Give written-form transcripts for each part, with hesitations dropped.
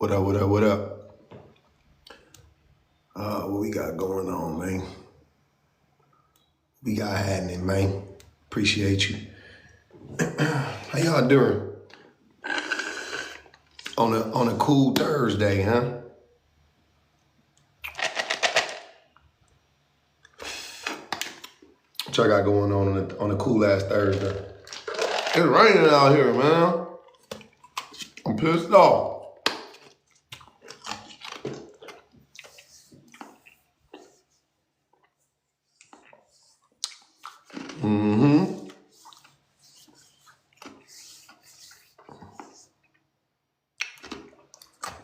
What up, what up, what up? What we got going on, man? We got happening, man. Appreciate you. How y'all doing? On a cool Thursday, huh? What y'all got going on a cool ass Thursday? It's raining out here, man. I'm pissed off.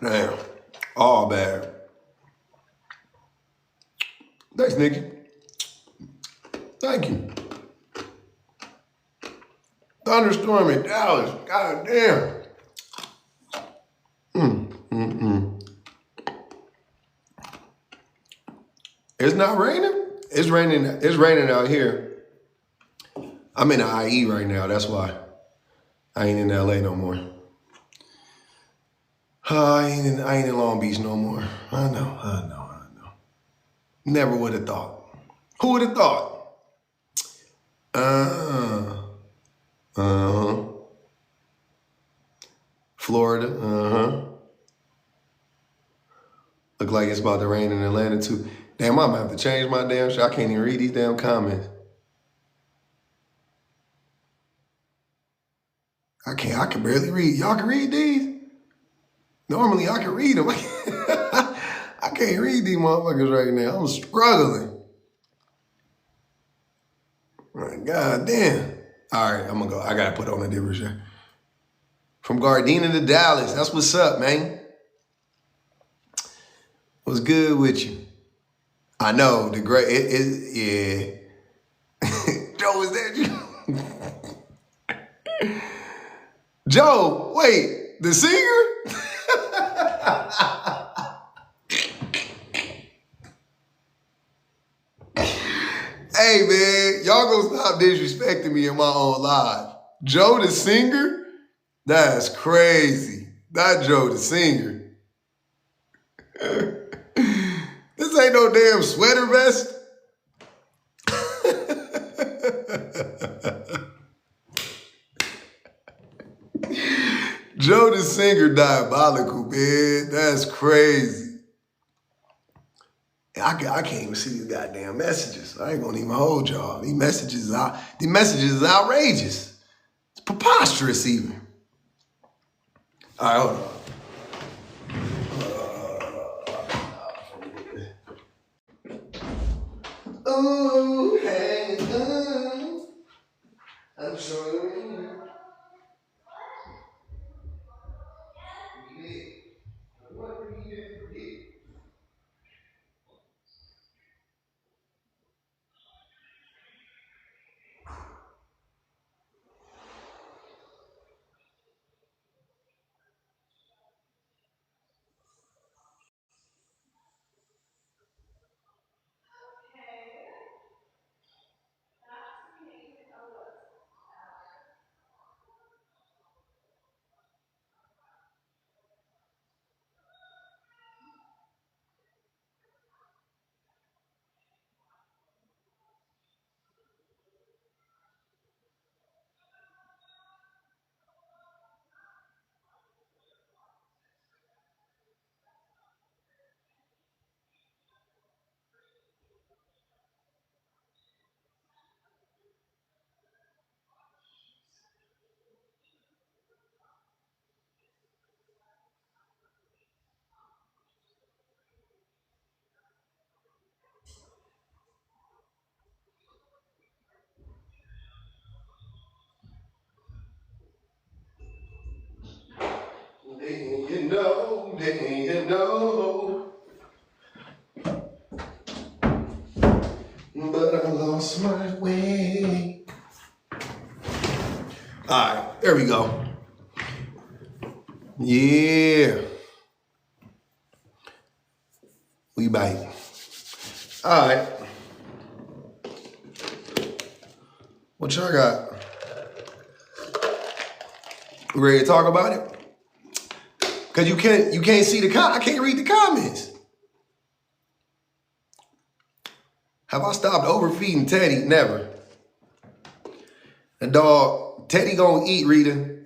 Damn. All bad. Thanks, Nikki. Thank you. Thunderstorm in Dallas. God damn. It's not raining? It's raining out here. I'm in the IE right now, that's why. I ain't in LA no more. I ain't in Long Beach no more. I know. Never would have thought. Who would have thought? Florida, Look like it's about to rain in Atlanta too. Damn, I'm gonna have to change my damn shit. I can't even read these damn comments. I can barely read. Y'all can read these? Normally I can read them. I can't read these motherfuckers right now. I'm struggling. God damn. All right, I'm gonna go. I gotta put on a different shirt. From Gardena to Dallas. That's what's up, man. What's good with you? I know, the great, yeah. Joe, is that you? Joe, wait, the singer? Hey, man, y'all gonna stop disrespecting me in my own live. Joe, the singer? That's crazy. Not Joe, the singer. This ain't no damn sweater vest. Joe the singer diabolical, man. That's crazy. I can't even see these goddamn messages. I ain't gonna even hold y'all. These messages is outrageous. It's preposterous even. All right, hold on. Ooh, hey, I'm sure. Then you know. But I lost my way. All right, there we go. Yeah. We bite. All right. What y'all got? We ready to talk about it? Cause you can't see I can't read the comments. Have I stopped overfeeding Teddy? Never. The dog, Teddy gonna eat, Rita.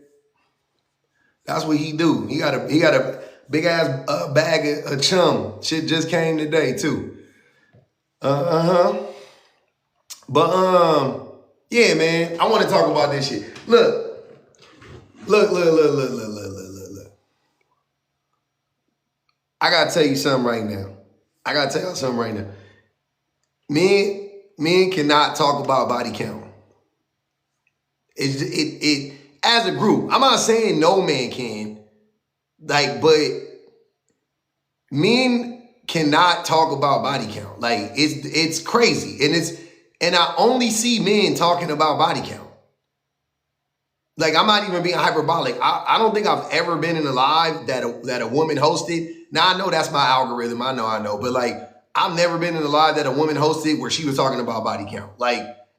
That's what he do. He got a big ass bag of chum. Shit just came today too. But yeah, man. I want to talk about this shit. Look. I gotta tell you something right now. Men cannot talk about body count. It as a group. I'm not saying no man can, but men cannot talk about body count. Like it's crazy, and I only see men talking about body count. Like I'm not even being hyperbolic. I don't think I've ever been in a live that a woman hosted. Now I know that's my algorithm. I know, but like I've never been in a live that a woman hosted where she was talking about body count,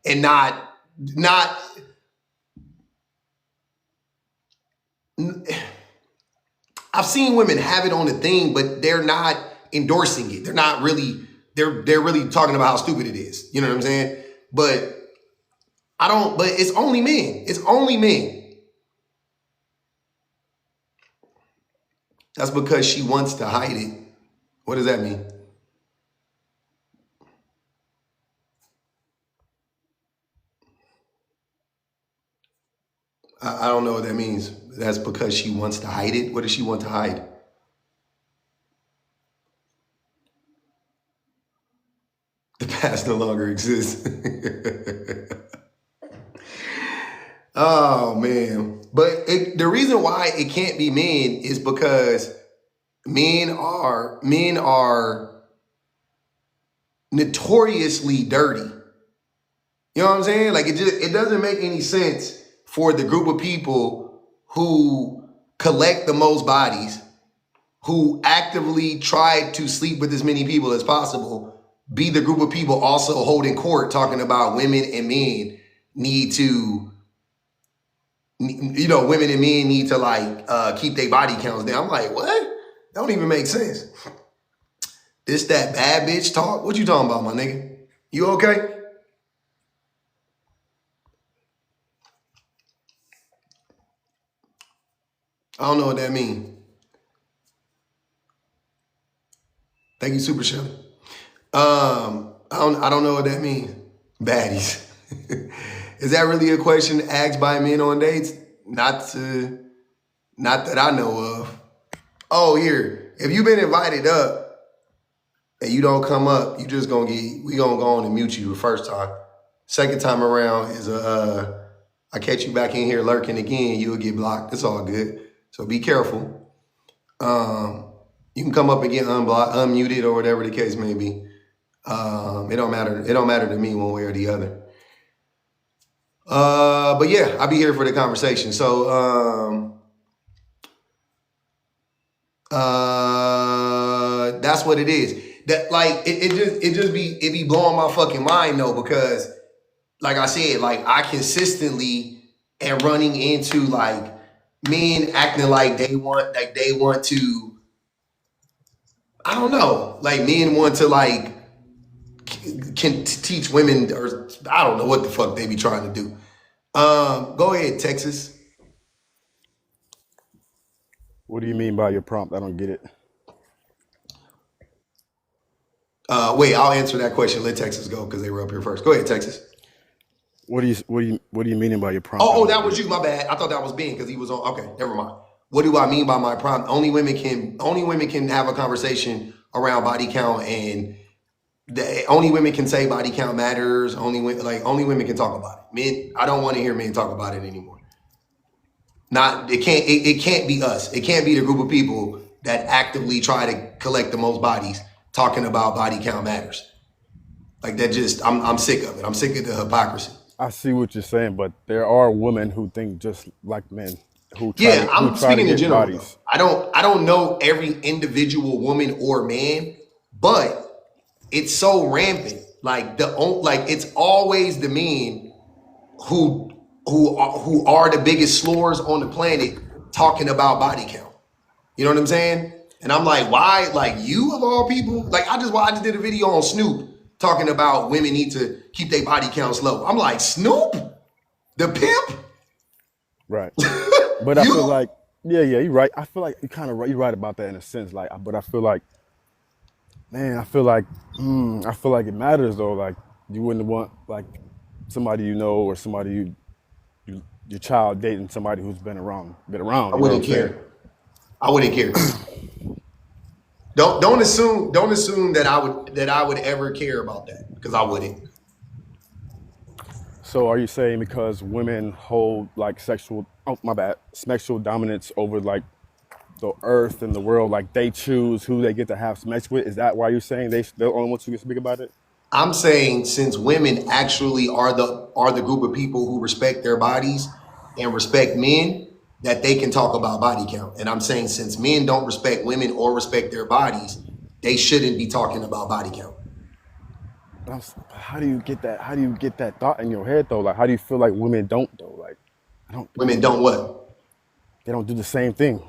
and not. I've seen women have it on the thing, but they're not endorsing it. They're not really. They're really talking about how stupid it is. You know what I'm saying? But it's only men. It's only men. That's because she wants to hide it. What does that mean? I don't know what that means. That's because she wants to hide it. What does she want to hide? The past no longer exists. Oh, man. But the reason why it can't be men is because men are notoriously dirty. You know what I'm saying? Like it doesn't make any sense for the group of people who collect the most bodies, who actively try to sleep with as many people as possible, be the group of people also holding court talking about women and men need to, women and men need to keep their body counts down. I'm like, what? That don't even make sense. This that bad bitch talk? What you talking about, my nigga? You okay? I don't know what that means. Thank you, Super Shelly. I don't know what that means. Baddies. Is that really a question asked by men on dates? Not that I know of. Oh, here. If you've been invited up and you don't come up, we gonna go on and mute you the first time. Second time around is I catch you back in here lurking again, you'll get blocked. It's all good. So be careful. You can come up and get unmuted or whatever the case may be. It don't matter. It don't matter to me one way or the other. But yeah, I'll be here for the conversation. So that's what it is. That it be blowing my fucking mind though, because like I said, I consistently am running into men acting like they want to, I don't know, men want to can teach women, or I don't know what the fuck they be trying to do. Go ahead, Texas. What do you mean by your prompt? I don't get it. Wait, I'll answer that question. Let Texas go because they were up here first. Go ahead, Texas. What are you meaning by your prompt? Oh, that was you. My bad. I thought that was Ben because he was on. Okay, never mind. What do I mean by my prompt? Only women can have a conversation around body count, and only women can say body count matters. Only women can talk about it. Men, I don't want to hear men talk about it anymore. It can't be us. It can't be the group of people that actively try to collect the most bodies talking about body count matters. I'm sick of it. I'm sick of the hypocrisy. I see what you're saying, but there are women who think just like men I'm speaking in general. Bodies. I don't know every individual woman or man, but it's so rampant. It's always the men who are the biggest slurs on the planet talking about body count. You know what I'm saying? And I'm like, why? Like you of all people? Like I just did a video on Snoop talking about women need to keep their body counts low. I'm like, Snoop, the pimp? Right. But I feel You? like, yeah, you're right. I feel like you're right about that in a sense. Like, but I feel like, man, I feel like it matters though. Like, you wouldn't want like somebody you know or somebody your child dating somebody who's been around. I You know what I'm wouldn't saying? care. I wouldn't care. Don't assume that I would ever care about that because I wouldn't. So are you saying because women hold like sexual dominance over like the earth and the world, like they choose who they get to have sex with? Is that why you're saying they're the only ones who can speak about it? I'm saying since women actually are the group of people who respect their bodies and respect men, that they can talk about body count. And I'm saying since men don't respect women or respect their bodies, they shouldn't be talking about body count. How do you get that? How do you get that thought in your head though? Like, how do you feel like women don't though? Like, I Women don't get don't it. what? They don't do the same thing.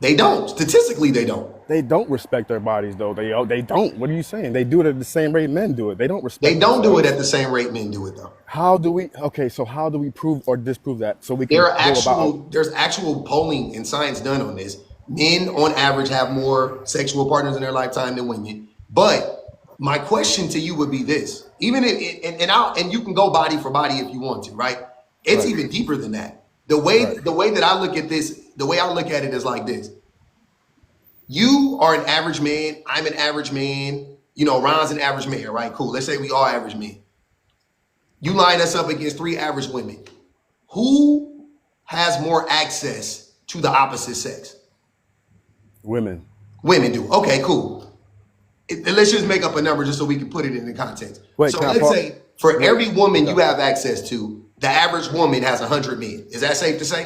They don't. Statistically, they don't. They don't respect their bodies though. They don't. What are you saying? They do it at the same rate men do it. They don't They respect don't do it themselves. at the same rate men do it though. How do we? Okay, so how do we prove or disprove that? So we can go about. There's actual polling and science done on this. Men on average have more sexual partners in their lifetime than women. But my question to you would be this: even if and you can go body for body if you want to, right? It's Right, even deeper than that. The way that I look at this, the way I look at it is like this: you are an average man, I'm an average man, Ron's an average man, right? Cool. Let's say we all average men. You line us up against 3 average women. Who has more access to the opposite sex? women. Women do. Okay, cool. Let's just make up a number just so we can put it in the context. Wait, So can I let's pause? say for Wait. every woman Okay. you have access to, the average woman has 100 men. Is that safe to say?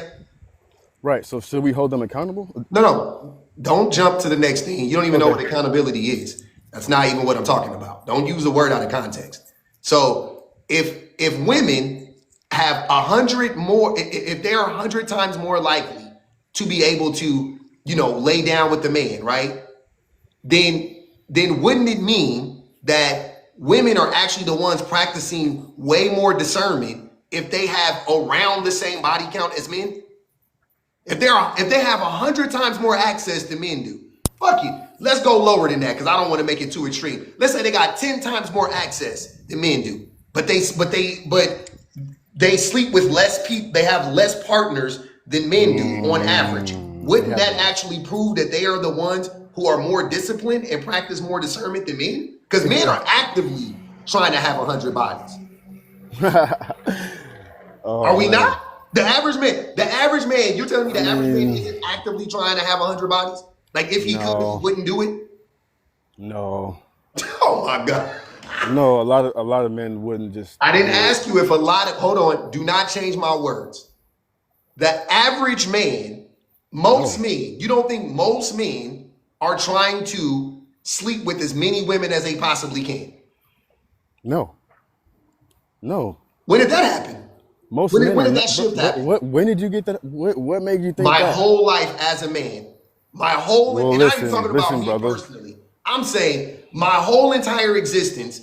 Right. So should we hold them accountable? No. Don't jump to the next thing. You don't even know Okay. what accountability is. That's not even what I'm talking about. Don't use the word out of context. So if women have 100 more, if they're 100 times more likely to be able to, lay down with the man, right? Then wouldn't it mean that women are actually the ones practicing way more discernment if they have around the same body count as men? If they have 100 times more access than men do, fuck you. Let's go lower than that because I don't want to make it too extreme. Let's say they got 10 times more access than men do, but they sleep with less people. They have less partners than men do on average. Wouldn't that actually prove that they are the ones who are more disciplined and practice more discernment than men? Because men are actively trying to have 100 bodies. Are we not? The average man, you're telling me the average man isn't actively trying to have 100 bodies? Like if he could, he No, wouldn't do it? no, Oh my God. no. A lot of men wouldn't just I didn't do it. ask you if hold on, do not change my words. The average man, most No, men, you don't think most men are trying to sleep with as many women as they possibly can? no, no. When did that happen? Most When did, men when are did that not. shift happen? When did you get that? What made you think My that? whole life as a man, Well, and I'm not even talking about listen, me brother. personally. I'm saying my whole entire existence,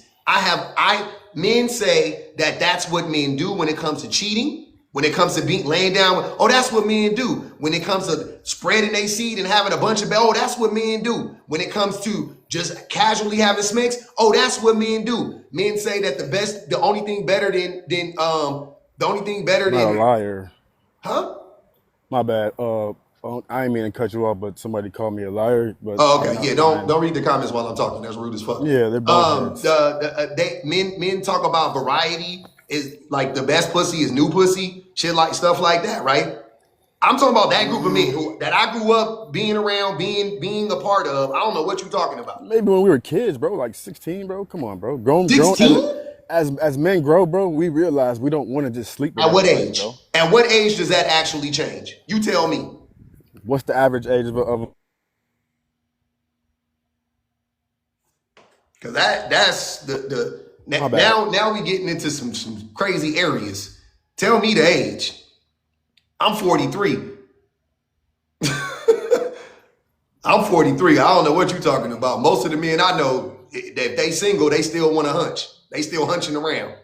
men say that that's what men do when it comes to cheating, when it comes to laying down. Oh, that's what men do. When it comes to spreading their seed and having a bunch of, oh, that's what men do. When it comes to just casually having sex, oh, that's what men do. Men say that the only thing better I'm not a than, liar. huh? My bad. I didn't mean to cut you off, but somebody called me a liar. But Oh, I'm okay. not Yeah, don't lying. read the comments while I'm talking. That's rude as fuck. Yeah, they're boneheads. Men talk about variety is like the best pussy is new pussy, shit like stuff like that, right? I'm talking about that group of men that I grew up being around, being a part of. I don't know what you're talking about. Maybe when we were kids, bro, like 16, bro. Come on, bro. Grown 16? as men grow, bro, we realize we don't want to just sleep with At what everybody, age? bro. At what age does that actually change? You tell me. What's the average age of Because that's my bad? now we getting into some crazy areas. Tell me the age. I'm 43. I'm 43. I don't know what you're talking about. Most of the men I know, if they single, they still want to hunch. They still hunching around.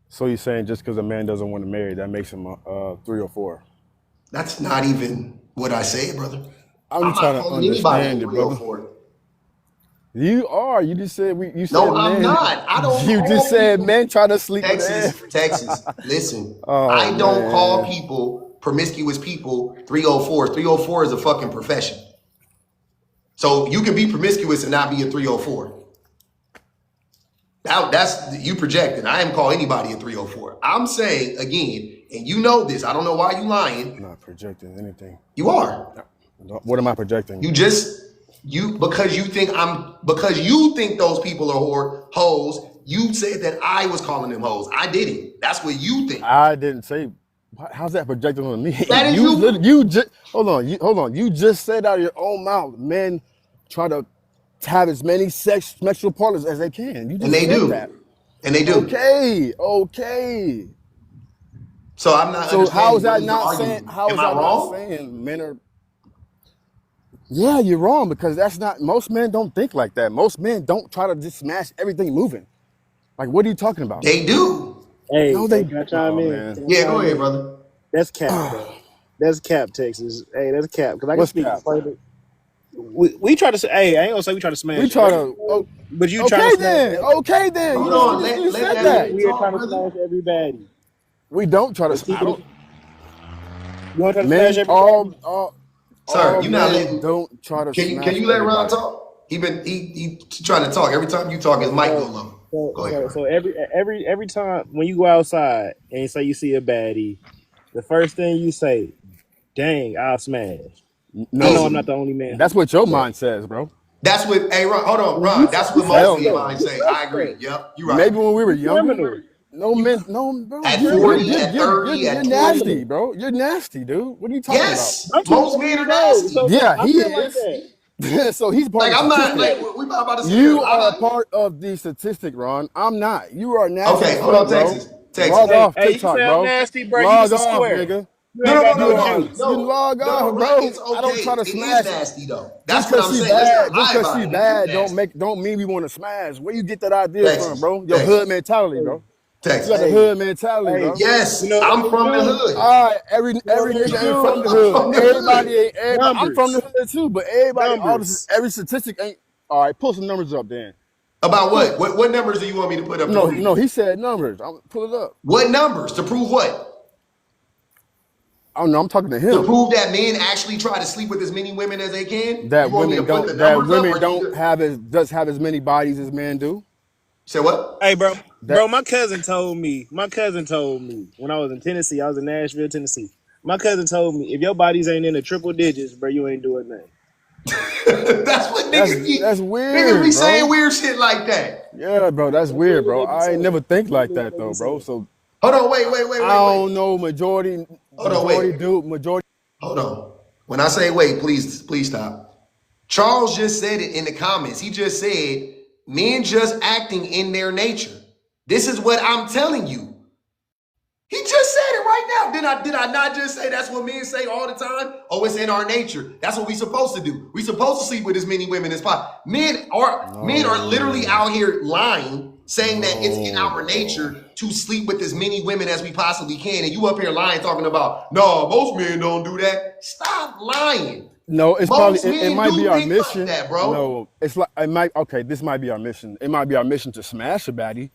So you're saying just because a man doesn't want to marry, that makes him 3 or 4? That's not even what I said, brother. I'm I'm just not trying to calling anybody a understand it, 3 or brother. 4. You are. You just said you said No, men. I'm not. I don't You call just said people men try to sleep with every. Texas. Listen, Oh I don't call man. people promiscuous people 304s. 304 is a fucking profession. So you can be promiscuous and not be a 304. That's you projecting. I am call anybody a 304. I'm saying again, and you know this. I don't know why you lying. I'm not projecting anything. You are. What am I projecting? Because you think those people are hoes. You said that I was calling them hoes. I didn't. That's what you think. I didn't say. How's that projecting on me? That is you. You just hold on. You just said out of your own mouth, men try to have as many sexual partners as they can. You just And they said do. that. And they do. Okay. So I'm not. So how is that really not arguing. saying? How is Am I that wrong? not saying men are? Yeah, you're wrong because that's not. Most men don't think like that. Most men don't try to just smash everything moving. Like, what are you talking about? They do. Hey, No, they. can I chime Oh in? man. Can I Yeah, chime go ahead, in? brother. That's cap, bro. That's cap, Texas. Hey, that's cap. Because I can What's speak cap? further. We try to say, hey, I ain't gonna say we try to smash. We try to. Oh, but you try okay to smash. then. Okay then. Hold on. You Let said that that. man We are talk, trying to brother. smash everybody. We don't try Let's to. keep I it. don't. You want to try to smash Men, everybody? Sir, all you're not men letting. don't try to Can smash you let Ron everybody. talk? He trying to talk. Every time you talk, his mic go low. Go ahead. So every time when you go outside and say you see a baddie, the first thing you say, "Dang, I'll smash." I know No, I'm not the only man. that's what your But mind says, bro. That's what. Hey, Ron, hold on, when you Ron. That's you what most Hell men no. mind say. I agree. Yep, you're right. Maybe when we were you younger. criminal. No men, no, bro. At You're 40, at 30, you're at 20. nasty, bro. You're nasty, dude. What are you talking Yes, I'm most 24 men are years old, nasty. so about? Yeah, I he feel like is. that. So he's part Like of I'm the not statistic. like we about to say a You are a lie. part of the statistic, Ron. I'm not. You are nasty. Okay, as hold on, fuck, bro. Texas. Log Hey, off hey, you TikTok, say I'm bro. nasty, bro? You Log just a off, square. nigga. You No, ain't no, no, got no, no no, juice. You no, log no, off, no, bro. bro. It's I don't okay. try to It smash. is nasty though. That's Just what cause I'm she saying. Let's not bad, lie about it. It is nasty. don't mean we want to smash. Where you get that idea from, Texas, bro? Your hood Texas, mentality, Hey, bro. You got Texas. the hey, hood mentality, hey. bro. You Yes, know what I'm they from the do? hood. All right, every You know what they nigga ain't do? from the I'm hood. from the Everybody hood. ain't. Everybody, I'm from the Numbers, hood too, but everybody, numbers. every statistic ain't. All right, pull some numbers up, then. About Pull. what numbers do you want me to put up to No, prove no, that? he said numbers. Pull it up. What numbers to prove what? I don't know. I'm talking to To him. prove that men actually try to sleep with as many women as they can? You That want me to women put the don't. That numbers up, women or you don't have as many bodies as men do. say what? Hey, bro, That my cousin told me. My cousin told me when I was in Tennessee. I was in Nashville, Tennessee. My cousin told me if your bodies ain't in the triple digits, bro, you ain't doing nothing. That's what niggas be. that's Niggas be weird, saying bro. weird shit like that. Yeah, bro, that's That's weird, really what bro. they be I ain't saying. never think That's like really what that they though, be bro. saying. So Hold on, wait, I don't know. Majority Hold on, wait. majority. Hold on. When I say wait, please stop. Charles just said it in the comments. He just said men just acting in their nature. This is what I'm telling you. He just said it right now. Did I not just say that's what men say all the time? Oh, it's in our nature. That's what we supposed to do. We supposed to sleep with as many women as possible. Men are literally out here lying, saying that it's in our nature to sleep with as many women as we possibly can. And you up here lying, talking about, no, most men don't do that. Stop lying. No, it's Most probably it men might be do our think like mission. that, bro. No, it's like it might. Okay, this might be our mission. It might be our mission to smash a baddie,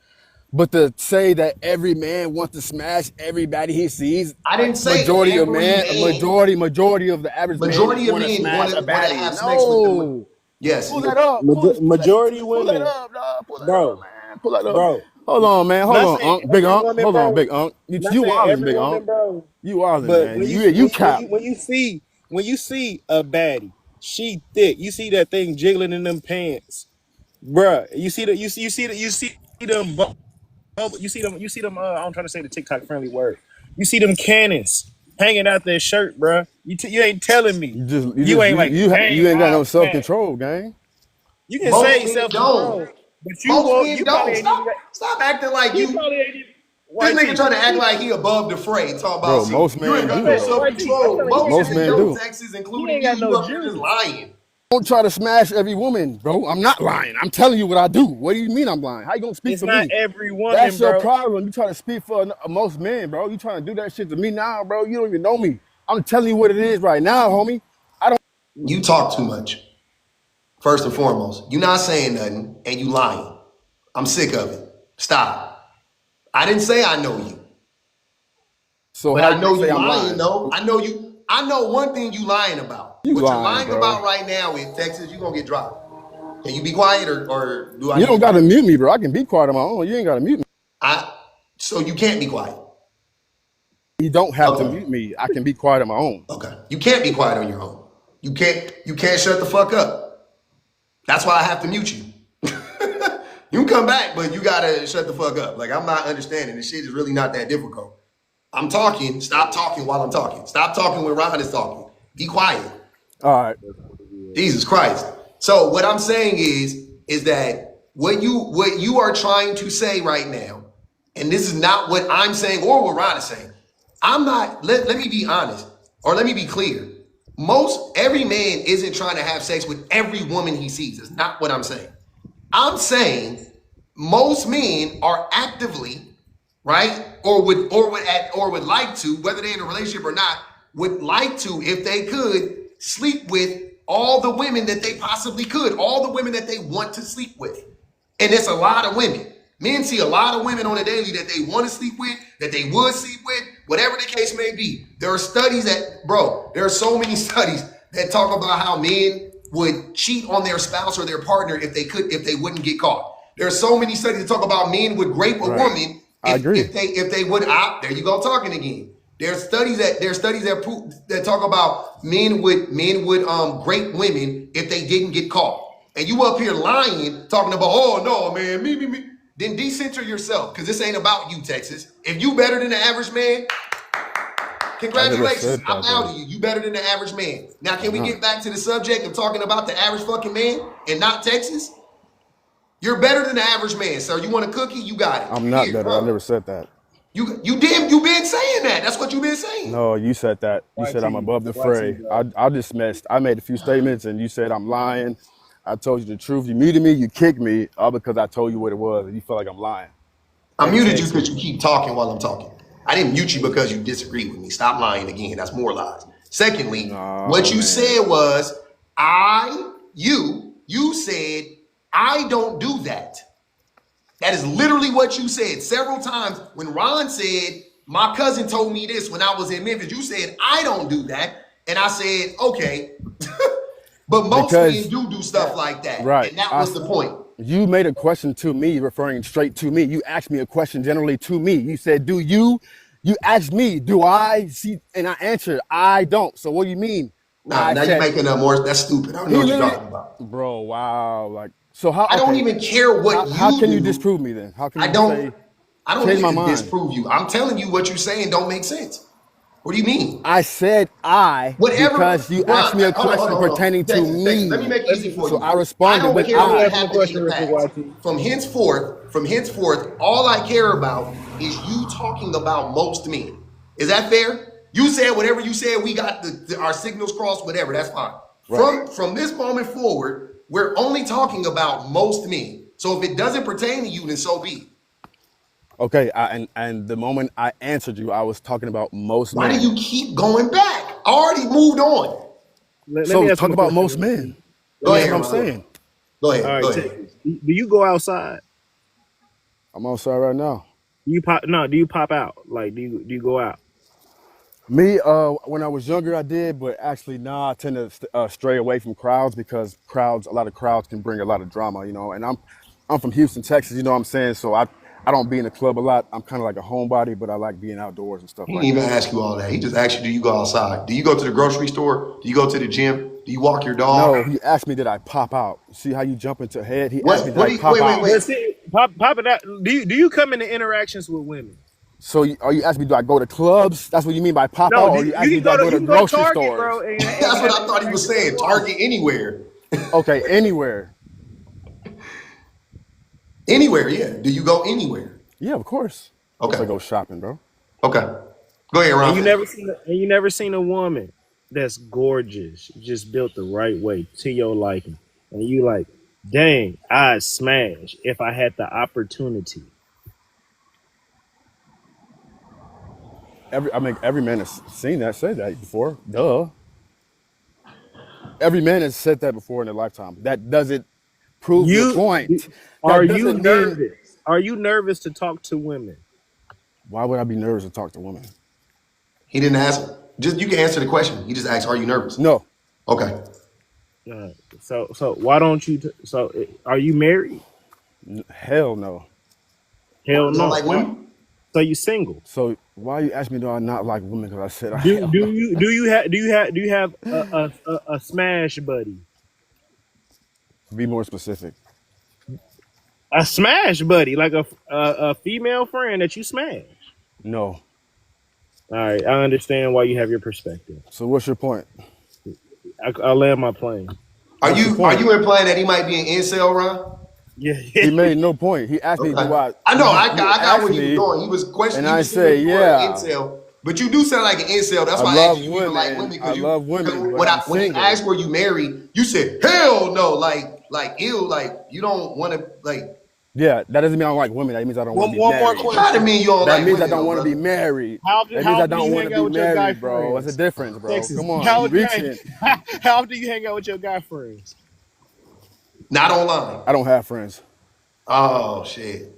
but to say that every man wants to smash everybody he sees, I like didn't say every man. majority of the average man Majority of want to men smash a want to baddie. have sex with them. No, Yes. pull that up. Majority Pull that women, up, dog. Pull that up, bro, man. Pull that up. bro. Hold on, man. Hold Not on, saying Unc. Big every Unc. woman, Hold on, bro. Big Unc. Not You saying wildin', every Big Unc. woman, bro. You wildin', But man. You cap. when you see a baddie, she thick. You see that thing jiggling in them pants, bruh. You see them. You see them. I'm trying to say the TikTok friendly word. You see them cannons hanging out their shirt, bruh. You ain't telling me. You ain't like, You dang, ain't got I'll no self smash. control, gang. You can Most say men self don't. control, but Most men you probably don't. ain't even. Stop acting like He you. probably ain't even. This nigga YT. trying to act like he above the fray. Talk Bro, about most you ain't men got do no though. YT, I'm self-control. telling you, he ain't Most got men no, do. Texas, he including ain't you, got no you up here just juice. lying. Don't try to smash every woman, bro. I'm not lying. I'm telling you what I do. What do you mean I'm lying? How you gonna speak It's for not me? every That's woman, your bro. problem. You try to speak for most men, bro. You trying to do that shit to me now, bro. You don't even know me. I'm telling you what it is right now, homie. I don't. You talk too much. First and foremost, you not saying nothing and you lying. I'm sick of it. Stop. I didn't say I know you, So but how I you know gonna you say I'm lying lying? though. I know you. I know one thing you lying about. You What you're lying, lying bro. about right now in Texas, you're gonna get dropped. Can you be quiet or do I You need don't to? gotta mute me, bro. I can be quiet on my own. You ain't gotta mute me. So you can't be quiet. You don't have to Okay. mute me. I can be quiet on my own. Okay. You can't be quiet on your own. You can't shut the fuck up. That's why I have to mute you. You can come back, but you gotta shut the fuck up. Like I'm not understanding. This shit is really not that difficult. I'm talking. Stop talking while I'm talking. Stop talking when Ron is talking. Be quiet. All right. Jesus Christ. So what I'm saying is that what you are trying to say right now, and this is not what I'm saying or what Ron is saying. I'm not, let me be honest, or let me be clear. Every man isn't trying to have sex with every woman he sees. That's not what I'm saying. I'm saying most men are actively, right, or would like to, whether they're in a relationship or not, would like to, if they could, sleep with all the women that they possibly could, all the women that they want to sleep with. And it's a lot of women. Men see a lot of women on a daily that they want to sleep with, that they would sleep with, whatever the case may be. There are studies there are so many studies that talk about how men would cheat on their spouse or their partner if they wouldn't get caught. There are so many studies that talk about men would rape a woman I agree. if they would there you go talking again. There's studies that talk about men would rape women if they didn't get caught. And you up here lying, talking about, oh no, man, me. Then decenter yourself, because this ain't about you, Texas. If you better than the average man, congratulations. said I'm that, out bro. of you. You better than the average man. Now, can we get back to the subject of talking about the average fucking man and not Texas? You're better than the average man, sir. You want a cookie? You got it. I'm not Here, better. I never said that. you been saying that. That's what you've been saying. No, you said that. You said I'm YT, above the fray. bro. I dismissed. I made a few statements and you said I'm lying. I told you the truth. You muted me, you kicked me, all because I told you what it was and you feel like I'm lying. I Hey, muted you Texas. because you keep talking while I'm talking. I didn't mute you because you disagree with me. Stop lying again. That's more lies. Secondly, what you said was, you said, I don't do that. That is literally what you said several times. When Ron said, my cousin told me this when I was in Memphis, you said, I don't do that. And I said, okay. But most men do stuff like that. Right. And that was the point. You made a question to me, referring straight to me. You asked me a question generally to me. You said, do you? You asked me, do I see? And I answered, I don't. So what do you mean? Nah, now you're making up more. That's stupid. I don't know what you're talking about. Bro, wow. Like, so how? I don't even care what how can do. you disprove me then? How can you I don't say, need change my to mind? disprove you. I'm telling you what you're saying don't make sense. What do you mean? I said because you Ron, asked me a question hold on. pertaining to Texas, me. Let me make it easy for you. So I responded with care Let me what ask him a happened in question the real quick, past. YT. From henceforth, all I care about is you talking about most men. Is that fair? You said whatever you said. We got our signals crossed. Whatever. That's fine. Right. From this moment forward, we're only talking about most men. So if it doesn't pertain to you, then so be it. Okay, and the moment I answered you, I was talking about most Why men. do you keep going back? I already moved on. Let So me ask talk him a about question. most men. Go That's ahead, what I'm Ron. saying. Go ahead. All right, Go ahead. Texas. Do you go outside? I'm outside right now. Do you pop out? Like, do you go out? Me, when I was younger, I did, but actually now I tend to stray away from crowds because a lot of crowds can bring a lot of drama, you know. And I'm from Houston, Texas, you know what I'm saying? So I don't be in the club a lot. I'm kind of like a homebody, but I like being outdoors and stuff He like didn't even that. ask you all that. He just asked you, do you go outside? Do you go to the grocery store? Do you go to the gym? Do you walk your dog? No, he asked me, did I pop out? See how you jump into head? He What- asked me, did what I do you- pop wait, out? But see, pop it out. Do you come into interactions with women? So are you asking me, do I go to clubs? That's what you mean by pop No, out? Or you asking me, do I go you to can go to grocery Target, stores? bro. And That's what I thought he was saying. Target anywhere. Okay, anywhere. Anywhere, yeah. Do you go anywhere? Yeah, of course. Once I Okay. go shopping, bro. Okay. Go ahead, And Ron. you never seen a woman that's gorgeous, just built the right way to your liking, and you like, dang, I'd smash if I had the opportunity. Every man has seen that, said that before. Duh. Every man has said that before in their lifetime. That doesn't prove your point. Are That you doesn't mean. nervous? Are you nervous to talk to women? Why would I be nervous to talk to women? He didn't ask. Just you can answer the question. He just asked, "Are you nervous?" No. Okay. So why don't you? Are you married? Hell no. Hell You don't no. like women? So you single? So why you ask me do I not like women? Because I said I Do hell do no. you do you have a smash buddy? Be more specific. A smash buddy, like a female friend that you smash. No. All right, I understand why you have your perspective. So what's your point? I'll land my plane. Are What's the you point? implying that he might be an incel, Ron? Yeah, He made no point. He asked me, do Okay. I? I know. I He got asked where he was me, going. He was questioning. and He I was say, saying yeah. an incel, but you do sound like an incel. That's I why I love asked you. You don't like women. I love women, but When I'm when he single. asked were you married, you said hell no. Like ew. Like you don't want to. Like Yeah, that doesn't mean I don't like women. That means I don't want to be one more married. question. how to mean you don't That like means I women? don't though, want to be brother? married. How often, That how means I often do don't you want hang to out be with your guy married, bro. friends? What's the difference, bro? Texas, Come on, how, you reaching. how often do you hang out with your guy friends? Not online. I don't have friends. Oh shit.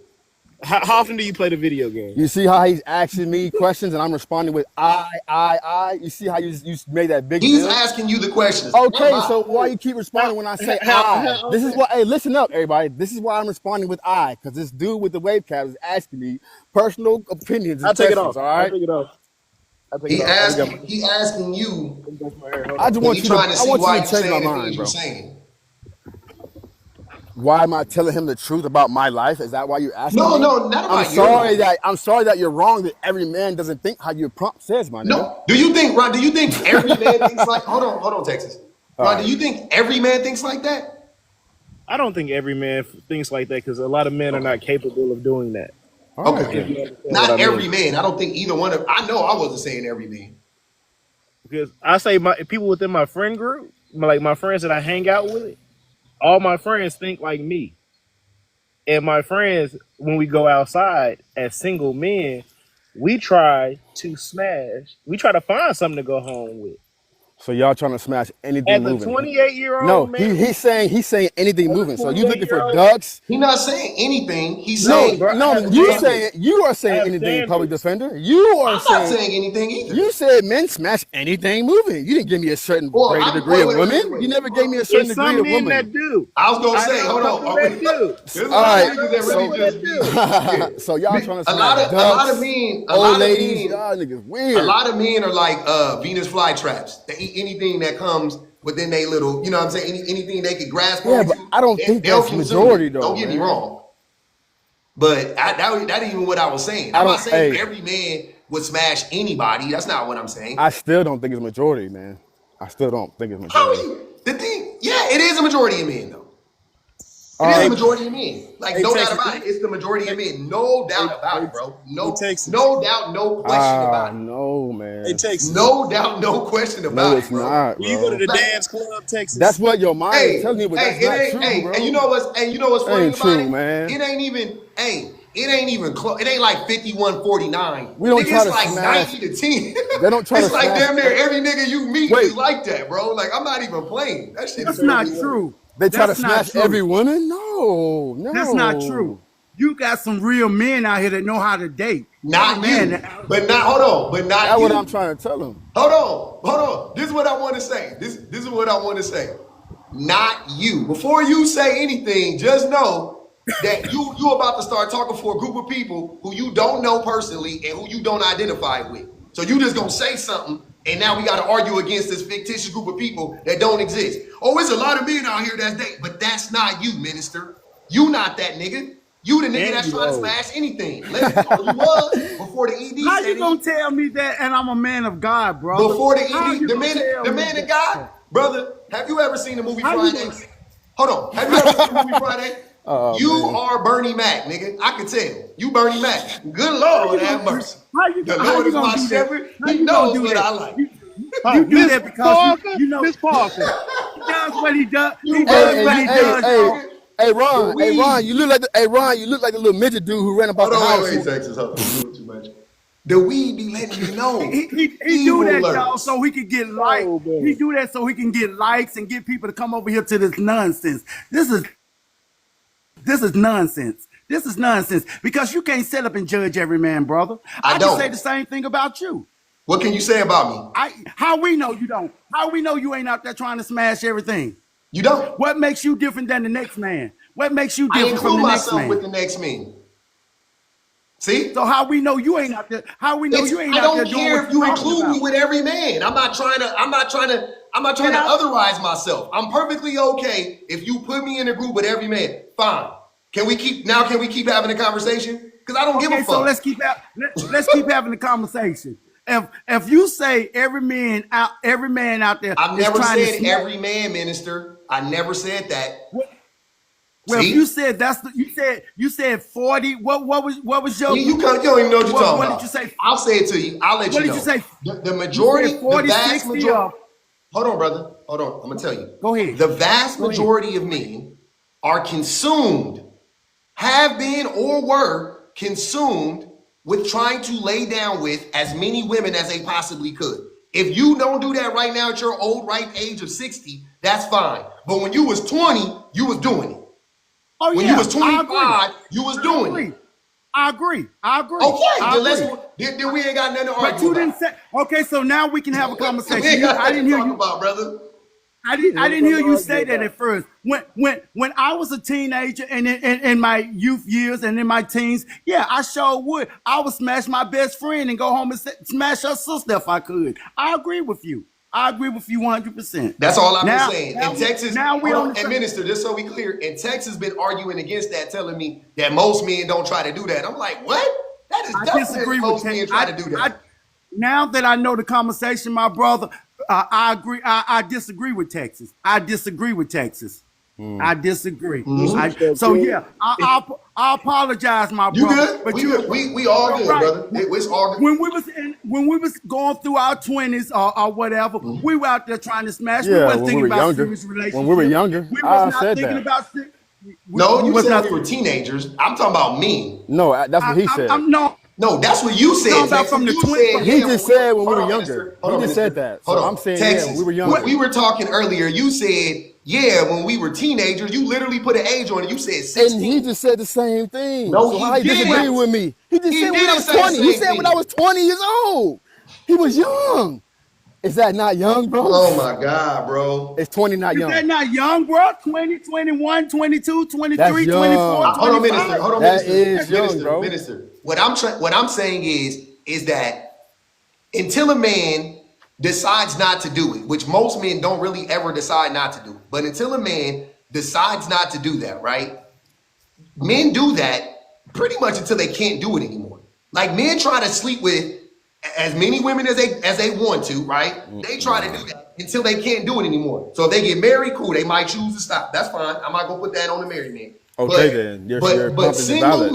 How often do you play the video game? You see how he's asking me questions and I'm responding with I. You see how you made that big He's deal? asking you the questions. Okay, Not so mine. why you keep responding when I say How- I? This is why. Hey, listen up, everybody. This is why I'm responding with I, because this dude with the wave cap is asking me personal opinions and I'll take it questions. off. All I'll right. take it off. I'll take He it off. Let me asking. get my- He asking you. let me brush my hair. Hold I on. just And want he you to. trying to I see want why you you to change my saying the mind, things bro. you're saying. Why am I telling him the truth about my life? Is that why you're asking No, me? no, not I'm about your sorry life. that you're wrong. That every man doesn't think how your prompt says, my nigga. No. Do you think, Ron? Do you think every man thinks like? Hold on, Texas. All Ron, right. do you think every man thinks like that? I don't think every man thinks like that because a lot of men are not capable of doing that. All right, Okay. If you then. understand what Not I mean. every man. I don't think either one of. I know I wasn't saying every man. Because I say my people within my friend group, like my friends that I hang out with, all my friends think like me. And my friends, when we go outside as single men, we try to smash. We try to find something to go home with. So y'all trying to smash anything As a moving? 28-year-old No, man, he's saying anything as a moving. So you looking for 28-year-old, ducks? He's not saying anything. He's No, saying bro, I no, have standards. you are I saying have anything, public standards. defender. You are I'm not saying saying anything either. you said men smash anything moving. You didn't give me a certain Well, greater I'm degree of wait. women. You never gave me a certain It's degree some of men women. that do. I was gonna I say, know hold a on. couple that do. There's a All lot of right, niggas that I know really a just couple that do. so y'all trying to a smash lot of ducks, men, old ladies. Y'all niggas a weird. lot of men are like Venus flytraps. They eat anything that comes within their little, you know what I'm saying? Anything they can grasp Yeah, onto, but I don't think they'll that's consume majority it. though, Don't get me man. wrong. But that ain't even what I was saying. I I'm don't. not saying Hey, every man would smash anybody. That's not what I'm saying. I still don't think it's majority, man. I still don't think it's How are majority. you? The thing, yeah, it is a majority of men, though. All It is a right. majority of men. Like, Hey, no doubt Texas, about it. It's the majority of men. No doubt about it, bro. hey, Texas. No doubt, no question about it. No, Hey, man. Texas. No doubt, no question No, about it's it, bro. not, When you go to bro. the dance club, Texas. That's what your mind is Hey, telling you, but that's it not ain't. true, Hey, bro. and you know what's That funny ain't about true, it? man. It ain't even. Hey, it ain't even close. It ain't like 51-49. We don't Nigga, try it's to like smash. 90-10. They don't try It's to like smash. damn near every nigga you meet Wait, is like that, bro. Like I'm not even playing. That shit is That's not crazy. true. they try to That's not smash every true. woman? No, That's not true. no. You got some real men out here that know how to date. Not Every man you, that- but not. Hold on, but not That's you. what I'm trying to tell him. Hold on. This is what I want to say. This is what I want to say. Not you. Before you say anything, just know that you about to start talking for a group of people who you don't know personally and who you don't identify with. So you just gonna say something, and now we got to argue against this fictitious group of people that don't exist. Oh, it's a lot of men out here that's dating, but that's not you, minister. You not that nigga. You the nigga And that's you trying to old. smash anything. Let you was before the ED How said you it. gonna tell me that and I'm a man of God, brother? Before the How ED, you the gonna tell me man of that? God, brother. Have you ever seen the movie How you Friday? gonna- Hold on. Have you ever seen the movie Friday? Oh You man. are Bernie Mac, nigga. I can tell. You Bernie Mac. Good Lord, have mercy. The How Lord you is gonna my do that? shepherd. How He you gonna knows do what that? I like. You do Miss that because Parker, you know Miss Parker. he does what he does. You He Hey, does Bernie hey, what you, he Mac, hey, does, hey, y'all. nigga. hey, The Ron. Hey, Ron. weed. You look like Ron. You look like the little midget dude who ran about Hold the on, house. wait, Texas. Hold on. You doing too much. The weed be letting me know. He do Evil that, y'all, lurks. so he can get likes. So He bad. do that so he can get likes and get people to come over here to this nonsense. This is nonsense. This is nonsense because you can't sit up and judge every man, brother. I I can say the don't. same thing about you. What can you say about me? How we know you don't? How we know you ain't out there trying to smash everything? You don't. What makes you different than the next man? What makes you I different from include the next myself with man? the next man. See? So how we know you ain't out there? How we know you ain't I out there don't doing care what if you're you talking include me about? with every man. I'm not trying to I, otherize myself. I'm perfectly okay if you put me in a group with every man. Fine. Can we keep having a conversation? Because I don't give a okay, so fuck. let's keep having the conversation. If you say every man out there I've is never trying to said smash, every man, minister. I never said that. well, if you See? said you said 40, what was your You don't even know what you're talking what did you about. say? I'll say it to you. I'll let What you did you know. say? The You said majority, the 40, vast 60 majority. of Hold on, brother. Hold on. I'm gonna tell you. go ahead. The vast Go ahead. majority of men are consumed, have been or were consumed with trying to lay down with as many women as they possibly could. If you don't do that right now at your old ripe age of 60, that's fine. But when you was 20, you was doing it. Oh When you was yeah, I agree. 25, you was I doing agree. it. I agree. I agree. Okay, I then agree. then we ain't got nothing to But argue you didn't about. say okay, so now we can have a We ain't conversation. got I nothing didn't to hear talk you. about, brother. I Ain't didn't hear nothing to you argue say that about. at first. When I was a teenager and in my youth years and in my teens, yeah, I sure would. I would smash my best friend and go home and smash her sister if I could. I agree with you. I agree with you 100%. That's all I've been Now, saying. now In we Texas, now we hold on on, the and same. minister, just so we clear, in Texas been arguing against that, telling me that most men don't try to do that. I'm like, what? That is I definitely disagree with most that. men try to do I that. now that I know the conversation, my brother, I agree. I disagree with Texas. I disagree with Texas. I disagree. You so So good. yeah, I apologize, my You brother. good? But We good. We all you're good, right. brother. It's all good. When we was going through our 20s or whatever, we were out there trying to smash. We Yeah, wasn't when we thinking were about younger. serious When we were relationships. younger, We was I not said thinking that. about. No, We you was said not. we were teenagers. I'm talking about me. No, that's what he said. I'm no. No, that's what you Talking said, about Texas. from the You 20. said, He yeah, when just we were, said when we hold were on, younger. minister. Hold He on, just said minister. that. Hold So I'm on. saying, yeah, when we Texas, were when younger. we were talking earlier, you said, yeah, when we were teenagers, you literally put an age on it. You said And he 16. just said the same thing. No, So how he he disagreeing didn't. with me? He just He said when I didn't was say the 20. He same said when I thing. was 20 years old. He was young. Is that not young, bro? Oh my God, bro. It's 20 not Is young. that not young, bro? 20, 21, 22, That's 23, 24, young. Hold on, minister. 25. Hold on, That minister. is young, Minister. bro. Minister. What I'm saying is that until a man decides not to do it, which most men don't really ever decide not to do, but until a man decides not to do that, right? Men do that pretty much until they can't do it anymore. Like men try to sleep with as many women as they want to, right? They try to do that until they can't do it anymore. So if they get married, cool. They might choose to stop. That's fine. I'm not gonna put that on the married man. Okay, then. Your But pump is invalid.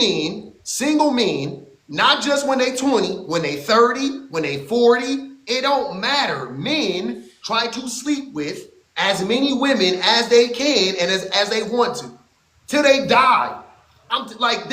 single men, not just when they 20, when they 30, when they 40, it don't matter. Men try to sleep with as many women as they can and as they want to till they die. I'm like,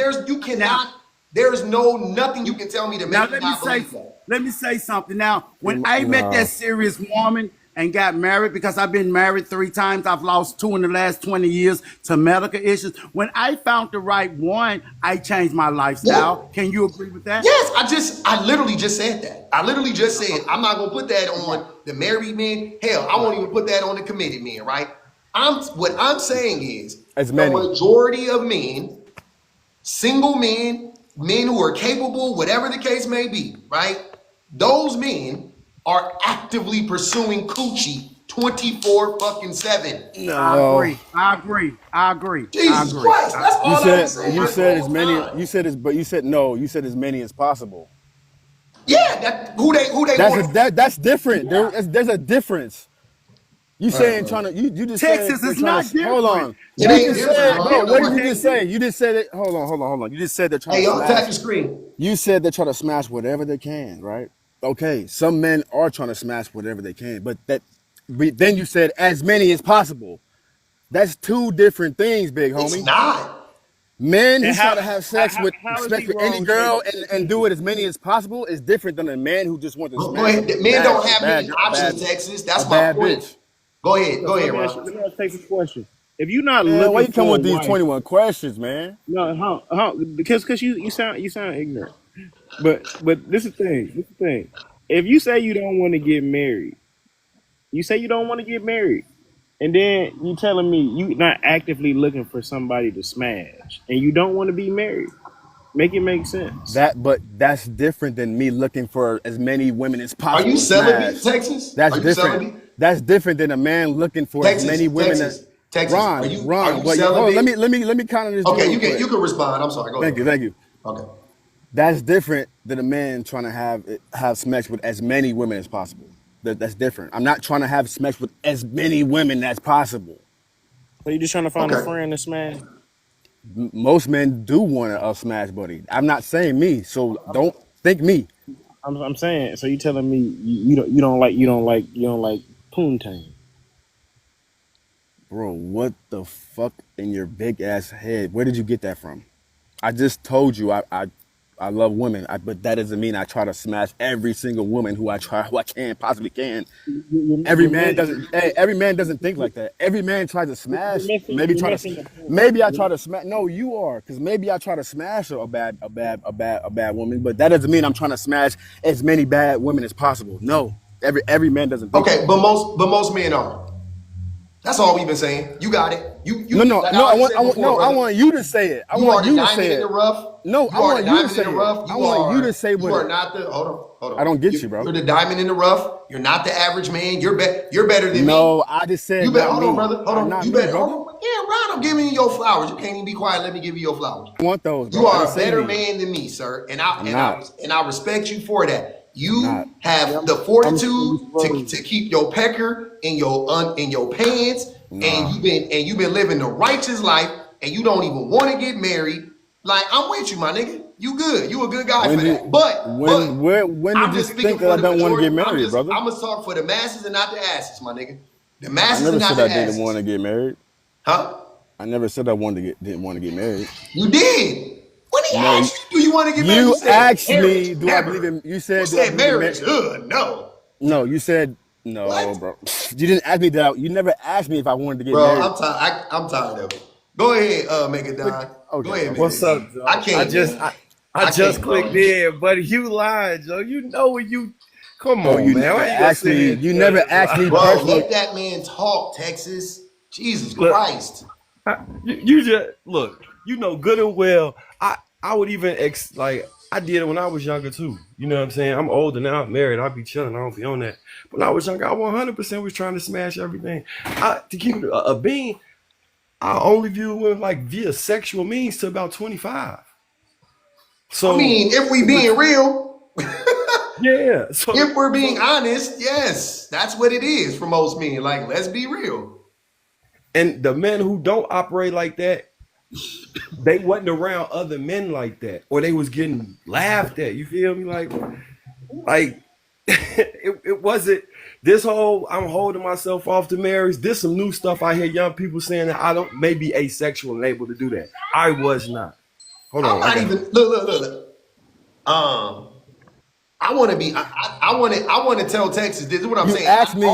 Now, there's nothing you can tell me to now make me not believe that. let me say something. Now, when You I met nah. that serious woman and got married, because I've been married 3 times, I've lost 2 in the last 20 years to medical issues. When I found the right one, I changed my Yeah. lifestyle. Can you agree with that? Yes, I literally just said that. I literally just said I'm not gonna put that on the married men. Hell, I won't even put that on the committed men, right? What I'm saying is As the many. majority of men, single men, men who are capable, whatever the case may be, right? Those men are actively pursuing coochie 24 fucking 7. I No. agree. I agree. I agree. I Jesus agree. Christ, that's all I've been saying You this said whole as many time. you said as but you said no, you said as many as possible. Yeah, who they want. That's different. There's a difference. You All right, saying bro. you just Texas said they're is trying not to hold different. on. It You ain't just different, said, bro. bro, You know what what? did you just say? You just said it. Hold on. You just said they're trying Hey, to y'all, tap smash. the screen. You said they're trying to smash whatever they can, right? Okay, some men are trying to smash whatever they can, but then you said as many as possible. That's two different things, big It's homie. not. Men who And try to have sex with how is he any wrong? girl and do it as many as possible is different than a man who just wants to Go smash ahead. Men don't have many a options, bad Texas. a That's my bad point. bitch. Go ahead. So Go ahead, let me ask you. Ron. Let me ask you a question. If you're not Man, why looking you come for a with these wife, 21 questions, man? no, because you sound ignorant. But this is the thing. This is the thing. If you say you don't want to get married, you say you don't want to get married, and then you telling me you not actively looking for somebody to smash, and you don't want to be married. Make it make sense. But that's different than me looking for as many women as Are you possible to celibate, smash. Texas? That's Are you different. celibate? That's different than a man looking for as Texas, many women as Texas, Texas. Are you Well, hold on, celibate? let me counter this dude Okay, real you quick. can respond. I'm sorry. Go ahead. Thank you. Okay. That's different than a man trying to have sex with as many women as possible. That's different. I'm not trying to have sex with as many women as possible. So you just trying to find a Okay. friend to smash? Most men do want a smash buddy. I'm not saying me, so don't think me. I'm saying. So you telling me you don't like poontang? Bro, what the fuck in your big ass head? Where did you get that from? I just told you I love women, but that doesn't mean I try to smash every single woman who I possibly can. You're Every man doesn't think like that. Every man tries to smash. you're missing the point. Maybe I try to smash. No, you are, because maybe I try to smash a bad woman, but that doesn't mean I'm trying to smash as many bad women as possible. No, every man doesn't think Okay, like but that. most men are. That's all we've been saying. You got it. No, no, Like I no. already said before, I brother. want you to say it. I You are want the you to say diamond in the it. rough. No, I You are want the you to diamond in say the it. rough. I want you to say You what are it. not the. Hold on. I don't get you, bro. You're the diamond in the rough. You're not the average man. You're better than me. No, I just said You bet. not Hold on, me. brother. Hold on. Not You me, better. Hold brother. on. Yeah, Ron, I'm giving you your flowers. You can't even be quiet. Let me give you your flowers. I want those, You bro. I didn't are a say better me. man than me, sir, I'm not. and I respect you for that. I'm not. You Yeah, have the I'm saying you fortitude supposed. to keep your pecker in your pants, and Nah. you've been living the righteous life, and you don't even want to get married. Like I'm with you, my nigga. You good. You a good guy When for did that. But when did I'm you just speaking think that for I the don't want to majority. get married, brother? I'm gonna talk for the masses and not the asses, my nigga. The I masses never and not said the I didn't want asses. to get married. Huh? I never said didn't want to get married. You did. When he No, asked you, do you want to get married? You you said asked marriage, me, do I believe never. in? You Who said, do I said believe in marriage? marriage? No. No, you said no, What? bro. You didn't ask me that. You never asked me if I wanted to get Bro, married. I'm tired of it. Go ahead, make it But Don. Go okay, ahead, okay. make What's it up, Don. I Joe? can't, man. I I just can't, bro. clicked in, buddy. You lying, Joe. You know when you come Bro, on, you man. never Why you gonna asked sit me. here and You tell never this asked me lie? Bro, personally. let that man talk, Texas. Jesus Look, Christ. you just look. You know good and well. I would even like I did it when I was younger too. You know what I'm saying? I'm older now. I'm married. I'll be chilling. I don't be on that. When I was younger, I 100% was trying to smash everything. To keep it a being, I only view women like via sexual means to about 25. I So mean, if we being real, yeah. So if we're being so honest, yes, that's what it is for most men. Like, let's be real. and the men who don't operate like that, they wasn't around other men like that, or they was getting laughed at. You feel me? Like it wasn't this whole I'm holding myself off to marriage. This some new stuff I hear young people saying that I don't maybe asexual and able to do that. I was not. Hold I'm on, I not got even look. Um, I want to tell Texas. This is what I'm saying.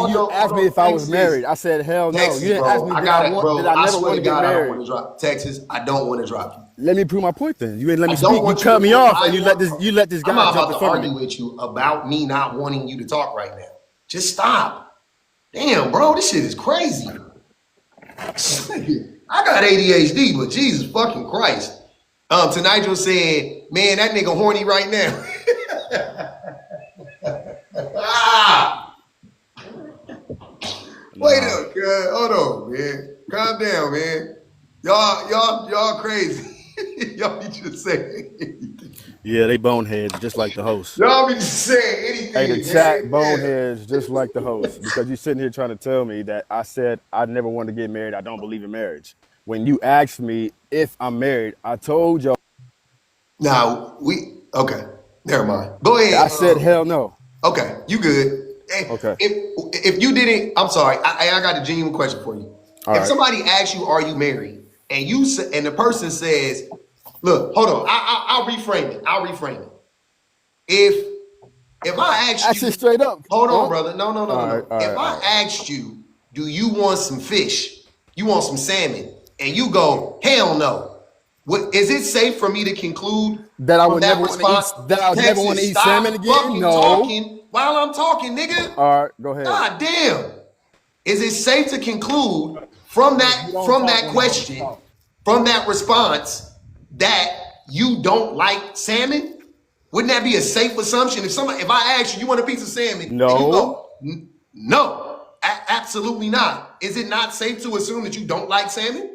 You asked me if I was Texas, married. I said hell no. You Texas, didn't ask bro. me I got it, did bro. I I never swear want to to get God, I don't want married. to drop Texas. I don't want to drop you. Let me prove my point then. You didn't let me I don't speak. You want you cut to. me off and I you let this I'm guy not jump about in to front of argue me. with you about me not wanting you to talk right now. Just stop. Damn, bro, this shit is crazy. I got ADHD, but Jesus fucking Christ. To Nigel said, man, that nigga horny right now. Ah, wait Nah. up, cuz. Hold on, man. Calm down, man. Y'all crazy. Y'all be just saying anything. Yeah, they boneheads just like the host. Y'all be just saying Hey, the anything, chat man. boneheads just like the host because you sitting here trying to tell me that I said I never want to get married. I don't believe in marriage. When you asked me if I'm married, I told y'all. Now okay. Never mind. Go ahead. I said hell no. Okay, you good. Okay. If you didn't, I'm sorry. I got a genuine question for you. All If right. somebody asks you, "Are you married?" and and the person says, "Look, hold on. I'll reframe it. I'll reframe it. If I asked Ask you, it straight up. hold on, Huh? brother. No, no, no, no, All right. no. All If right. I All right. asked you, do you want some fish? You want some salmon? And you go, hell no. What is it safe for me to conclude That I from would never that want to eat. response? That I would never want to Texas, eat salmon stop again. fucking No. talking while I'm talking, nigga. All right. Go ahead. God damn. Is it safe to conclude Look, you don't from talk that when the host question, talk. from that response, that you don't like salmon? Wouldn't that be a safe assumption? If I ask you, you want a piece of salmon, and you No. go, no, absolutely not. Is it not safe to assume that you don't like salmon?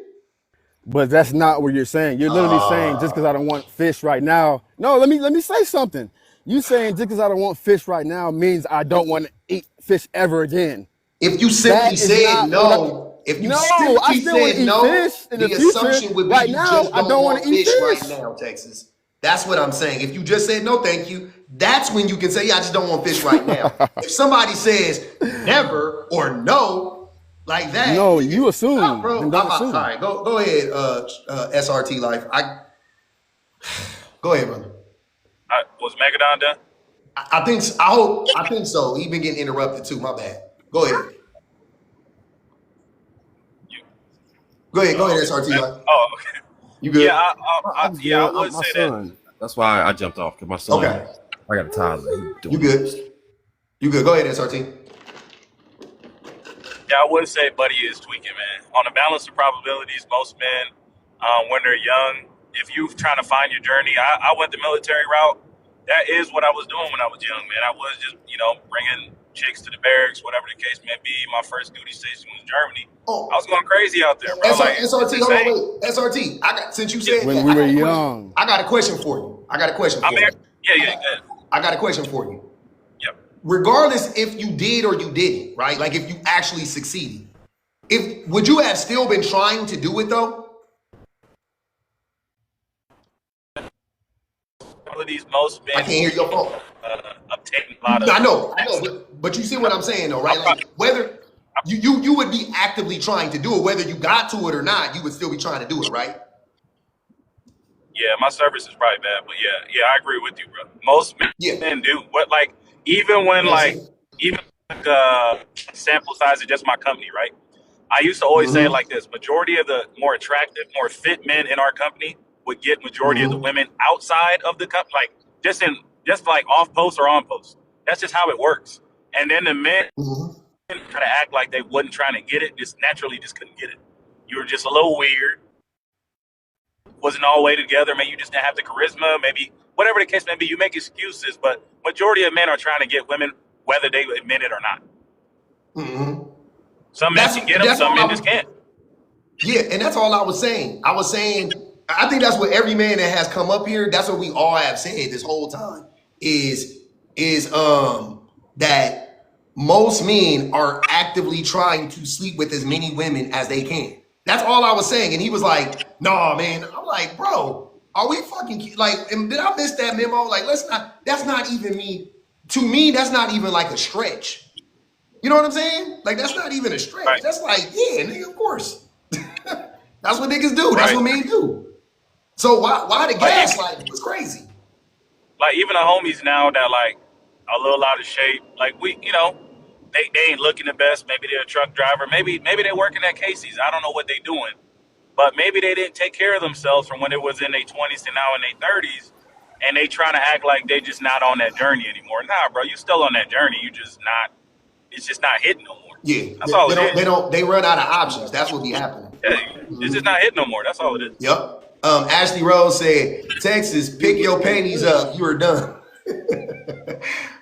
But that's not what you're saying. You're literally saying just because I don't want fish right now. No, let me say something. You saying just because I don't want fish right now means I don't want to eat fish ever again. If you simply That is said not what I. no, if you No, I simply still want said to eat no, fish in the the future. assumption would be Right you now, just I don't don't want want to eat fish right fish. now, Texas. That's what I'm saying. If you just said no, thank you, that's when you can say, yeah, I just don't want fish right now. If somebody says never or no, like that, No, nigga, you stop, assume. bro. Then don't All assume. right, go ahead, SRT life. Go ahead, brother. Was Megadon done? I think so. He been getting interrupted too. My bad. Go ahead. You, Go ahead, okay. SRT life. Oh, okay. You Yeah, good? I'm yeah, I good. would My say that. son. That's why I jumped off because my son. Okay. I got a toddler. He You doing good? this. You good? Go ahead, SRT. Yeah, I would say Buddy is tweaking, man. On the balance of probabilities, most men, when they're young, if you're trying to find your journey, I went the military route. That is what I was doing when I was young, man. I was just, bringing chicks to the barracks, whatever the case may be. My first duty station was Germany. I was Oh, going crazy out there, bro. Like, it's SRT. Hold on, insane. wait. SRT. Since you Yeah, said When that, we I were got a question. young. I got a question for you. I got a question I'm for there. you. Yeah, good. I got a question for you. Yep. Regardless if you did or you didn't, right? Like if you actually succeeded, would you have still been trying to do it though? Probabilities, most I men can't hear your phone. obtain a lot of I know, access. but you see what I'm saying though, right? I'm Like probably, whether you would be actively trying to do it, whether you got to it or not, you would still be trying to do it, right? yeah, my service is probably bad, but yeah, I agree with you, bro. Most Yeah. men do. What, like, even when, Yeah. like, even sample size of just my company, right? I used to always say it Mm-hmm. like this: majority of the more attractive, more fit men in our company would get majority of the Mm-hmm. women outside of the company, like just like off post or on post. That's just how it works. And then the men Mm-hmm. try to act like they wasn't trying to get it, just naturally just couldn't get it. You were just a little weird, wasn't all the way together. Maybe you just didn't have the charisma. Maybe whatever the case may be, you make excuses. But majority of men are trying to get women, whether they admit it or not. Mm-hmm. Some men can get them, That's some all I men was. just can't. Yeah, and that's all I was saying. I was saying, I think that's what every man that has come up here, that's what we all have said this whole time, is that most men are actively trying to sleep with as many women as they can. That's all I was saying. And he was like, nah, man. I'm like, bro, are we fucking like, and did I miss that memo? Like, that's not even me. To me, that's not even like a stretch. You know what I'm saying? Like, that's not even a stretch. Right, That's like, yeah, nigga, of course. That's what niggas do. That's right. what men do. So why the Like even, gaslighting was crazy? like even the homies now that like a little out of shape, like they ain't looking the best. Maybe they're a truck driver. Maybe they're working at Casey's. I don't know what they doing, but maybe they didn't take care of themselves from when it was in their 20s to now in their 30s, and they trying to act like they just not on that journey anymore. Nah, bro, you still on that journey. You just not. It's just not hitting no more. Yeah, That's all it is. they run out of options. That's what be happening. Yeah, it's just not hitting no more. That's all it is. Yep. Ashley Rose said, Texas, pick your panties up. You are done.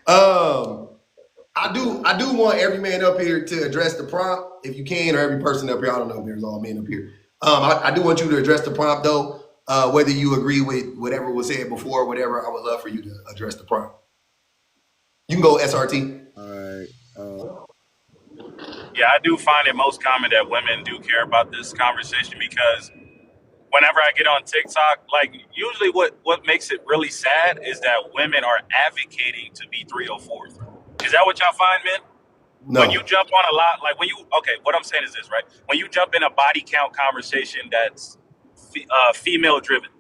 I do want every man up here to address the prompt, if you can, or every person up here. I don't know if there's all men up here. I do want you to address the prompt though. whether you agree with whatever was said before or whatever, I would love for you to address the prompt. You can go SRT. All right. Yeah, I do find it most common that women do care about this conversation because whenever I get on TikTok, like usually what makes it really sad is that women are advocating to be 304. Is that what y'all find, men? No. When you jump on a lot, like what I'm saying is this, right? When you jump in a body count conversation that's female driven,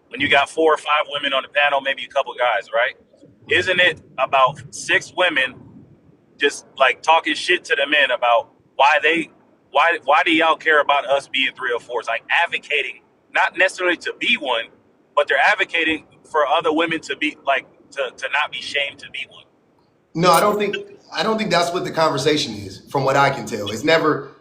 when you got 4 or 5 women on the panel, maybe a couple guys, right? Isn't it about 6 women just like talking shit to the men about why do y'all care about us being 304s? Like advocating, not necessarily to be one, but they're advocating for other women to be like to not be shamed to be one. No, I don't think that's what the conversation is, from what I can tell. It's never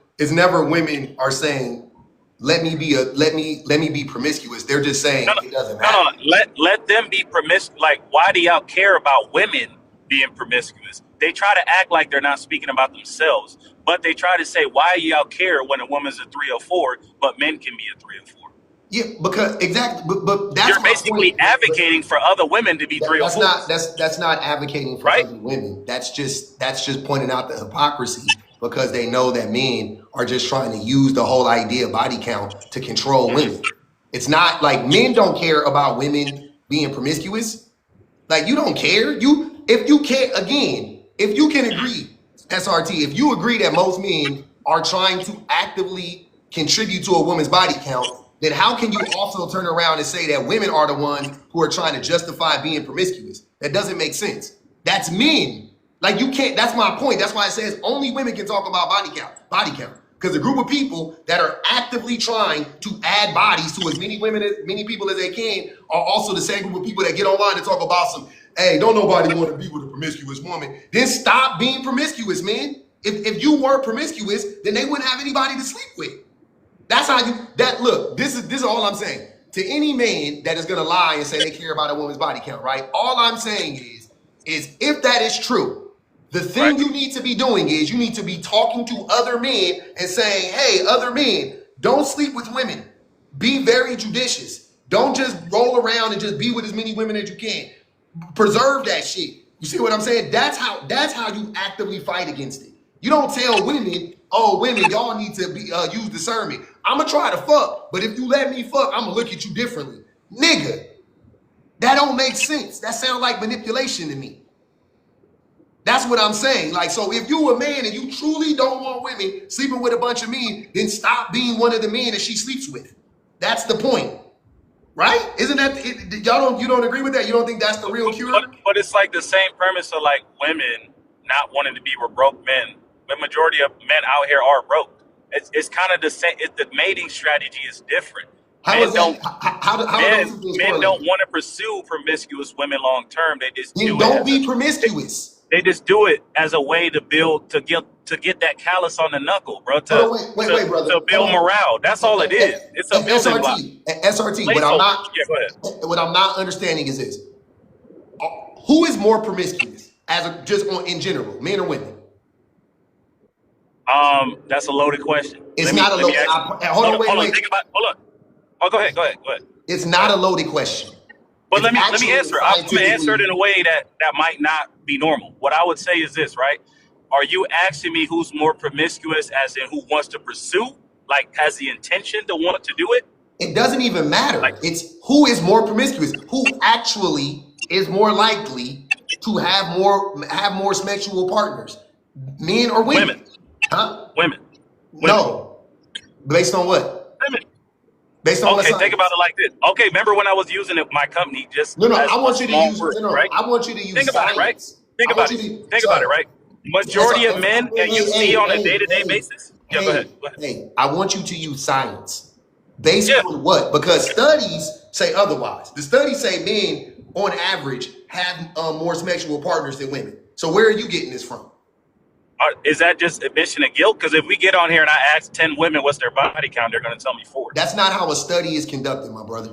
women are saying, let me be promiscuous. They're just saying it doesn't matter. Let them be promiscuous. Like, why do y'all care about women being promiscuous? They try to act like they're not speaking about themselves, but they try to say, why y'all care when a woman's a 304, but men can be a 304? Yeah, because exactly, but that's you're basically advocating for other women to be 304. That's not advocating for other women. That's just pointing out the hypocrisy, because they know that men are just trying to use the whole idea of body count to control women. It's not like men don't care about women being promiscuous. Like, you don't care. If you can agree, SRT, if you agree that most men are trying to actively contribute to a woman's body count, then how can you also turn around and say that women are the ones who are trying to justify being promiscuous? That doesn't make sense. That's men. Like, you can't, that's my point. That's why it says only women can talk about body count. Because a group of people that are actively trying to add bodies to as many people as they can are also the same group of people that get online and talk about some, hey, don't nobody want to be with a promiscuous woman. Then stop being promiscuous, man. If you weren't promiscuous, then they wouldn't have anybody to sleep with. That's how look, this is all I'm saying. To any man that is gonna lie and say they care about a woman's body count, right? All I'm saying is if that is true, the thing you need to be doing is you need to be talking to other men and saying, hey, other men, don't sleep with women. Be very judicious. Don't just roll around and just be with as many women as you can. Preserve that shit. You see what I'm saying? That's how you actively fight against it. You don't tell women, oh, women, y'all need to be use discernment. I'm gonna try to fuck, but if you let me fuck, I'm gonna look at you differently. Nigga, that don't make sense. That sounds like manipulation to me. That's what I'm saying. Like, so if you a man and you truly don't want women sleeping with a bunch of men, then stop being one of the men that she sleeps with. That's the point, right? Isn't that you don't agree with that? You don't think that's the real cure? But it's like the same premise of like women not wanting to be with broke men. The majority of men out here are broke. It's kind of the same. The mating strategy is different. Men don't want to pursue promiscuous women long term. They just don't be promiscuous. They just do it as a way to get that callus on the knuckle, bro. Wait, brother. To build morale. That's all it is. It's a building block. SRT. What I'm not understanding is this: who is more promiscuous, in general, men or women? That's a loaded question. It's not a loaded. Hold on. Think about. Hold on. Oh, go ahead. It's not a loaded question. But let me answer. I'm going to answer it in a way that might not be normal. What I would say is this, right? Are you asking me who's more promiscuous, as in who wants to pursue, like has the intention to want to do it? It doesn't even matter. It's who is more promiscuous, who actually is more likely to have more sexual partners, men or women? Huh? Women. No. Based on what? Women. Based on okay, think about it like this. Okay, remember when I was using my company just I want you to use right? I want you to use think about science. It, right? Think about it, right? Majority of men that you see on a day-to-day basis. Yeah, go ahead. Hey, I want you to use science. Based on what? Because studies say otherwise. The studies say men, on average, have more sexual partners than women. So where are you getting this from? Is that just admission of guilt? Because if we get on here and I ask 10 women what's their body count, they're going to tell me 4. That's not how a study is conducted, my brother.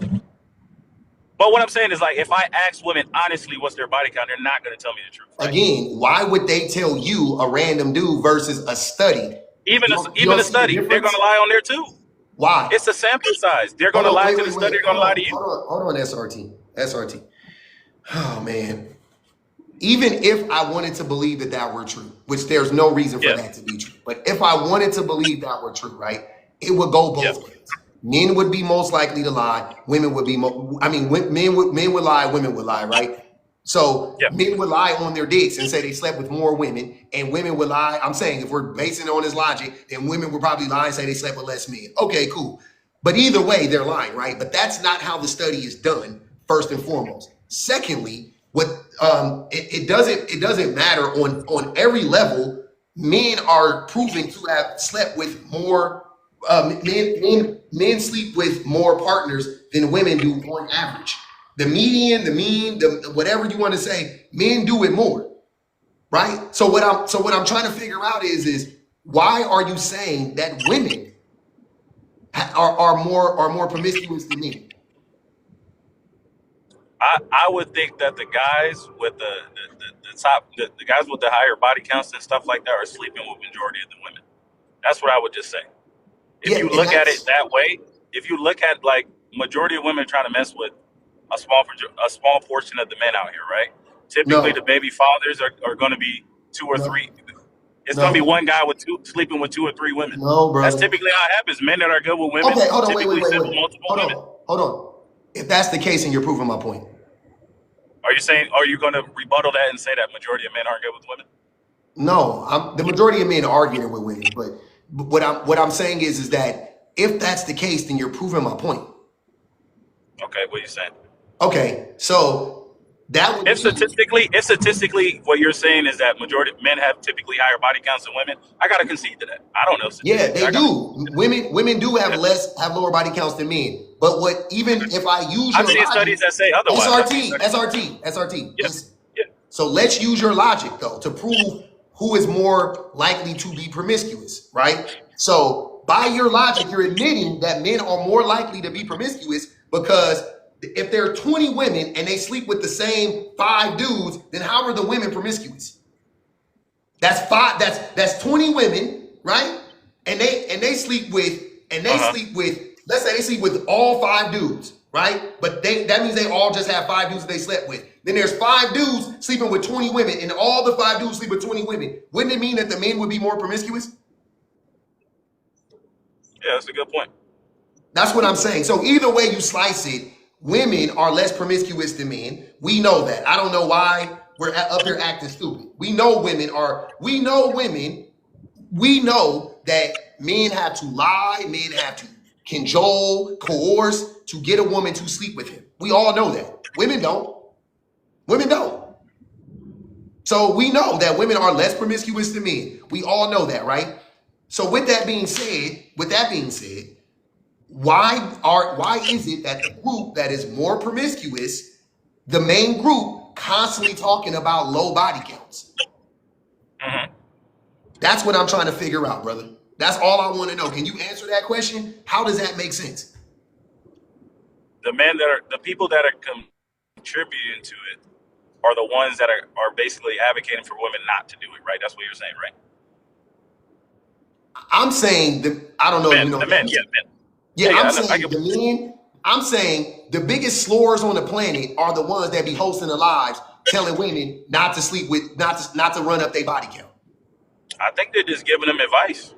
But what I'm saying is, like, if I ask women honestly what's their body count, they're not going to tell me the truth. Right? Again, why would they tell you, a random dude, versus a study? Even a study, they're going to lie on there too. Why? It's a sample size. They're going Hold to on, lie wait, to the wait, study. wait. They're going to lie to you. Hold on, SRT. SRT. Oh, man. Even if I wanted to believe that that were true, which there's no reason for Yeah. that to be true, but if I wanted to believe that were true, right, it would go Yeah. both ways. Men would be most likely to lie. Women would be, men would lie. Women would lie, right? So Yeah. men would lie on their dicks and say they slept with more women, and women would lie. I'm saying if we're basing it on this logic, then women would probably lie and say they slept with less men. Okay, cool. But either way, they're lying, right? But that's not how the study is done, first and foremost. Secondly, what it doesn't matter on every level. Men are proven to have slept with more. Men sleep with more partners than women do on average. The median, the mean, the whatever you want to say, men do it more, right? So what I'm trying to figure out is why are you saying that women are more promiscuous than men? I would think that the guys with the guys with the higher body counts and stuff like that are sleeping with majority of the women. That's what I would just say. If you look at it that way, if you look at like majority of women trying to mess with a small portion of the men out here, right? Typically, the baby fathers are going to be two or three. It's going to be one guy sleeping with 2 or 3 women. No, brother. That's typically how it happens. Men that are good with women Okay, hold on, typically wait. sleep with multiple women. Hold on. If that's the case, and you're proving my point. Are you going to rebuttal that and say that majority of men aren't good with women? No, the majority of men are arguing with women, but what I'm saying is that if that's the case, then you're proving my point. Okay, what are you saying? Okay, so that would If statistically what you're saying is that majority men have typically higher body counts than women, I gotta concede to that. I don't know. Yeah, they do. Women do have lower body counts than men. But even if I use your I've seen studies that say otherwise. SRT. Yeah. So let's use your logic though to prove who is more likely to be promiscuous, right? So by your logic, you're admitting that men are more likely to be promiscuous because if there are 20 women and they sleep with the same 5 dudes, then how are the women promiscuous? That's 20 women, right? And they sleep with let's say they sleep with all 5 dudes, right? But that means they all just have 5 dudes that they slept with. Then there's 5 dudes sleeping with 20 women, and all the 5 dudes sleep with 20 women. Wouldn't it mean that the men would be more promiscuous? Yeah, that's a good point. That's what I'm saying. So either way you slice it, women are less promiscuous than men. We know that. I don't know why we're up here acting stupid. We know that men have to lie, men have to cajole, coerce to get a woman to sleep with him. We all know that. Women don't. So we know that women are less promiscuous than men. We all know that, right? So with that being said, why is it that the group that is more promiscuous, the main group, constantly talking about low body counts? Mm-hmm. That's what I'm trying to figure out, brother. That's all I want to know. Can you answer that question? How does that make sense? The people that are contributing to it are the ones that are basically advocating for women not to do it, right? That's what you're saying, right? I'm saying I don't know. Men, the men. I'm saying the biggest slurs on the planet are the ones that be hosting the lives, telling women not to sleep with, not to run up their body count. I think they're just giving them advice.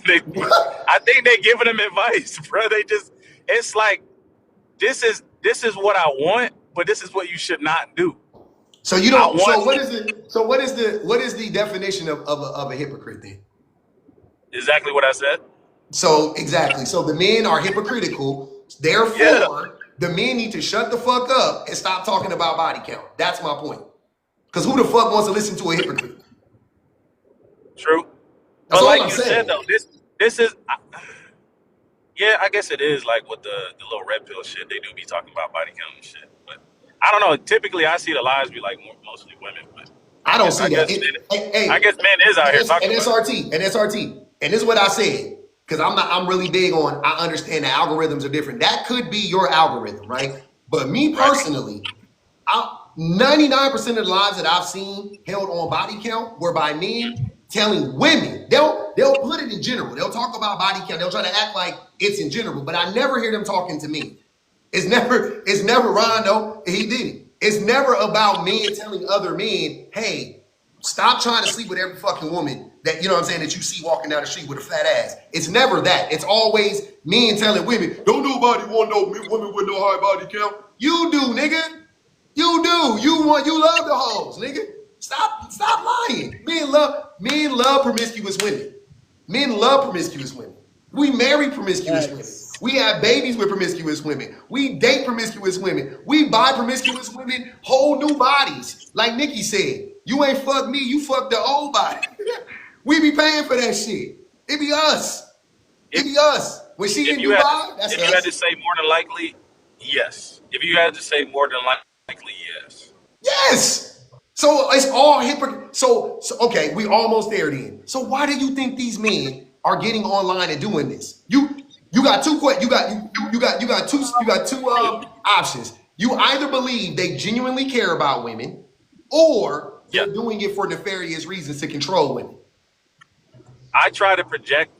I think they're giving them advice, bro. It's like, this is what I want, but this is what you should not do. So you don't. What is the definition of a hypocrite then? Exactly what I said. So exactly. So the men are hypocritical. Therefore, the men need to shut the fuck up and stop talking about body count. That's my point. Because who the fuck wants to listen to a hypocrite? True. That's but all like I'm you saying. said though, this is yeah, I guess it is like with the little red pill shit. They do be talking about body count and shit. But I don't know. Typically, I see the lies be like mostly women. But I don't see that. I guess men is out here talking and about SRT. And this is what I said. Because I'm really big on, I understand the algorithms are different. That could be your algorithm, right? But me personally, 99% of the lives that I've seen held on body count were by men telling women. They'll put it in general. They'll talk about body count. They'll try to act like it's in general, but I never hear them talking to me. It's never Rondo. He did it. It's never about men telling other men, hey, stop trying to sleep with every fucking woman that, you know what I'm saying, that you see walking down the street with a fat ass. It's never that. It's always men telling women, don't nobody want no women with no high body count. You do, nigga. You do. You love the hoes, nigga. Stop lying. Men love promiscuous women. Men love promiscuous women. We marry promiscuous women. We have babies with promiscuous women. We date promiscuous women. We buy promiscuous women whole new bodies. Like Nikki said, you ain't fuck me, you fuck the old body. We be paying for that shit. It be us. It be us. When she in Dubai, that's us. If you had to say more than likely, yes. If you had to say more than likely, yes. Yes. So it's all hypocrite. So okay, we almost there then. So why do you think these men are getting online and doing this? You got two options. You either believe they genuinely care about women, or they're doing it for nefarious reasons to control women. I try to project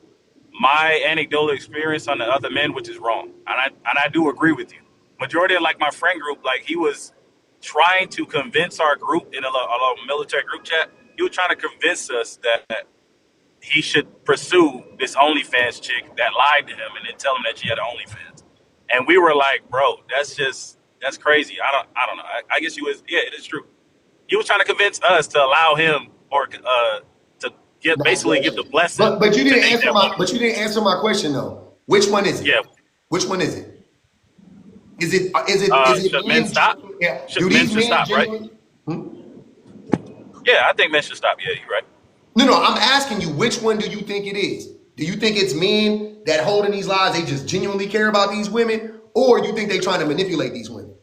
my anecdotal experience on the other men, which is wrong, and I do agree with you. Majority of like my friend group, like he was trying to convince our group in a military group chat. He was trying to convince us that he should pursue this OnlyFans chick that lied to him and then tell him that she had an OnlyFans. And we were like, bro, that's crazy. I don't know. I guess it is true. He was trying to convince us to allow him or to give the blessing. But you didn't answer my question though. Which one is it? Yeah. Which one is it? Is it should men stop? Yeah. Should men stop, right? Yeah, I think men should stop. Yeah, you're right. No, I'm asking you, which one do you think it is? Do you think it's men that holding these lies, they just genuinely care about these women, or you think they trying to manipulate these women?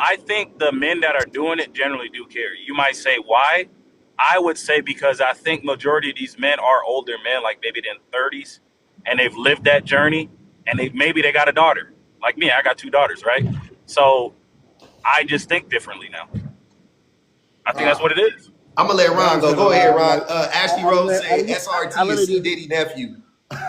I think the men that are doing it generally do care. You might say why? I would say because I think majority of these men are older men, like maybe in their 30s, and they've lived that journey, and maybe they got a daughter. Like me, I got 2 daughters, right? So I just think differently now. I think that's what it is. I'm gonna let Ron go. Go ahead, Ron. Ashley Rose say SRT is C Diddy nephew.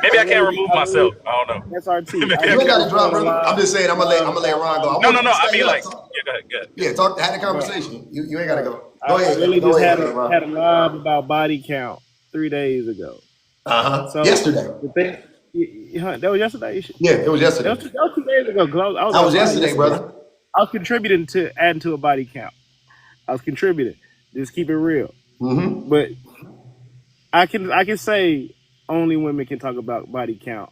Maybe I can't remove myself. I don't know. SRT. You ain't got to drop, brother. I'm just saying. I'm gonna let Ron go. No. I mean, like, yeah, go ahead. Yeah, have the conversation. You ain't gotta go. Go I ahead. really Go just ahead, had a live about body count 3 days ago. So yesterday. That was yesterday. Yeah, it was yesterday. That was 2 days ago. That was yesterday, brother. I was contributing to adding to a body count. I was contributing. Just keep it real. Mm-hmm. But I can say only women can talk about body count,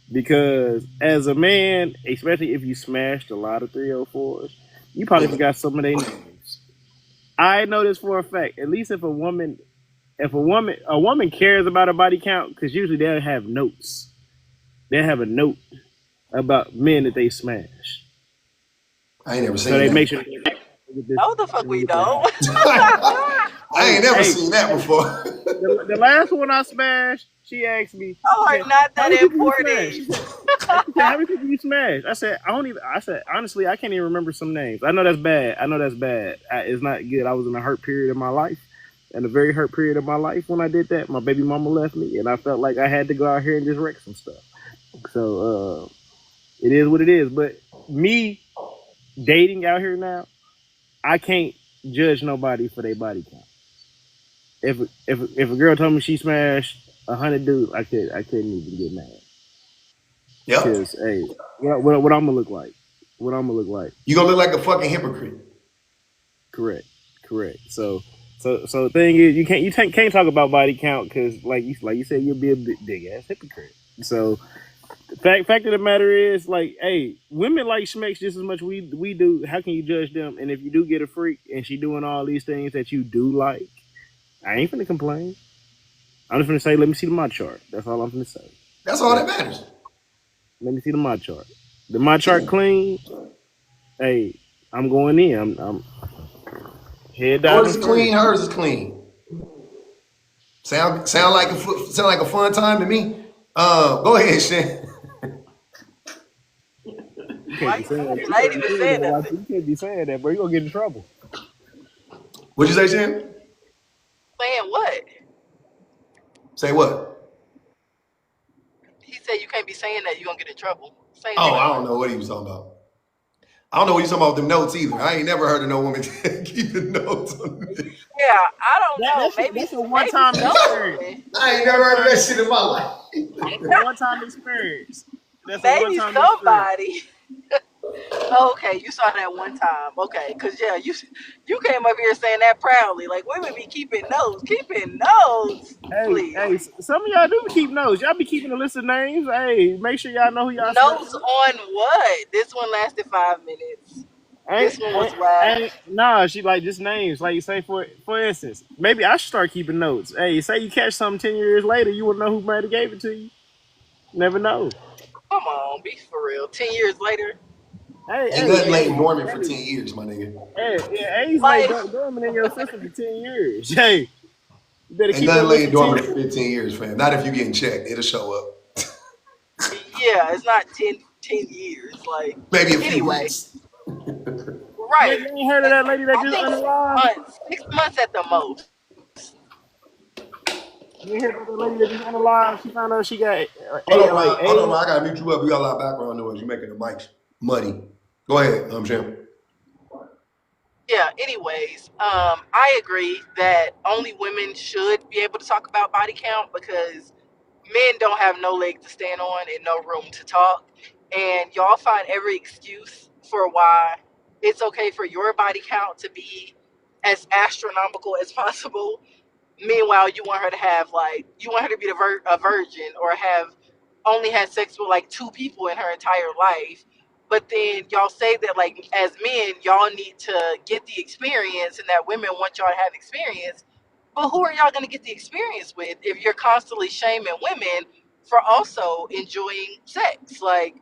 because as a man, especially if you smashed a lot of 304s, you probably forgot some of their names. I know this for a fact. At least if a woman cares about a body count, because usually they'll have notes. They'll have a note about men that they smash. I ain't never seen So they that. make sure. Oh, the fuck we don't. I ain't never seen that before. The last one I smashed, she asked me. Oh, are not that important. How many people you smashed? I said honestly, I can't even remember some names. I know that's bad. It's not good. I was in a hurt period of my life, and a very hurt period of my life when I did that. My baby mama left me, and I felt like I had to go out here and just wreck some stuff. So it is what it is. But me dating out here now, I can't judge nobody for their body count. If a girl told me she smashed 100 dudes, I couldn't even get mad. Yep. Because hey, what I'm gonna look like? What I'm gonna look like? You gonna look like a fucking hypocrite. Correct. So the thing is, you can't talk about body count, because like you said, you'll be a big ass hypocrite. So the fact of the matter is, like, hey, women like schmecks just as much we do. How can you judge them? And if you do get a freak and she doing all these things that you do like, I ain't finna complain. I'm just finna say, let me see the my chart. That's all I'm finna say. That's all that matters. Let me see the my chart. The my chart clean. Hey, I'm going in. I'm head down. Yours is clean. Hers is clean. Sound like a fun time to me. Go ahead, Shan. I ain't even saying that. You can't be saying that, bro. You're gonna get in trouble. What'd you say, Shan? Saying what? Say what? He said you can't be saying that. You're going to get in trouble. Saying Oh, I what? don't know what he was talking about. I don't know what he's talking about with them notes either. I ain't never heard of no woman keeping notes on this. Yeah, I don't know. Maybe That's a one-time some experience. women. I ain't never heard of that shit in my life. A one-time experience. That's a Maybe one-time experience. somebody. Okay, you saw that one time. Okay, because yeah, you came up here saying that proudly. Like women be keeping notes. Keeping notes. Hey, Please. some of y'all do keep notes. Y'all be keeping a list of names. Hey, make sure y'all know who y'all Notes slept on what? This one lasted 5 minutes. This one was ain't last. nah, she like just names. Like say for instance, maybe I should start keeping notes. Hey, say you catch something 10 years later, you wouldn't know who might have gave it to you. Never know. Come on, be for real. 10 years later. Hey, Ain't hey, nothing hey, laid dormant for hey, 10 years, my nigga. He's like Like, dormant in your system for 10 years. Hey, you better Ain't keep that nothing list laid for 10 dormant for years. 15 years, fam. Not if you getting checked. It'll show up. yeah, it's not 10 years. Like, Maybe a few anyway, weeks. right. You ain't heard of that lady that I just think unalived? 6 months at the most. You ain't heard about that lady that just unalived? She found out she got Hold on, like hold on, AIDS. I gotta mute you up. You got a lot of background noise. You're making the mics muddy. Go ahead, Shan. Yeah, anyways, I agree that only women should be able to talk about body count because men don't have no leg to stand on and no room to talk. And y'all find every excuse for why it's okay for your body count to be as astronomical as possible. Meanwhile, you want her to have you want her to be a virgin or have only had sex with like 2 people in her entire life. But then y'all say that like as men, y'all need to get the experience and that women want y'all to have experience. But who are y'all going to get the experience with if you're constantly shaming women for also enjoying sex? Like,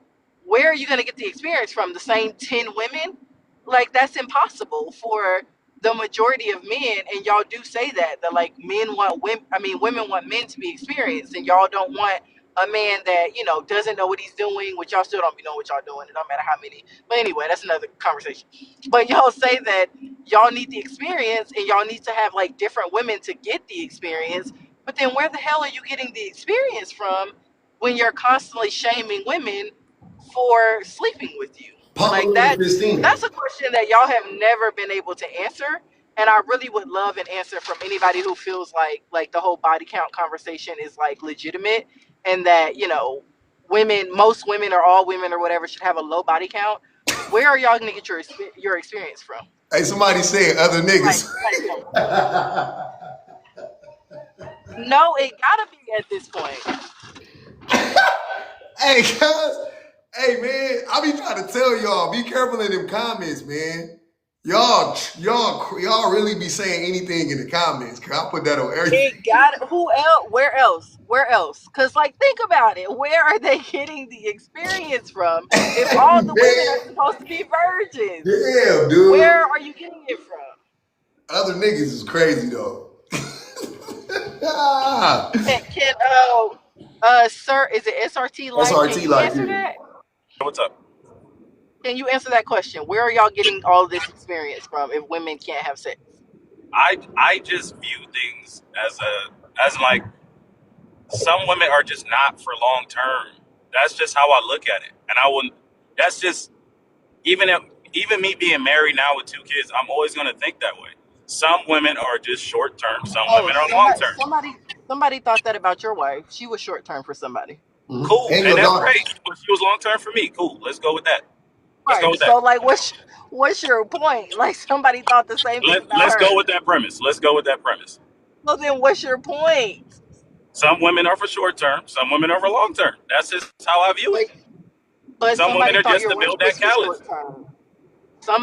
where are you going to get the experience from? The same 10 women? Like, that's impossible for the majority of men. And y'all do say that like men want women, I mean, women want men to be experienced, and y'all don't want a man that, doesn't know what he's doing, which y'all still don't be knowing what y'all doing. It don't matter how many. But anyway, that's another conversation. But y'all say that y'all need the experience and y'all need to have like different women to get the experience. But then where the hell are you getting the experience from when you're constantly shaming women for sleeping with you? Pump a Like little that's Christina. that's a question that y'all have never been able to answer. And I really would love an answer from anybody who feels like the whole body count conversation is like legitimate and that, most women or all women or whatever should have a low body count. Where are y'all gonna get your experience from? Hey, somebody said other niggas. Like no, it gotta be at this point. Hey, cuz. Hey, man, I be trying to tell y'all, be careful in them comments, man. Y'all really be saying anything in the comments. Cause I put that on everything. It got who else? Where else? Where else? Because like think about it. Where are they getting the experience from? If all the women are Man, supposed to be virgins, damn, dude. where are you getting it from? Other niggas is crazy though. Can sir, is it SRT Life? Can SRT you like answer you. that? What's up? Can you answer that question? Where are y'all getting all this experience from if women can't have sex? I just view things as like some women are just not for long term. That's just how I look at it, and I wouldn't. That's just even if, even me being married now with 2 kids, I'm always going to think that way. Some women are just short term. Some Oh, women are long term. somebody thought that about your wife. She was short term for somebody. Mhm. Cool, And and your that's daughters. great. But she was long term for me. Cool. Let's go with that. Let's go Right. with that. So like what's your point? Like somebody thought the same thing about Let's her. go with that premise. Let's go with that premise. So then what's your point? Some women are for short term. Some women are for long term. That's just how I view it. But but Some women somebody are thought just your to wife build was that for callus. short term.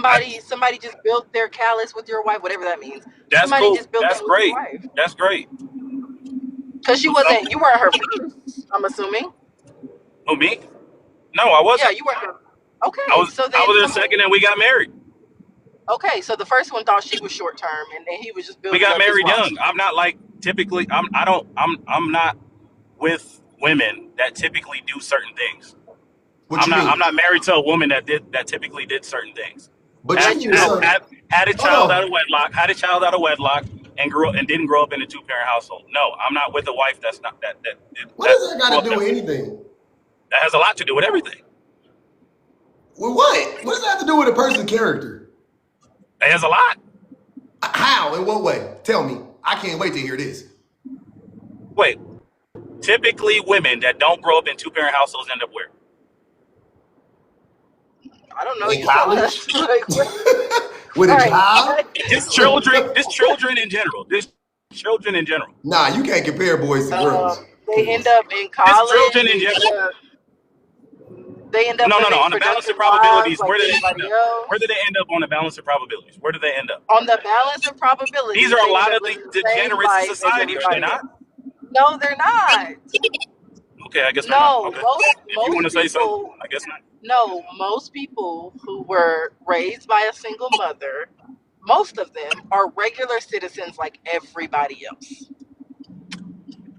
I, Somebody just built their callus with your wife, whatever that means. that's Somebody cool. just built That's that with your great. wife. That's great. Because But some, you weren't her first, I'm assuming. who me? No, I Yeah, wasn't. you weren't her. I Okay, was so I then was in somebody. second, and we got married. Okay, so the first one thought she was short term, and then he was just We building got up his married young. roster. I'm not like typically. I don't. I'm not with women that typically do certain things. What you I'm mean? not married to a woman that typically did certain things. But you That knew you know some. of. had a Hold child out on. of wedlock, and didn't grow up in a 2-parent household. No, I'm not with a wife that's not What that does that grew got to up do that with way. anything? That has a lot to do with everything. With what? What does that have to do with a person's character? It has a lot. How? In what way? Tell me. I can't wait to hear this. Wait, typically women that don't grow up in 2-parent households end up where? I don't know. In You tell college? us. Like, what? With a Right. job? This children in general. Nah, you can't compare boys to girls. They Come on. end up in This college. children in general. They end up No. living On the balance productive of lives probabilities, like where do they end everybody up? Where do else. they end up on the balance of probabilities? Where do they end up? On the balance of These probabilities, are a they end lot up of the living the same degenerates in life as society, are they everybody not? else. No, they're not. Okay, I guess they're not. No, Okay. most If you want most to say so, people. I guess not. No, most people who were raised by a single mother, most of them are regular citizens like everybody else.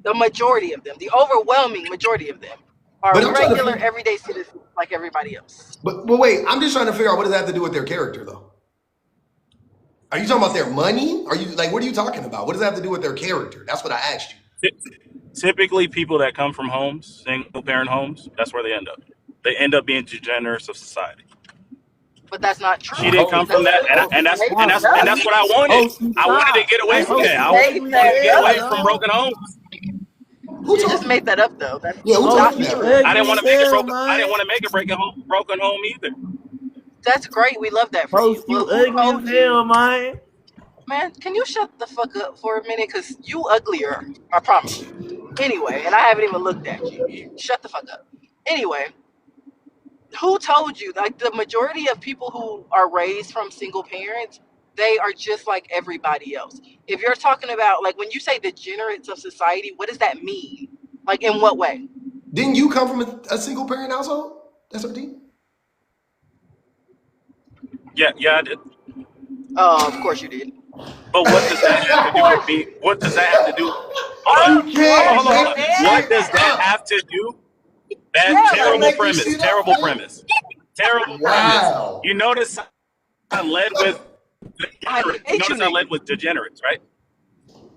The majority of them, the overwhelming majority of them, are But I'm trying to regular, figure. everyday citizens like everybody else. But wait, I'm just trying to figure out what does that have to do with their character, though. Are you talking about their money? Are you like what are you talking about? What does that have to do with their character? That's what I asked you. Typically, people that come from homes, single parent homes, that's where they end up. They end up being degenerates of society. But that's not true She didn't come because from that, you made that and up. that's what I wanted. I wanted to get away from You that. I made wanted that to get away up. from broken homes. Who You just told made you? that up though. That's Yeah, who told not you that, true. bro? I didn't want to make it broken. I didn't want to make a broken home either. That's great. We love that for you. Well, who told you? Man, can you shut the fuck up for a minute? Because you uglier. I promise you. Anyway, and I haven't even looked at you. Shut the fuck up. Anyway, who told you? Like the majority of people who are raised from single parents, they are just like everybody else. If you're talking about like when you say degenerates of society, what does that mean? Like in what way? Didn't you come from a single parent household? That's what you. Yeah, I did. Of course you did. But what does that have to do with me? What does that have to do? Hold on, You can't hold on. make What shit does that up. have to do? Yeah, You That can't terrible make this premise. shit up, man. Terrible premise. Wow. You notice I led with I degenerates. You hate you, notice I led nigga. with degenerates, right?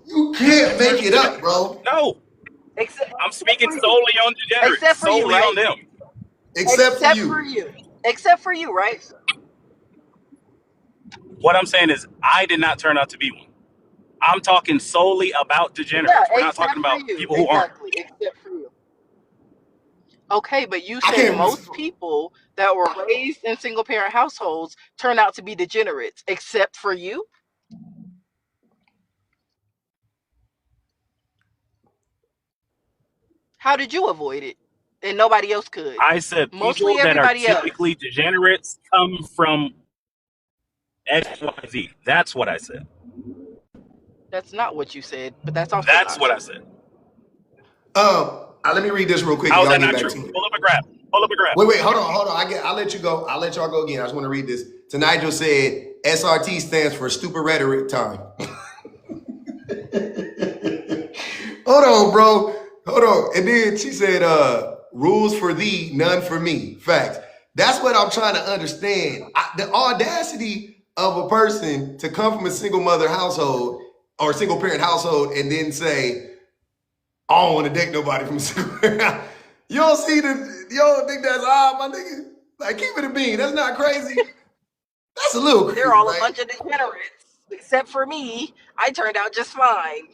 You can't make it up, bro. No, Except I'm speaking for you. solely on degenerates. Except for you, Solely right? on them. Except for you. Except for you, right? What I'm saying is, I did not turn out to be one. I'm talking solely about Yeah, degenerates. We're not talking except for about you. people who aren't. Exactly. Except for you. Okay, but you I said can't. most people that were raised in single parent households turn out to be degenerates, except for you. How did you avoid it? And nobody else could. I said Mostly people that are everybody else. typically degenerates come from XYZ. That's what I said. That's not what you said, but that's also That's not what true. I said. Let me read this real quick How and is y'all that get not back true? to it. Pull up a graph. Wait, hold on. I'll let you go. I'll let y'all go again. I just want to read this. To Nigel said SRT stands for stupid rhetoric time. Hold on, bro. Hold on. And then she said, rules for thee, none for me. Facts. That's what I'm trying to understand. The audacity of a person to come from a single mother household or single parent household and then say, I don't want to date nobody from a single parent household. You don't think that's odd, my nigga? Like, keep it a bean. That's not crazy. That's a little crazy, They're all right? a bunch of degenerates, except for me. I turned out just fine.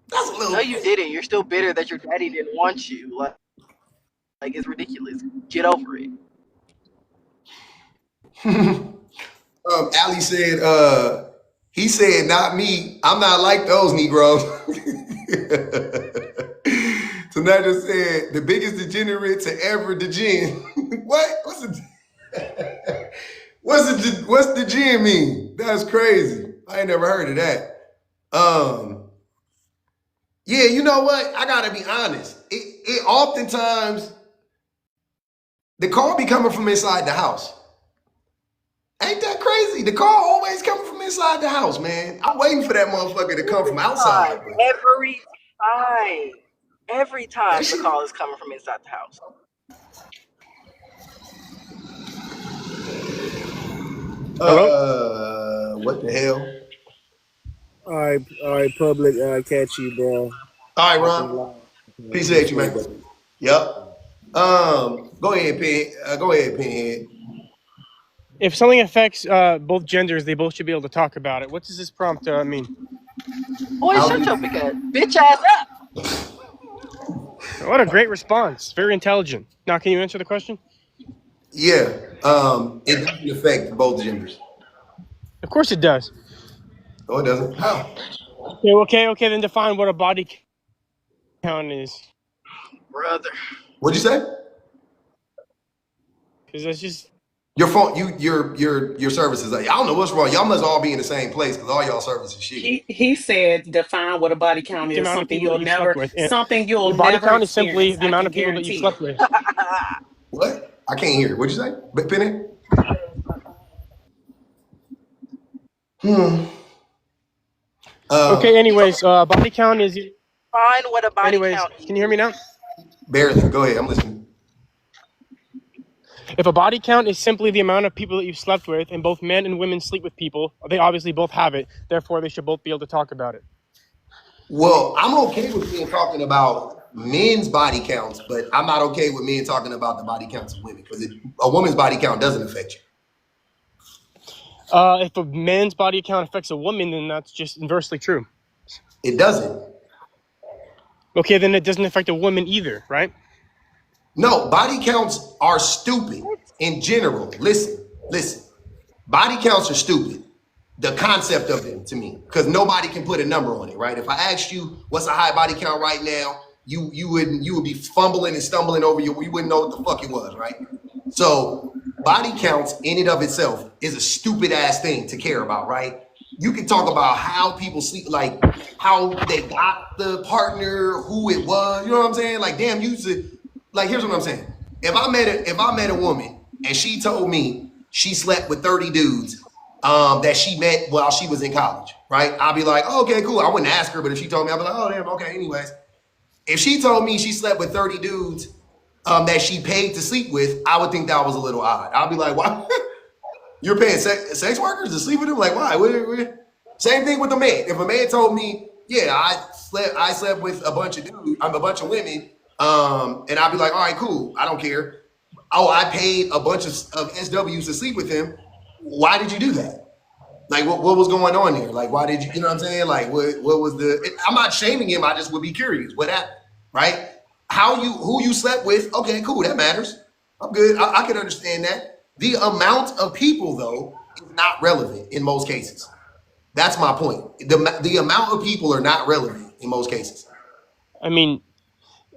That's a little No, you didn't. You're still bitter that your daddy didn't want you. Like it's ridiculous. Get over it. Ali said, he said, not me. I'm not like those Negroes. So now just said, the biggest degenerate to ever degen. What? What's degen mean? That's crazy. I ain't never heard of that. Yeah, you know what? I gotta be honest. It oftentimes, the call be coming from inside the house. Ain't that crazy? The call always coming from inside the house, man. I'm waiting for that motherfucker to come from outside. Every time the call is coming from inside the house. Hello? What the hell? All right, public. Catch you, bro. All right, Hopping Ron. live. Appreciate Peace, you, love, man. brother. Yep. Go ahead, Pin. Go ahead, Pinhead. If something affects both genders, they both should be able to talk about it. What does this prompt mean? Boy, How shut do your bitch ass up. What a great response. Very intelligent. Now, can you answer the question? Yeah. It doesn't affect both genders. Of course it does. No, it doesn't. How? Okay. Then define what a body count is. Brother. What'd you say? Because that's just... Your phone, your services. I don't know what's wrong. Y'all must all be in the same place because all y'all services shit. He said define what a body count the is, amount of something people that you'll you've slept never with. something you'll Your body never count is simply experience. the I amount can of people that you've guarantee slept it. with. What? I can't hear it. What'd you say? Penny? Okay, anyways, body count is... Find what a body Anyways, count is. can you hear me now? Barely. Go ahead. I'm listening. If a body count is simply the amount of people that you've slept with, and both men and women sleep with people, they obviously both have it. Therefore, they should both be able to talk about it. Well, I'm okay with men talking about men's body counts, but I'm not okay with men talking about the body counts of women because a woman's body count doesn't affect you. If a man's body count affects a woman, then that's just inversely true. It doesn't. Okay, then it doesn't affect a woman either, right? No, body counts are stupid in general. Listen. Body counts are stupid. The concept of them to me, because nobody can put a number on it, right? If I asked you what's a high body count right now, you would be fumbling and stumbling over you wouldn't know what the fuck it was, right? So body counts in and of itself is a stupid ass thing to care about, right? You can talk about how people sleep, like how they got the partner, who it was, you know what I'm saying? Like, damn, like, here's what I'm saying. If I met a woman and she told me she slept with 30 dudes that she met while she was in college, right? I'll be like, oh, okay, cool. I wouldn't ask her, but if she told me, I'll be like, oh, damn, okay, anyways. If she told me she slept with 30 dudes that she paid to sleep with, I would think that was a little odd. I'll be like, why? You're paying sex workers to sleep with them? Like, why? Same thing with the man. If a man told me, yeah, I slept with a bunch of dudes, a bunch of women, and I'd be like, all right, cool, I don't care. Oh, I paid a bunch of SWs to sleep with him. Why did you do that? Like, what was going on there? Like, why did you know what I'm saying? Like, what was I'm not shaming him. I just would be curious. What happened, right? Who you slept with? Okay, cool, that matters. I'm good. I can understand that. The amount of people, though, is not relevant in most cases. That's my point. The amount of people are not relevant in most cases. I mean,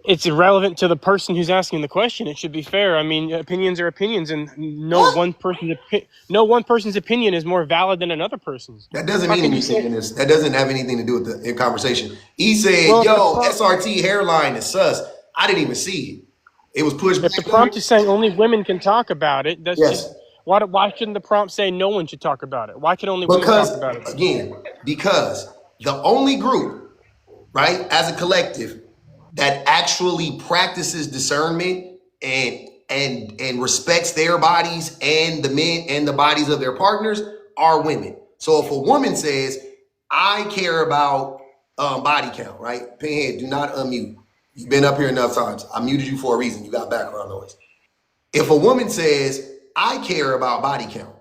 it's irrelevant to the person who's asking the question. It should be fair. I mean, opinions are opinions, and no one person's opinion is more valid than another person's. That doesn't mean anything in this. That doesn't have anything to do with the conversation. He said, Well, yo, SRT hairline is sus. I didn't even see it. It was pushed back. If the prompt is saying only women can talk about it, that's Yes. just... Why shouldn't the prompt say no one should talk about it? Why can only women talk about it? Because the only group, right, as a collective that actually practices discernment and respects their bodies and the men and the bodies of their partners are women. So if a woman says, I care about body count, right? Pinhead, do not unmute. You've been up here enough times. I muted you for a reason. You got background noise. If a woman says, I care about body count,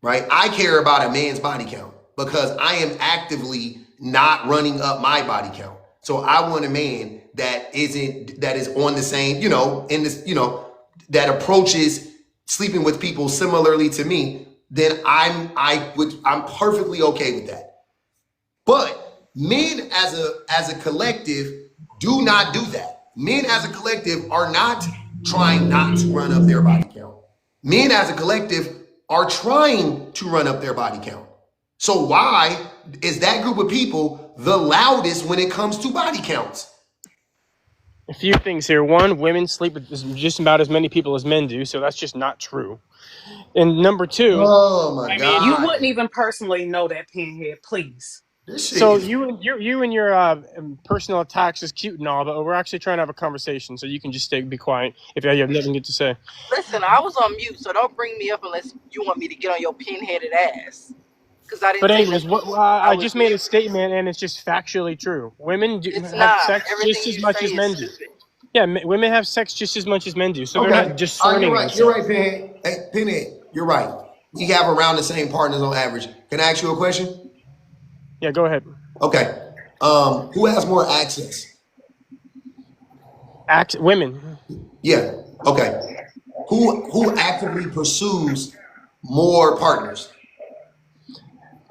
right? I care about a man's body count because I am actively not running up my body count. So I want a man that is on the same, in this, that approaches sleeping with people similarly to me, then I'm perfectly okay with that. But men as a collective do not do that. Men as a collective are not trying not to run up their body count. Men as a collective are trying to run up their body count. So why is that group of people the loudest when it comes to body counts? A few things here. One, women sleep with just about as many people as men do, so that's just not true. And number two, oh my God, you wouldn't even personally know that, Pinhead. Please. So you and your personal attacks is cute and all, but we're actually trying to have a conversation, so you can just be quiet if you have nothing good to say. Listen, I was on mute, so don't bring me up unless you want me to get on your pinheaded ass. Because I didn't But say anyways, that I I was just made a married. statement, and it's just factually true. Women It's have not. sex Everything just as you much say as is men do. stupid. Yeah, women have sex just as much as men do, so they're not Okay. discerning You're right, themselves. Pinhead. Hey, Pinhead, you're right. We have around the same partners on average. Can I ask you a question? Yeah, go ahead. Okay. Who has more access? Women. Yeah. Okay. Who actively pursues more partners?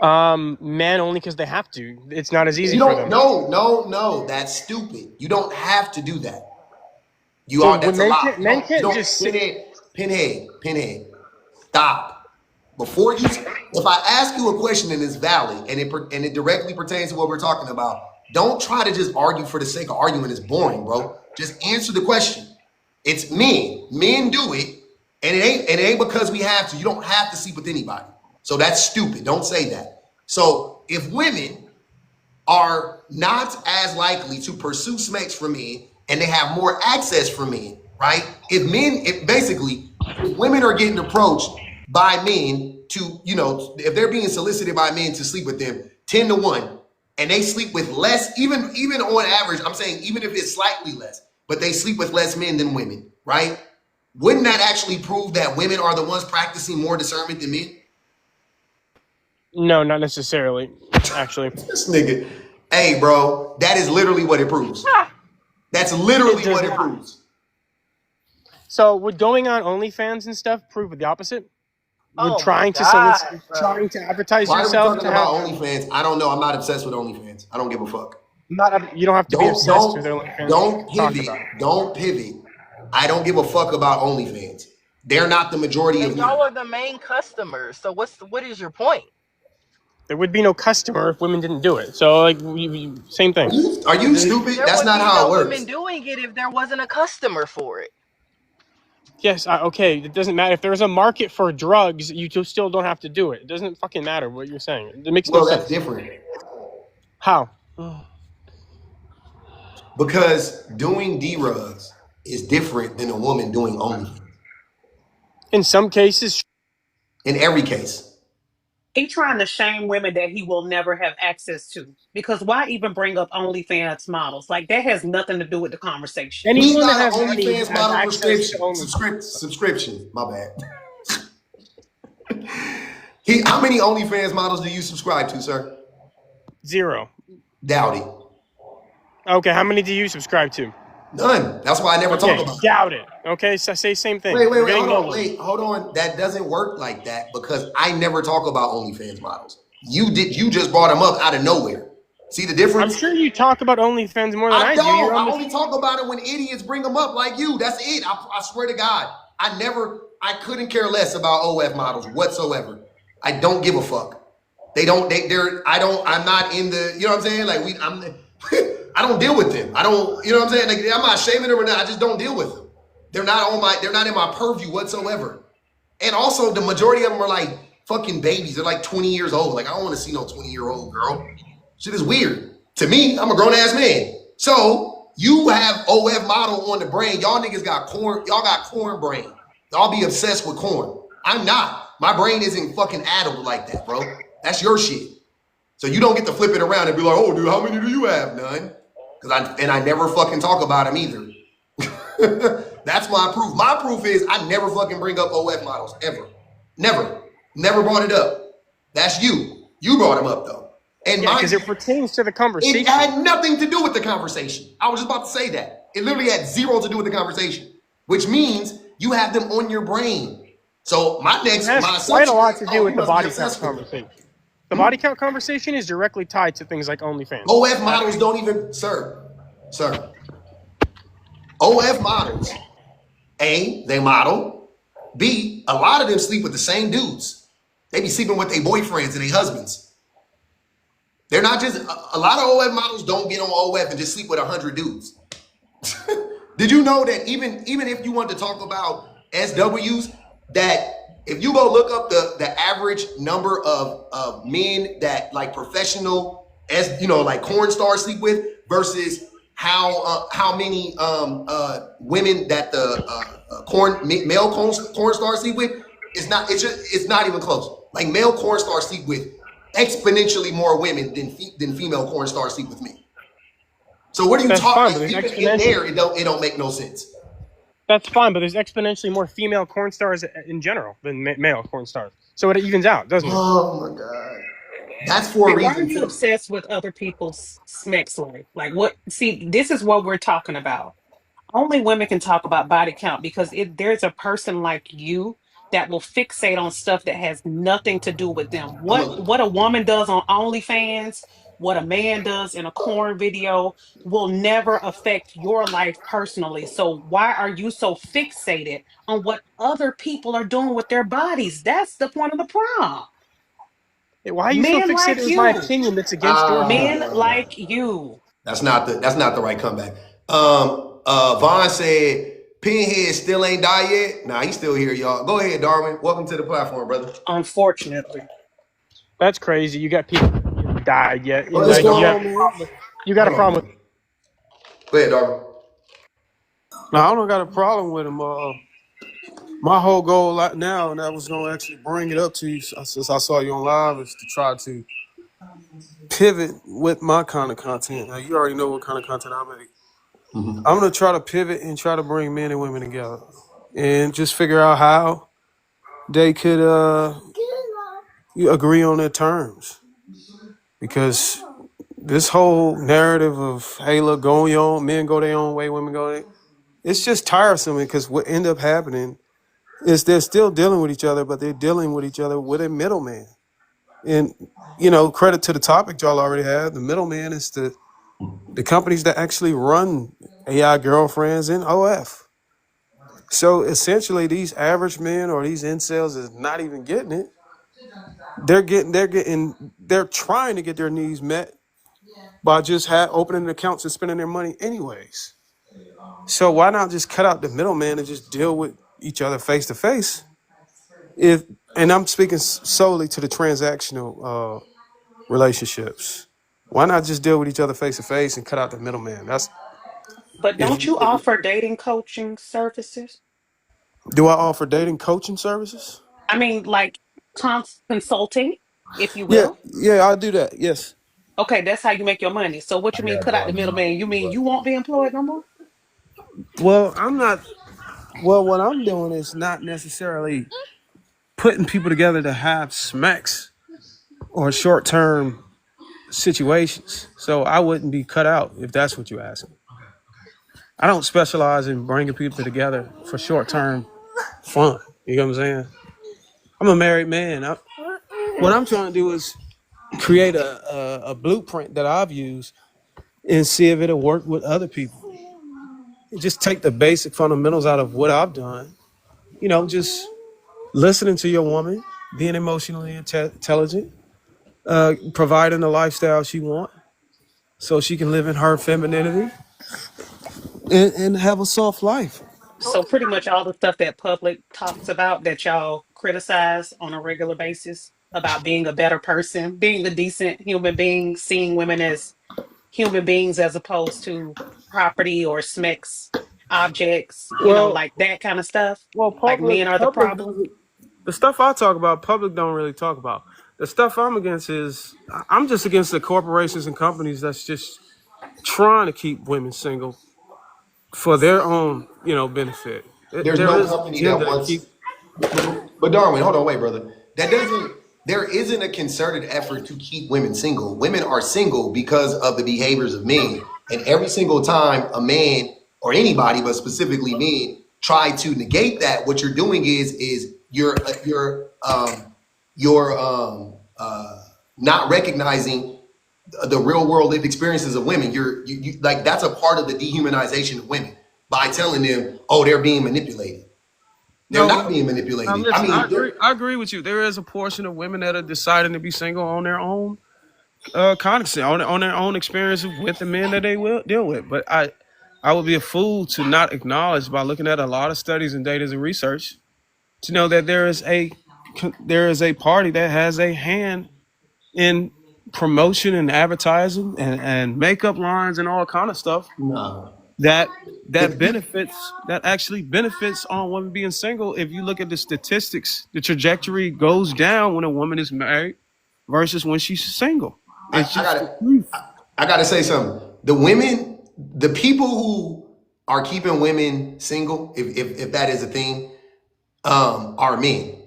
Men only because they have to. It's not as easy You for don't. them. No. That's stupid. You don't have to do that. You So are. when That's a lie. You men don't. You can't don't. just sit. Pinhead. Stop. Before you, if I ask you a question and it's valid and it directly pertains to what we're talking about, don't try to just argue for the sake of arguing. It's boring, bro. Just answer the question. It's men. Men do it, and it ain't because we have to. You don't have to sleep with anybody. So that's stupid. Don't say that. So if women are not as likely to pursue sex from men and they have more access from men, right? If women are getting approached by men to, if they're being solicited by men to sleep with them 10 to 1, and they sleep with less, even on average, I'm saying even if it's slightly less, but they sleep with less men than women, right? Wouldn't that actually prove that women are the ones practicing more discernment than men? No, not necessarily. Actually, This nigga. Hey, bro, that is literally what it proves. That's literally it does what it not. proves. So would going on OnlyFans and stuff prove the opposite? Would Oh my trying to God, solicit, bro. trying to advertise Why are we yourself talking to have about OnlyFans? I don't know. I'm not obsessed with OnlyFans. I don't give a fuck. not you don't have to be Don't obsessed with don't OnlyFans don't to talk about it. pivot. Don't pivot. I don't give a fuck about OnlyFans. They're not the majority of And y'all women. are the main customers. So what is your point? There would be no customer if women didn't do it. So like same thing. Are you stupid? There That's would not be how no it women works. doing it if there wasn't a customer for it. Yes, okay. It doesn't matter if there's a market for drugs. You still don't have to do it. It doesn't fucking matter what you're saying. It makes no Well, that's sense. different. How? Because doing D-Rugs is different than a woman doing OnlyFans. In some cases, In every case. He trying to shame women that he will never have access to. Because why even bring up OnlyFans models? Like that has nothing to do with the conversation. He's anyone that not has an money OnlyFans has model access to prescription. OnlyFans. Subscription. My bad. How many OnlyFans models do you subscribe to, sir? 0. Doubt it. Okay, how many do you subscribe to? None. That's why I never talk Okay, about it. doubt it. Okay, so say same thing. Wait, We're getting nowhere. hold on. That doesn't work like that because I never talk about OnlyFans models. You just brought them up out of nowhere. See the I'm difference? sure you talk about OnlyFans more than I I do. You're don't. on I the only talk about it when idiots bring them up like you. That's it. I swear to God. I couldn't care less about OF models whatsoever. I don't give a fuck. I'm not in the, you know what I'm saying? Like I don't deal with them. I don't, you know what I'm saying? Like I'm not shaming them or not. I just don't deal with them. They're not in my purview whatsoever. And also the majority of them are like fucking babies. They're like 20 years old. Like I don't want to see no 20-year-old girl. Shit is weird. To me, I'm a grown ass man. So you have OF model on the brain. Y'all niggas got corn. Y'all got corn brain. Y'all be obsessed with corn. I'm not. My brain isn't fucking addled like that, bro. That's your shit. So you don't get to flip it around and be like, oh, dude, how many do you have? None. I never fucking talk about them either. That's my proof. My proof is I never fucking bring up OF models ever. Never brought it up. That's you. You brought them up though. And Yeah, because it pertains to the conversation. it had nothing to do with the conversation. I was just about to say that. It literally had zero to do with the conversation, which means you have them on your brain. So It has quite a lot to do with the body count conversation. The body count conversation is directly tied to things like OnlyFans. OF models don't even, sir. OF models, A, they model. B, a lot of them sleep with the same dudes. They be sleeping with their boyfriends and their husbands. They're not just, a lot of OF models don't get on OF and just sleep with 100 dudes. Did you know that even if you want to talk about SWs, that if you go look up the average number of men that like professional, like porn stars sleep with versus how many women that the male porn stars sleep with, it's not even close. Like male porn stars sleep with exponentially more women than female porn stars sleep with me. So what are you That's fine, talking? but there's Even in exponentially. there, it don't make no sense. That's fine, but there's exponentially more female porn stars in general than male porn stars. So it evens out, doesn't it? Oh my god, that's for a Why are reason you too. obsessed with other people's sex life? Like what? See, this is what we're talking about. Only women can talk about body count because there's a person like you that will fixate on stuff that has nothing to do with them. I'm What a woman does on OnlyFans, what a man does in a corn video will never affect your life personally. So why are you so fixated on what other people are doing with their bodies? That's the point of the prom. Why are you so Men fixated like with my you. opinion that's against your opinion? Men ah, like you. that's not the right comeback. Vaughn said Pinhead still ain't died yet. Nah, he's still here, y'all. Go ahead, Darwin. Welcome to the platform, brother. Unfortunately. That's crazy. You got people that haven't died yet. Oh, And let's What's like go. going you have on, a man? problem with you got a Hold on, problem with brother. Go ahead, Darwin. No, I don't got a problem with him. My whole goal now, and I was gonna actually bring it up to you since I saw you on live, is to try to pivot with my kind of content. Now you already know what kind of content I make. I'm gonna try to pivot and try to bring men and women together, and just figure out how they could agree on their terms. Because this whole narrative of hey, look, go your own, men go their own way, women go their, it's just tiresome. Because what end up happening is they're still dealing with each other, but they're dealing with each other with a middleman. And credit to the topic y'all already have. The middleman is the companies that actually run AI girlfriends and OF. So essentially, these average men or these incels is not even getting it. They're trying to get their needs met by just opening accounts and spending their money anyways. So why not just cut out the middleman and just deal with each other face to face? If and I'm speaking solely to the transactional relationships. Why not just deal with each other face to face and cut out the middleman? That's But if don't you offer dating coaching services? do I offer dating coaching services? I mean, like consulting, if you Yeah, will. yeah, I do that. Yes. Okay, that's how you make your money. So what you mean cut out the middleman? You mean you won't be employed no more? Well, I'm not. Well, what I'm doing is not necessarily putting people together to have smacks or short term situations. So I wouldn't be cut out if that's what you're asking. I don't specialize in bringing people together for short term fun. You know what I'm saying? I'm a married man. What I'm trying to do is create a blueprint that I've used and see if it'll work with other people. And just take the basic fundamentals out of what I've done. Just listening to your woman, being emotionally intelligent, providing the lifestyle she wants so she can live in her femininity and have a soft life. So pretty much all the stuff that public talks about that y'all criticize on a regular basis about being a better person, being a decent human being, seeing women as human beings as opposed to property or smecks, objects, Well, like that kind of stuff. well, Like men are the public problem. doesn't. The stuff I talk about, public don't really talk about. The stuff I'm against is I'm just against the corporations and companies that's just trying to keep women single for their own, benefit. There's There no is an company that agenda to keep. wants. But Darwin, hold on, wait, brother. That doesn't. There isn't a concerted effort to keep women single. Women are single because of the behaviors of men, and every single time a man or anybody, but specifically men, try to negate that, what you're doing is not recognizing the real world lived experiences of women. You like that's a part of the dehumanization of women by telling them, oh, they're being manipulated. They're No, not being now manipulated. I listen, I mean, agree. I agree with you. There is a portion of women that are deciding to be single on their own cognizance, on their own experiences with the men that they will deal with. But I would be a fool to not acknowledge by looking at a lot of studies and data and research to know that there is a party that has a hand in promotion and advertising and makeup lines and all kind of stuff no. that If you, actually benefits on women being single. If you look at the statistics, the trajectory goes down when a woman is married versus when she's single. I, It's I just the gotta truth. I gotta say something. The women, the people who are keeping women single, if that is a thing, are men.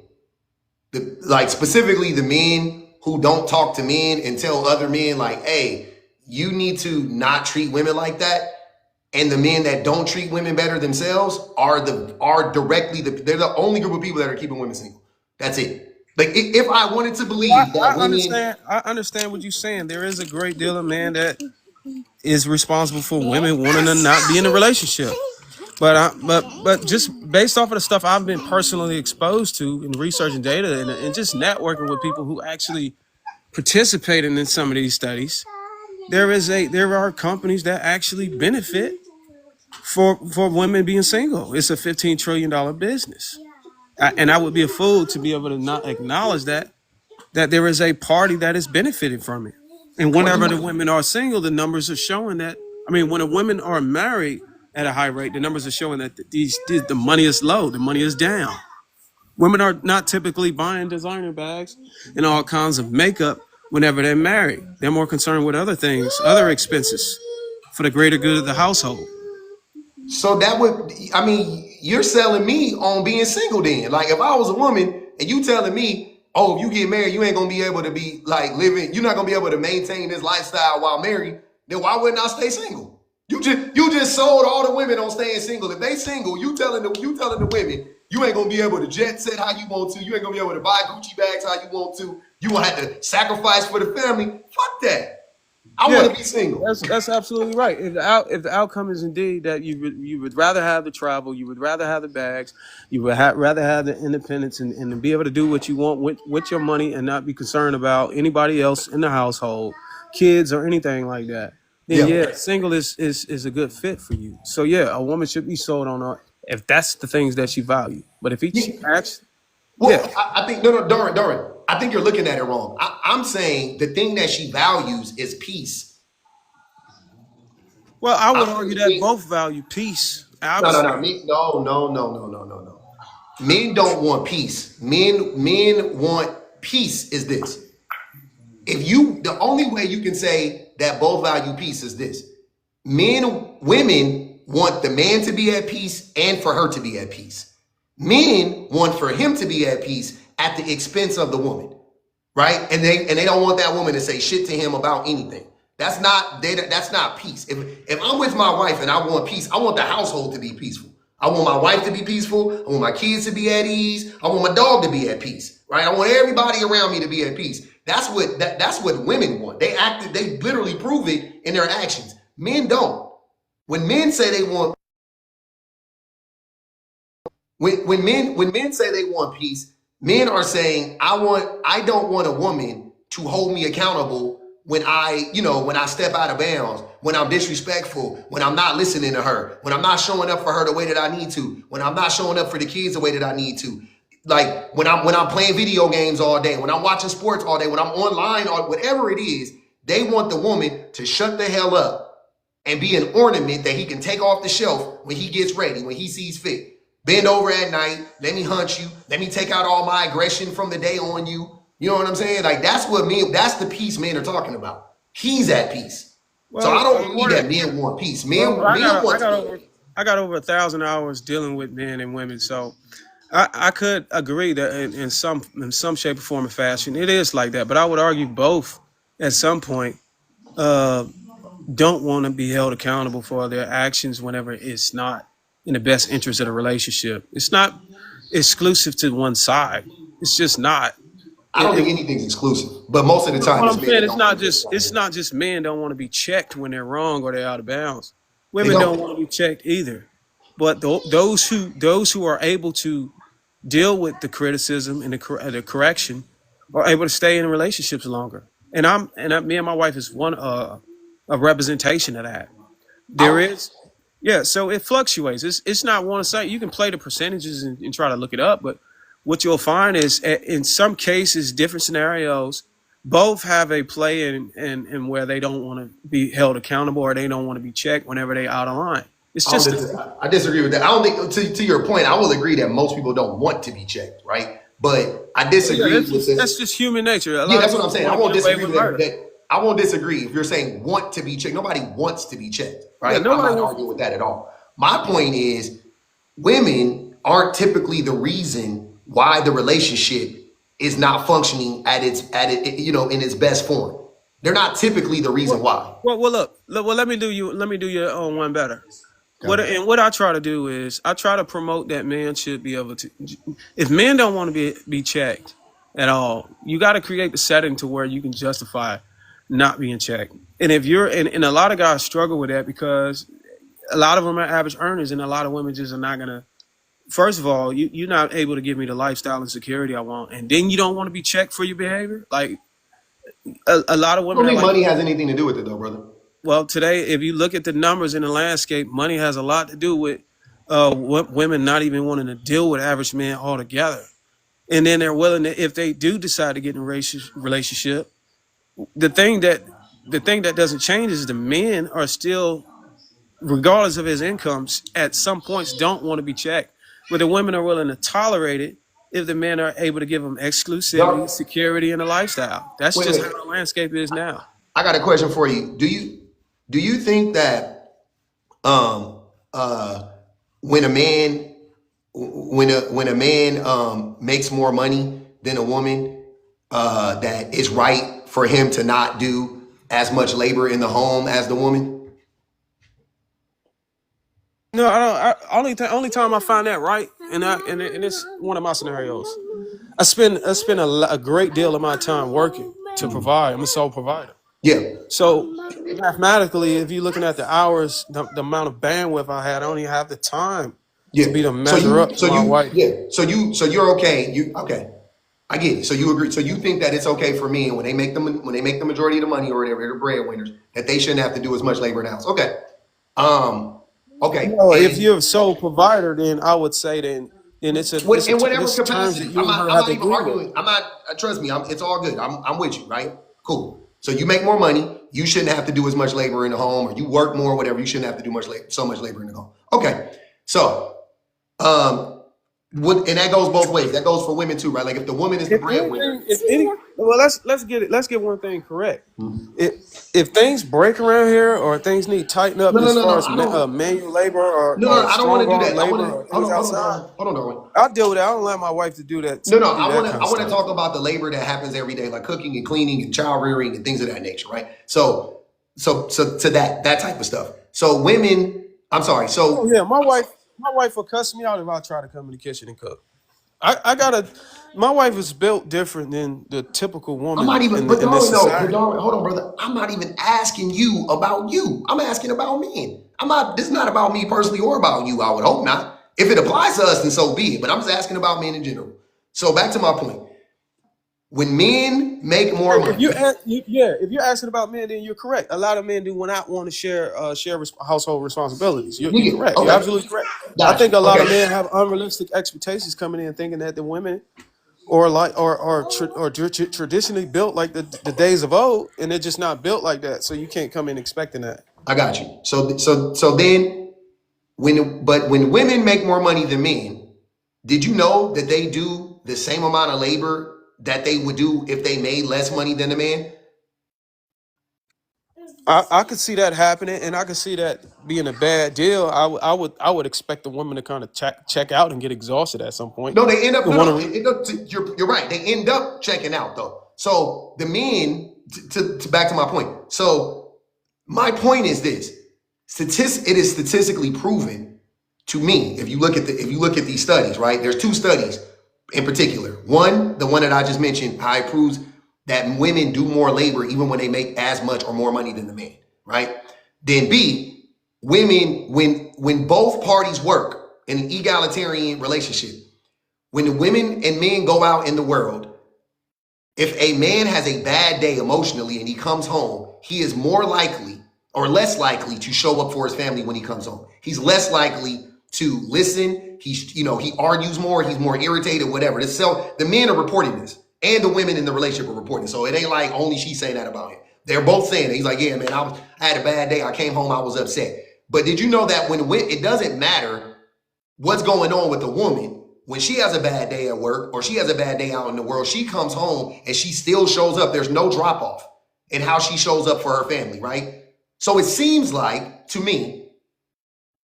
Like specifically the men who don't talk to men and tell other men like, hey, you need to not treat women like that. And the men that don't treat women better themselves are directly they're the only group of people that are keeping women single. That's it. Like if I wanted to believe that women, I understand what you're saying. There is a great deal of man that is responsible for women wanting to not be in a relationship. But just based off of the stuff I've been personally exposed to in researching data and just networking with people who actually participating in some of these studies, there are companies that actually benefit for women being single. It's a $15 trillion business. And I would be a fool to be able to not acknowledge that there is a party that is benefiting from it. And whenever the women are single, the numbers are showing that. I mean, when the women are married at a high rate, the numbers are showing that the money is low, the money is down. Women are not typically buying designer bags and all kinds of makeup whenever they're married. They're more concerned with other things, other expenses for the greater good of the household. so that would, I mean, you're selling me on being single then. Like if I was a woman and you telling me, oh, if you get married, you ain't gonna be able to be like living, you're not gonna be able to maintain this lifestyle while married, then why wouldn't I stay single? You just sold all the women on staying single. If they single, you telling the women you ain't gonna be able to jet set how you want to, you ain't gonna be able to buy Gucci bags how you want to, you gonna have to sacrifice for the family. Fuck that. I want to be single. That's absolutely right. If the outcome is indeed that you would rather have the travel, you would rather have the bags, you would rather have the independence and to be able to do what you want with your money and not be concerned about anybody else in the household, kids or anything like that, then single is a good fit for you. So yeah, a woman should be sold on her if that's the things that she values. But if she acts, I think no, Doran. I think you're looking at it wrong. I'm saying the thing that she values is peace. well, I would argue that both value peace. No. Men don't want peace. Men want peace. Is this? The only way you can say that both value peace is this: women want the man to be at peace and for her to be at peace. Men want for him to be at peace at the expense of the woman, right? And they don't want that woman to say shit to him about anything. That's not peace. If I'm with my wife and I want peace, I want the household to be peaceful. I want my wife to be peaceful. I want my kids to be at ease. I want my dog to be at peace, right? I want everybody around me to be at peace. That's what women want. They literally prove it in their actions. Men don't. When men say they want When men say they want peace, men are saying, I don't want a woman to hold me accountable when I step out of bounds, when I'm disrespectful, when I'm not listening to her, when I'm not showing up for her the way that I need to, when I'm not showing up for the kids the way that I need to. Like when I'm playing video games all day, when I'm watching sports all day, when I'm online or whatever it is, they want the woman to shut the hell up and be an ornament that he can take off the shelf when he gets ready, when he sees fit. Bend over at night, let me hunt you, let me take out all my aggression from the day on you. You know what I'm saying? Like that's the peace men are talking about. He's at peace. So I don't believe that men want peace. I got over 1,000 hours dealing with men and women, so I could agree that in some shape or form or fashion it is like that. But I would argue both at some point don't want to be held accountable for their actions whenever it's not in the best interest of the relationship. It's not exclusive to one side. It's just not. I don't think anything's exclusive, but most of the time, it's not just men don't want to be checked when they're wrong or they're out of bounds. Women don't want to be checked either. But those who are able to deal with the criticism and the correction are able to stay in relationships longer. Me and my wife is one a representation of that. There is. Yeah, so it fluctuates. It's not one side. You can play the percentages and try to look it up, but what you'll find is in some cases, different scenarios, both have a play in where they don't want to be held accountable or they don't want to be checked whenever they're out of line. It's just I disagree with that. I don't think to your point, I will agree that most people don't want to be checked, right? But I Yeah, disagree with that's this. just human nature. A Yeah, lot of that's what I'm people saying. I want to won't get away disagree with with that. murder. I won't disagree if you're saying want to be checked. Nobody wants to be checked, Yeah, right? I'm nobody not wants. arguing with that at all. My point is, women aren't typically the reason why the relationship is not functioning at in its best form. They're not typically the reason why. Well, look. Well, let me do your own one better. Okay. What I try to do is I try to promote that men should be able to. If men don't want to be checked at all, you got to create the setting to where you can justify not being checked. And if you're and a lot of guys struggle with that because a lot of them are average earners, and a lot of women just are not gonna. First of all, you're not able to give me the lifestyle and security I want, and then you don't want to be checked for your behavior. Like a lot of I don't women are think like, money has anything to do with it, though, brother. well, today, if you look at the numbers in the landscape, money has a lot to do with women not even wanting to deal with average men altogether. And then they're willing to, if they do decide to get in a relationship, the thing that doesn't change is the men are still, regardless of his incomes, at some points don't want to be checked. But the women are willing to tolerate it if the men are able to give them exclusivity, Y'all, security, and a lifestyle. That's wait, just wait. how the landscape is now. I got a question for you. Do you think that um uh when a man makes more money than a woman, that it's right for him to not do as much labor in the home as the woman? No, I don't. Only time I find that right, and it's one of my scenarios. I spend a great deal of my time working to provide. I'm a sole provider. Yeah. So mathematically, if you're looking at the hours, the amount of bandwidth I had, I don't even have the time Yeah. to be to So measure you up to so my you wife. yeah. So you're okay. You okay. I get it. So you agree. So you think that it's okay for men when they make the majority of the money or whatever, they're breadwinners, that they shouldn't have to do as much labor in the house. Okay. Um, okay. Well, if And you're a sole provider, then I would say then in whatever this terms that capacity, you and her I'm have not to even agree with. arguing. I'm not. Trust me. It's all good. I'm with you. Right. Cool. So you make more money. You shouldn't have to do as much labor in the home, or you work more, whatever. You shouldn't have to do so much labor in the home. Okay. So, and that goes both ways. That goes for women too, right? Like if the woman is the breadwinner. Well, let's get one thing correct. Mhm. If things break around here or things need tighten up No, no, as no, far no. as I don't. manual labor No, no, or I don't want strong to do arm that. I want labor to or hold things on, hold on, outside, Darwin. Hold on, Darwin. I'll deal with that. I don't let my wife to do No, no, that kind I of want to stuff. talk about the labor that happens every day, like cooking and cleaning and child rearing and things of that nature, right? So to that type of stuff. So women, I'm sorry. Oh So yeah, my wife will cuss me out if I try to come in the kitchen and cook. I gotta. My wife is built different than the typical I'm not woman even, in this But society. Darwin, hold on, brother. I'm not even asking you about you. I'm asking about men. This is not about me personally or about you. I would hope not. If it applies to us, then so be it. But I'm just asking about men in general. So back to my point. When men make more If money, if you're asking about men, then you're correct. A lot of men do not want to share household responsibilities. You're nigga, correct. You're okay, absolutely correct. I got you. think a lot of Okay, men have unrealistic expectations coming in, thinking that the women or like traditionally built like the days of old, and they're just not built like that. So you can't come in expecting that. I got you. So then when women make more money than men, did you know that they do the same amount of labor that they would do if they made less money than the man? I could see that happening, and I could see that being a bad deal. I would expect the woman to kind of check out and get exhausted at some point. No, they end up The no one no. You're right. They end up checking out though. So the men to back to my point. So my point is this: it is statistically proven to me. If you look at these studies, right? There's two studies in particular. One, the one that I just mentioned, how it proves that women do more labor even when they make as much or more money than the man, right? Then B, women when both parties work in an egalitarian relationship, when the women and men go out in the world, if a man has a bad day emotionally and he comes home, he is more likely or less likely to show up for his family when he comes home. He's less likely to listen. He argues more. He's more irritated, whatever. The men are reporting this, and the women in the relationship are reporting. So it ain't like only she's saying that about him. They're both saying it. He's like, yeah, man, I had a bad day. I came home. I was upset. But did you know that when it doesn't matter what's going on with the woman, when she has a bad day at work or she has a bad day out in the world, she comes home and she still shows up. There's no drop off in how she shows up for her family, right? So it seems like to me,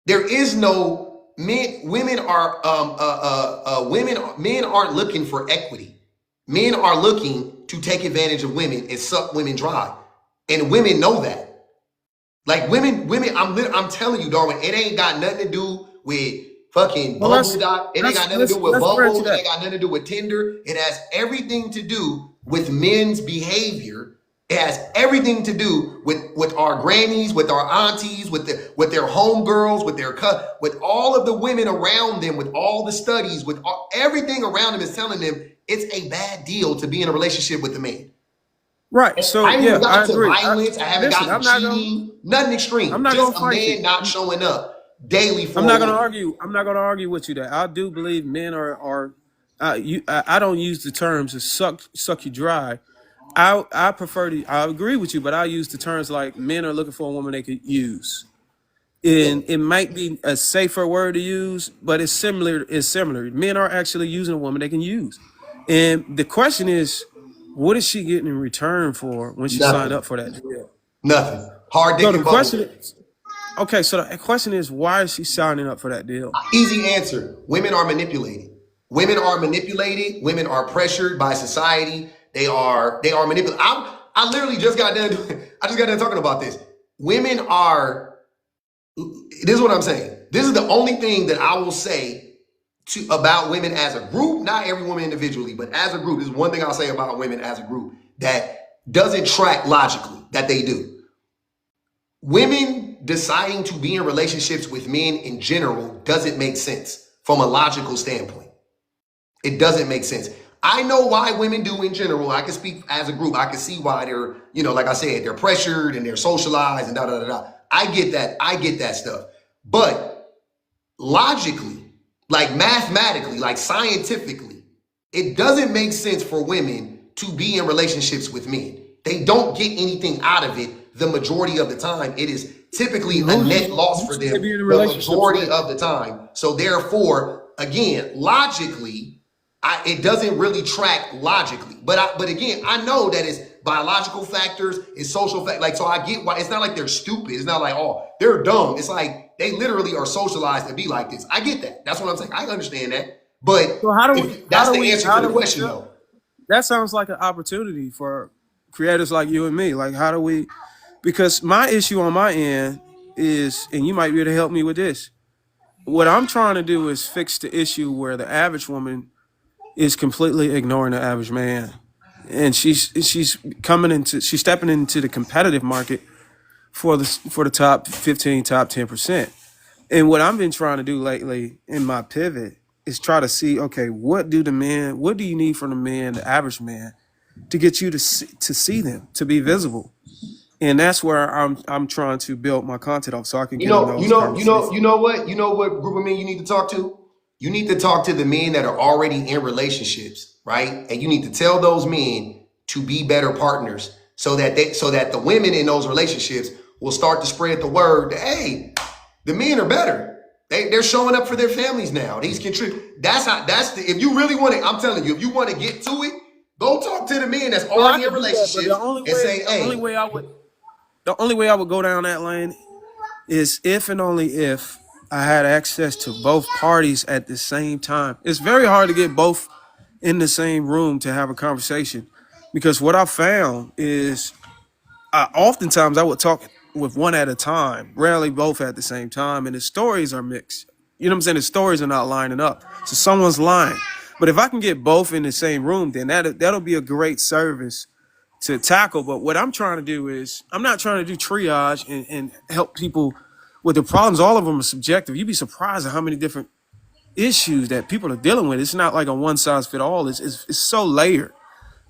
there is no men. Men aren't looking for equity. Men are looking to take advantage of women and suck women dry, and women know that. Like women. I'm telling you, Darwin, it ain't got nothing to do with fucking Bumble Doc. It ain't got nothing to do with Bumble. It ain't got nothing to do with Tinder. It has everything to do with men's behavior. It has everything to do with our grannies, with our aunties, with their homegirls, with all of the women around them, with all the studies, with everything around them is telling them it's a bad deal to be in a relationship with a man. Right. So I haven't gotten to agree. violence. I haven't gotten cheating. Nothing extreme. I'm not just gonna a fight man you. not showing up daily for I'm not a going to woman. argue. I'm not going to argue with you that I do believe men are. I don't use the terms to suck you dry. I prefer to. I agree with you, but I use the terms like men are looking for a woman they could use. Yeah, And it might be a safer word to use, but it's similar. It's similar. Men are actually using a woman they can use, and the question is, what is she getting in return for when she signed nothing. up for that deal? Nothing. Hard dick So the and bubble. question is, okay. So the question is, why is she signing up for that deal? Easy answer. Women are manipulated. Women are manipulated. Women are pressured by society. They are manipulated. I literally just got done. I just got done talking about this. Women are. This is what I'm saying. This is the only thing that I will say about women as a group. Not every woman individually, but as a group. This is one thing I'll say about women as a group that doesn't track logically. That they do. Women deciding to be in relationships with men in general doesn't make sense from a logical standpoint. It doesn't make sense. I know why women do in general. I can speak as a group. I can see why they're, like I said, they're pressured and they're socialized and da da da da. I get that. I get that stuff. But logically, like mathematically, like scientifically, it doesn't make sense for women to be in relationships with men. They don't get anything out of it the majority of the time. It is typically a net loss for them the majority of the time. So therefore, again, logically, it doesn't really track logically. But again, I know that it's biological factors, it's social factors. Like, so I get why. It's not like they're stupid. It's not like, oh, they're dumb. It's like they literally are socialized to be like this. I get that. That's what I'm saying. I understand that. But So that's the answer to the question, though. That sounds like an opportunity for creators like you and me. Like, how do we? Because my issue on my end is, and you might be able to help me with this. What I'm trying to do is fix the issue where the average woman is completely ignoring the average man, and she's stepping into the competitive market for the top 15, top 10%. And what I've been trying to do lately in my pivot is try to see, okay, what do you need from the man, the average man, to get you to see them, to be visible? And that's where I'm trying to build my content off so I can get in those conversations. You know what group of men you need to talk to? You need to talk to the men that are already in relationships, right? And you need to tell those men to be better partners so that the women in those relationships will start to spread the word that, hey, the men are better. They're showing up for their families now. These contribute. If you really want to, I'm telling you, if you want to get to it, go talk to the men that's already in relationships and say, hey. The only way I would go down that lane is if and only if I had access to both parties at the same time. It's very hard to get both in the same room to have a conversation, because what I found is oftentimes I would talk with one at a time, rarely both at the same time, and the stories are mixed. You know what I'm saying? The stories are not lining up, so someone's lying. But if I can get both in the same room, then that'll be a great service to tackle. But what I'm trying to do is, I'm not trying to do triage and help people with the problems. All of them are subjective. You'd be surprised at how many different issues that people are dealing with. It's not like a one size fit all. It's so layered.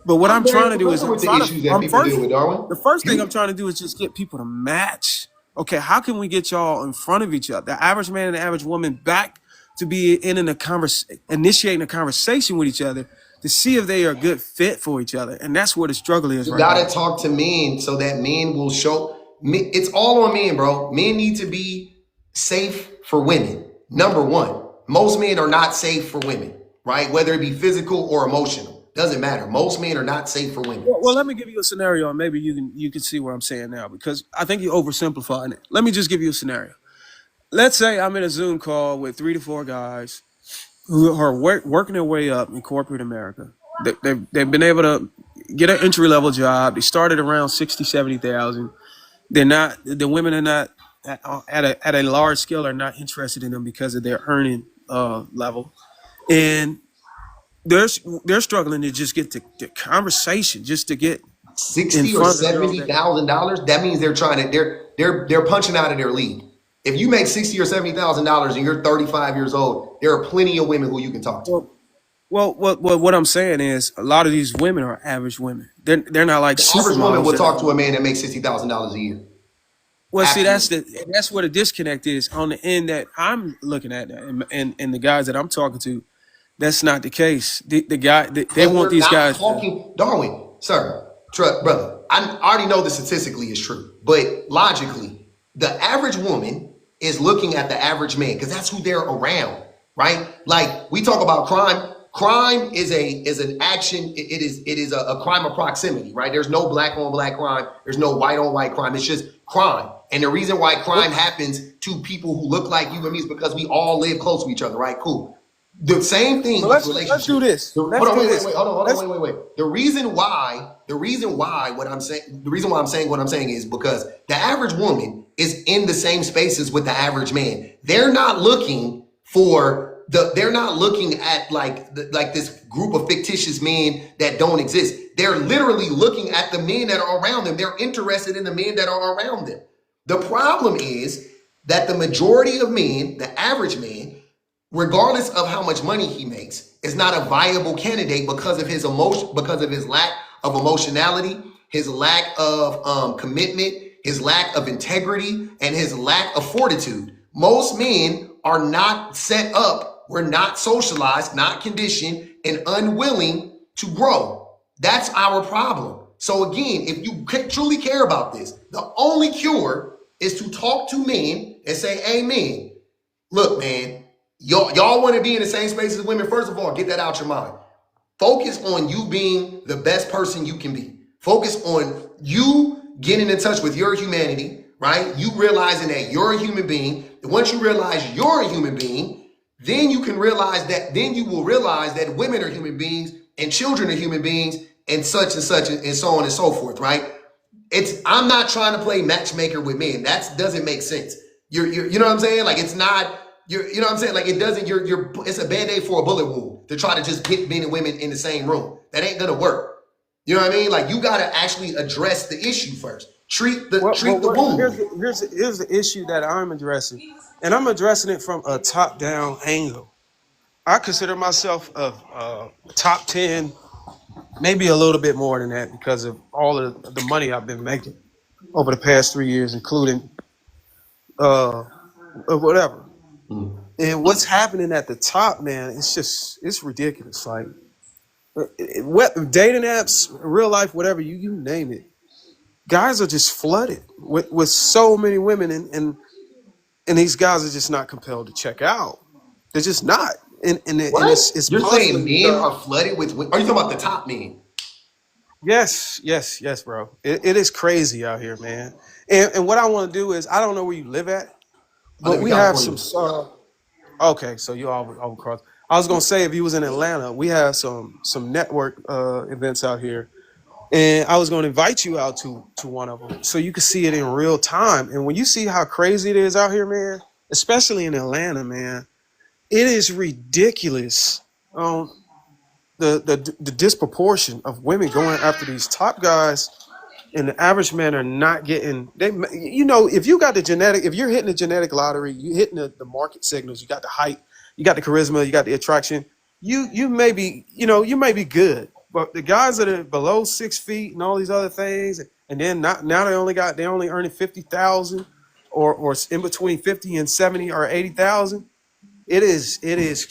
But what I'm trying to do is, the first thing I'm trying to do is just get people to match. Okay, how can we get y'all in front of each other, the average man and the average woman, back to be initiating a conversation with each other to see if they are a good fit for each other? And that's where the struggle is. You right gotta now. talk to men so that men will show. It's all on men, bro. Men need to be safe for women. Number one, most men are not safe for women. right? Whether it be physical or emotional, doesn't matter. Most men are not safe for women. Well, let me give you a scenario, and maybe you can see what I'm saying now, because I think you're oversimplifying it. Let me just give you a scenario. Let's say I'm in a Zoom call with 3 to 4 guys who are working their way up in corporate America. They've been able to get an entry level job. They started around 60, 70,000. The women are not at a large scale are not interested in them because of their earning level, and they're struggling to just get the conversation, just to get in 60 or front of the girls. $70,000, that means they're trying to they're punching out of their league. If you make 60 or $70,000 and you're 35 years old, there are plenty of women who you can talk to. What I'm saying is a lot of these women are average women. They're not like The average woman supermodels. will talk to a man that makes $60,000 a year. Well, see, Absolutely. that's where the disconnect is on the end that I'm looking at, and the guys that I'm talking to. That's not the case. They But want we're these not guys. talking, Darwin, sir, brother. I already know this statistically is true, but logically, the average woman is looking at the average man because that's who they're around, right? Like we talk about crime. Crime is an action. It is a crime of proximity, right? There's no black on black crime. There's no white on white crime. It's just crime. And the reason why crime happens to people who look like you and me is because we all live close to each other, right? Cool. The same thing with relationships. Let's do this. Hold on, wait. The reason why I'm saying what I'm saying is because the average woman is in the same spaces with the average man. They're not looking at like this group of fictitious men that don't exist. They're literally looking at the men that are around them. They're interested in the men that are around them. The problem is that the majority of men, the average man, regardless of how much money he makes, is not a viable candidate because of his emotion, because of his lack of emotionality, his lack of commitment, his lack of integrity, and his lack of fortitude. Most men are not set up, we're not socialized, not conditioned, and unwilling to grow. That's our problem. So again, if you truly care about this, the only cure is to talk to men and say, hey man, look man, y'all want to be in the same space as women. First of all, get that out your mind. Focus on you being the best person you can be. Focus on you getting in touch with your humanity, right? You realizing that you're a human being. And once you realize you're a human being, then you will realize that women are human beings and children are human beings and such and such and so on and so forth, right? I'm not trying to play matchmaker with men. That doesn't make sense. You know what I'm saying? Like it's not. You know what I'm saying? Like it doesn't. It's a band-aid for a bullet wound to try to just get men and women in the same room. That ain't gonna work. You know what I mean? Like you gotta actually address the issue first. Treat the wound. Here's the issue that I'm addressing, and I'm addressing it from a top-down angle. I consider myself a top 10, maybe a little bit more than that because of all of the money I've been making over the past 3 years, including whatever. And what's happening at the top, man, it's ridiculous. Like dating apps, real life, whatever, you name it. Guys are just flooded with so many women, and these guys are just not compelled to check out. They're just not. And it's You're saying puzzling. men are flooded with women? Are you talking about the top men? Yes, bro. It is crazy out here, man. And what I want to do is, I don't know where you live at, but we have some. Okay, so you all across. I was gonna say if you was in Atlanta, we have some network events out here, and I was gonna invite you out to one of them so you could see it in real time. And when you see how crazy it is out here, man, especially in Atlanta, man, it is ridiculous. The disproportion of women going after these top guys, and the average men are not getting. If you got the genetic, if you're hitting the genetic lottery, you hitting the market signals, you got the height, you got the charisma, you got the attraction. You may be, you may be good, but the guys that are below 6 feet and all these other things, and then now they only earning 50,000, or in between 50 and 70 or 80,000. It is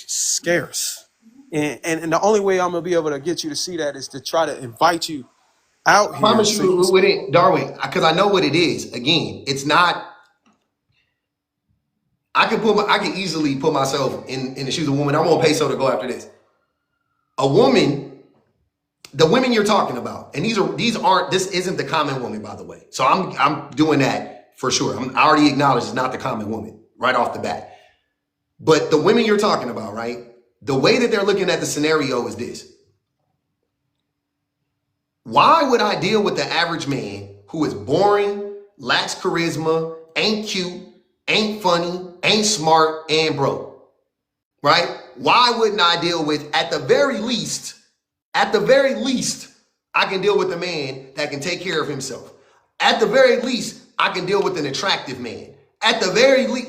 scarce, and the only way I'm gonna be able to get you to see that is to try to invite you out I here. promise you with it, Darwin, because I know what it is. Again, it's not. I can easily put myself in the shoes of a woman. I want peso to go after this. A woman, the women you're talking about, and this isn't the common woman, by the way. So I'm doing that for sure. I already acknowledge it's not the common woman right off the bat. But the women you're talking about, right? The way that they're looking at the scenario is this. Why would I deal with the average man who is boring, lacks charisma, ain't cute, ain't funny, ain't smart, and broke? Right? Why wouldn't I deal with, at the very least, I can deal with a man that can take care of himself. At the very least, I can deal with an attractive man. At the very least,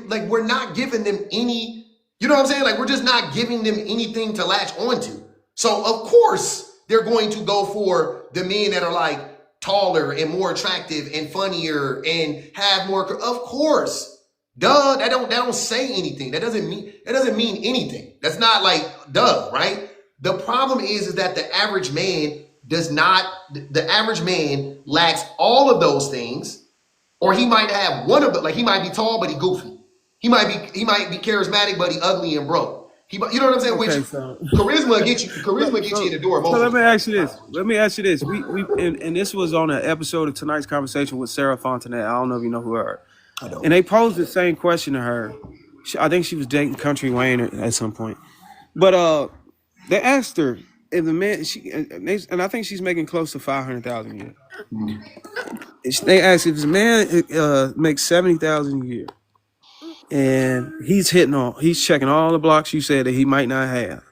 like we're not giving them any, you know what I'm saying? Like, we're just not giving them anything to latch onto. So of course they're going to go for the men that are like taller and more attractive and funnier and have more, of course. Duh, that don't say anything. That doesn't mean anything. That's not like duh, right? The problem is that the average man lacks all of those things, or he might have one of them. Like, he might be tall, but he goofy. He might be charismatic, but he ugly and broke. You know what I'm saying? Okay, Which so charisma gets you in the door. let me ask you this. And this was on an episode of tonight's conversation with Sarah Fontenette. I don't know if you know who her. I don't. And they posed the same question to her. I think she was dating Country Wayne at some point. But they asked her if the man, and I think she's making close to $500,000 a year. They asked if the man makes $70,000 a year, and he's checking all the blocks you said that he might not have.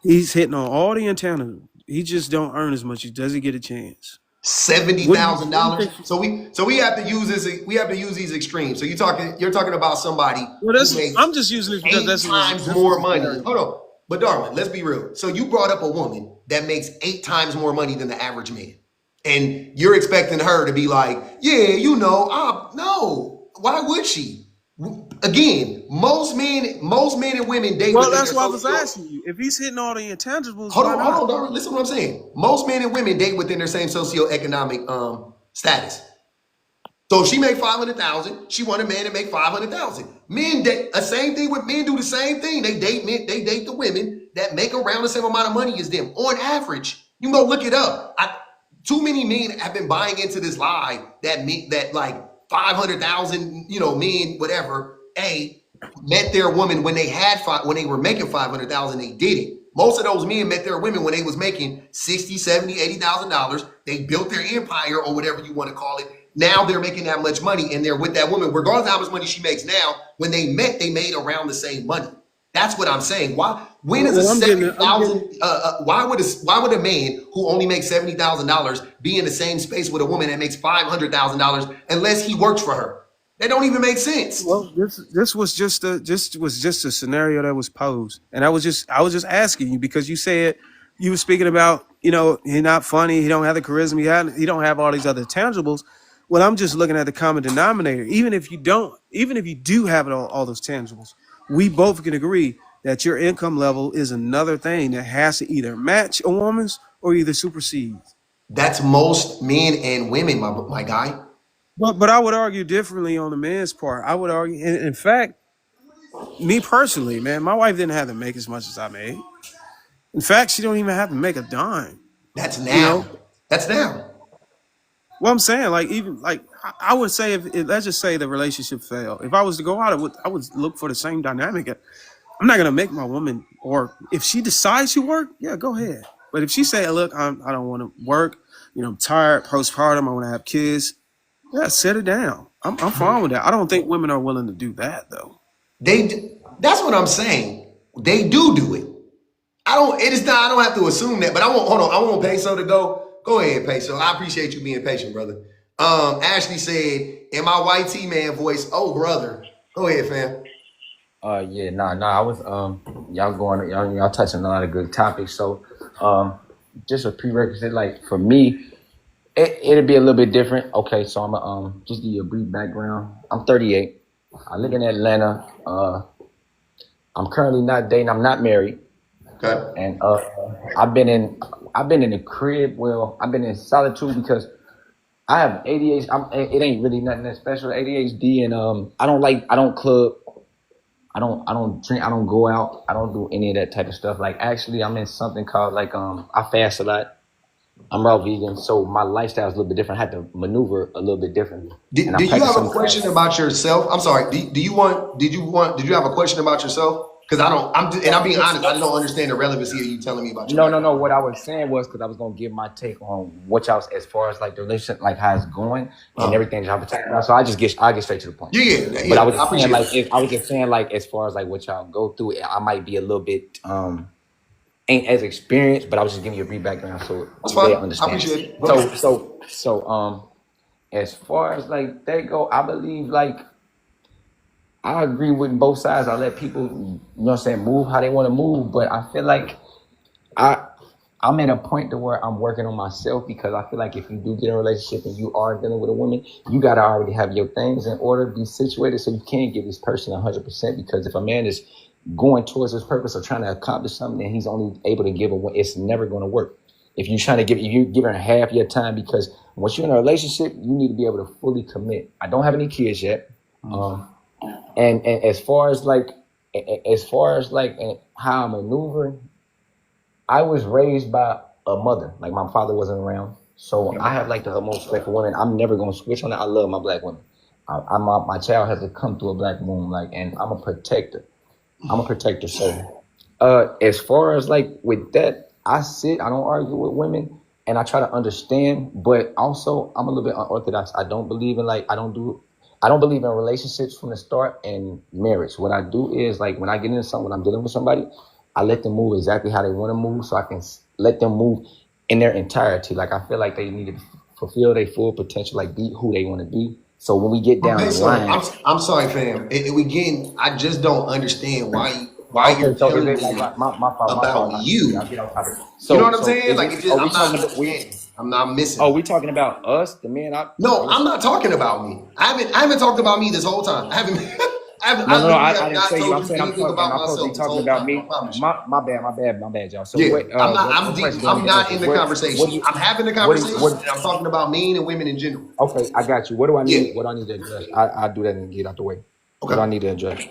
He's hitting on all the intangibles. He just don't earn as much. Does he get a chance? $70,000. So we have to use this. We have to use these extremes. So you're talking about somebody who makes I'm just using it because 8 that's times more money. Hold on, but Darwin, let's be real. So you brought up a woman that makes 8 times more money than the average man, and you're expecting her to be like, yeah, no. Why would she? Again, most men and women date. Well, that's why I was asking you. If he's hitting all the intangibles, hold on, Darwin. Listen to what I'm saying. Most men and women date within their same socioeconomic status. So if she make $500,000, she want a man to make $500,000. Men date the same thing. With men do the same thing. They date men. They date the women that make around the same amount of money as them on average. You can go look it up. Too many men have been buying into this lie that like 500,000, men, whatever, met their woman when they were making 500,000, they did it. Most of those men met their women when they was making $60,000, $70,000, $80,000. They built their empire, or whatever you want to call it. Now they're making that much money, and they're with that woman, regardless of how much money she makes now. When they met, they made around the same money. That's what I'm saying. Why would a man who only makes $70,000 be in the same space with a woman that makes $500,000 unless he works for her? That don't even make sense. Well, this was just a scenario that was posed, and I was just asking you because you said you were speaking about he's not funny, he don't have the charisma, he don't have all these other tangibles. Well, I'm just looking at the common denominator. Even if you do have all those tangibles, we both can agree that your income level is another thing that has to either match a woman's or either supersede. That's most men and women, my guy. But I would argue differently on the man's part. I would argue, in fact, me personally, man, my wife didn't have to make as much as I made. In fact, she don't even have to make a dime. That's now. That's now. Well, I'm saying, I would say if let's just say the relationship failed. If I was to go out, I would look for the same dynamic. I'm not gonna make my woman, or if she decides to work, yeah, go ahead. But if she say, look, I don't want to work, I'm tired, postpartum, I want to have kids, yeah, set it down. I'm fine with that. I don't think women are willing to do that though. That's what I'm saying. They do it. I don't have to assume that, but I want Peso to go. Go ahead, Peso. I appreciate you being patient, brother. Ashley said in my white T-man voice, oh, brother. Go ahead, fam. I was y'all touching a lot of good topics. So just a prerequisite, like for me, it'd be a little bit different. Okay, so I'm just give you a brief background. I'm 38. I live in Atlanta. I'm currently not dating. I'm not married. Okay. And I've been in the crib. Well, I've been in solitude because I have ADHD. It ain't really nothing that special. ADHD, and I don't club. I don't drink, I don't go out, I don't do any of that type of stuff. Like actually I'm in something called like I fast a lot. I'm raw vegan, so my lifestyle is a little bit different. I have to maneuver a little bit differently. And I Do you practice have a some question about yourself? I'm sorry. Did you have a question about yourself? Because I'm being honest, I don't understand the relevancy of you telling me about your No, life. no, no. What I was saying was because I was gonna give my take on what y'all as far as like the relationship, like how it's going and everything that y'all been talking about. So I get straight to the point. But I was just saying like I was just saying like as far as like what y'all go through, I might be a little bit ain't as experienced, but I was just giving you a brief background so they understand. I appreciate it. So as far as like they go, I believe like I agree with both sides. I let people, you know what I'm saying, move how they want to move, but I feel like I'm at a point to where I'm working on myself because I feel like if you do get in a relationship and you are dealing with a woman, you gotta already have your things in order, be situated so you can't give this person 100%. Because if a man is going towards his purpose or trying to accomplish something and he's only able to give away, it's never going to work. If you're trying to give, if you're giving half your time, because once you're in a relationship, you need to be able to fully commit. I don't have any kids yet, and as far as like how I maneuver. I was raised by a mother. Like my father wasn't around, so I have like the most respect for women. I'm never gonna switch on that. I love my black women. My child has to come through a black womb, like, and I'm a protector. So, as far as like with that, I don't argue with women, and I try to understand. But also, I'm a little bit unorthodox. I don't believe in I don't believe in relationships from the start and marriage. What I do is like when I get into something, when I'm dealing with somebody, I let them move exactly how they want to move, so I can let them move in their entirety. Like I feel like they need to fulfill their full potential, like be who they want to be. So when we get down the line, I'm sorry, fam. I just don't understand why you're so telling is me it like my fault, about you. I'll get off topic. You know what I'm So saying? is Like it, it just, are we I'm not talking about understanding. I'm not missing. Oh, we talking about us, the men? No, I'm not talking about me. I haven't talked about me this whole time. I haven't. I No, literally I have didn't not say you. told I'm you saying anything about I'm supposed to myself be this talking whole about time. I me. promise you. My bad, y'all. So Yeah, what? I'm What deep. question do I I'm need to not answer? in the conversation. I'm having the conversation, and I'm talking about men and women in general. Okay, I got you. What do I Yeah. need? What do I need to address? I do that and get out the way. What do I Okay. need to address?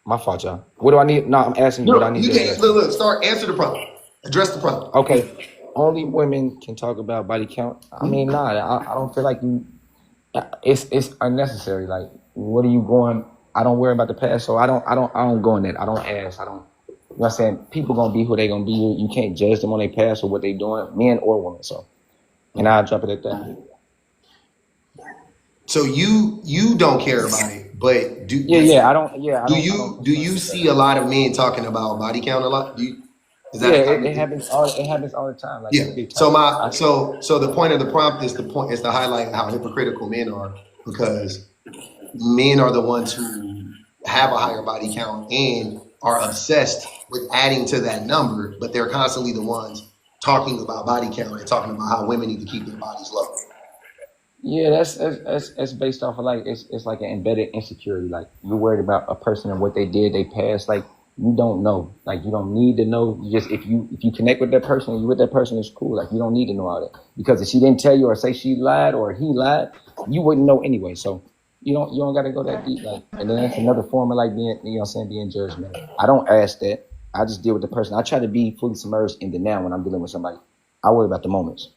My fault, y'all. What do I need? No, I'm asking you what I No, need you to can't. address. Look. Start. Answer the problem. Address the problem. Okay, only women can talk about body count. I mean, nah, I don't feel like you. It's unnecessary. Like, what are you going? I don't worry about the past, so I don't go in that. I don't ask. I don't. You know what I'm saying? People gonna be who they gonna be. You can't judge them on their past or what they doing, men or women. So, and I'll drop it at that. So you don't care about it, but do I don't. Yeah, I don't. do you see a lot of men talking about body count a lot? Is that Yeah, a topic? it happens. It happens all the time. Like Yeah. it's a big So topic. so the point of the prompt is to highlight how hypocritical men are, because men are the ones who have a higher body count and are obsessed with adding to that number, but they're constantly the ones talking about body count and talking about how women need to keep their bodies low. Yeah, that's based off of like it's like an embedded insecurity. Like you're worried about a person and what they did, they passed. Like you don't know. Like you don't need to know. You just if you connect with that person and you with that person, it's cool. Like you don't need to know all that, because if she didn't tell you or say she lied or he lied, you wouldn't know anyway. So you don't got to go that deep. Like, and then that's another form of like being, you know what I'm saying, being judgmental. I don't ask that. I just deal with the person. I try to be fully submerged in the now when I'm dealing with somebody. I worry about the moments.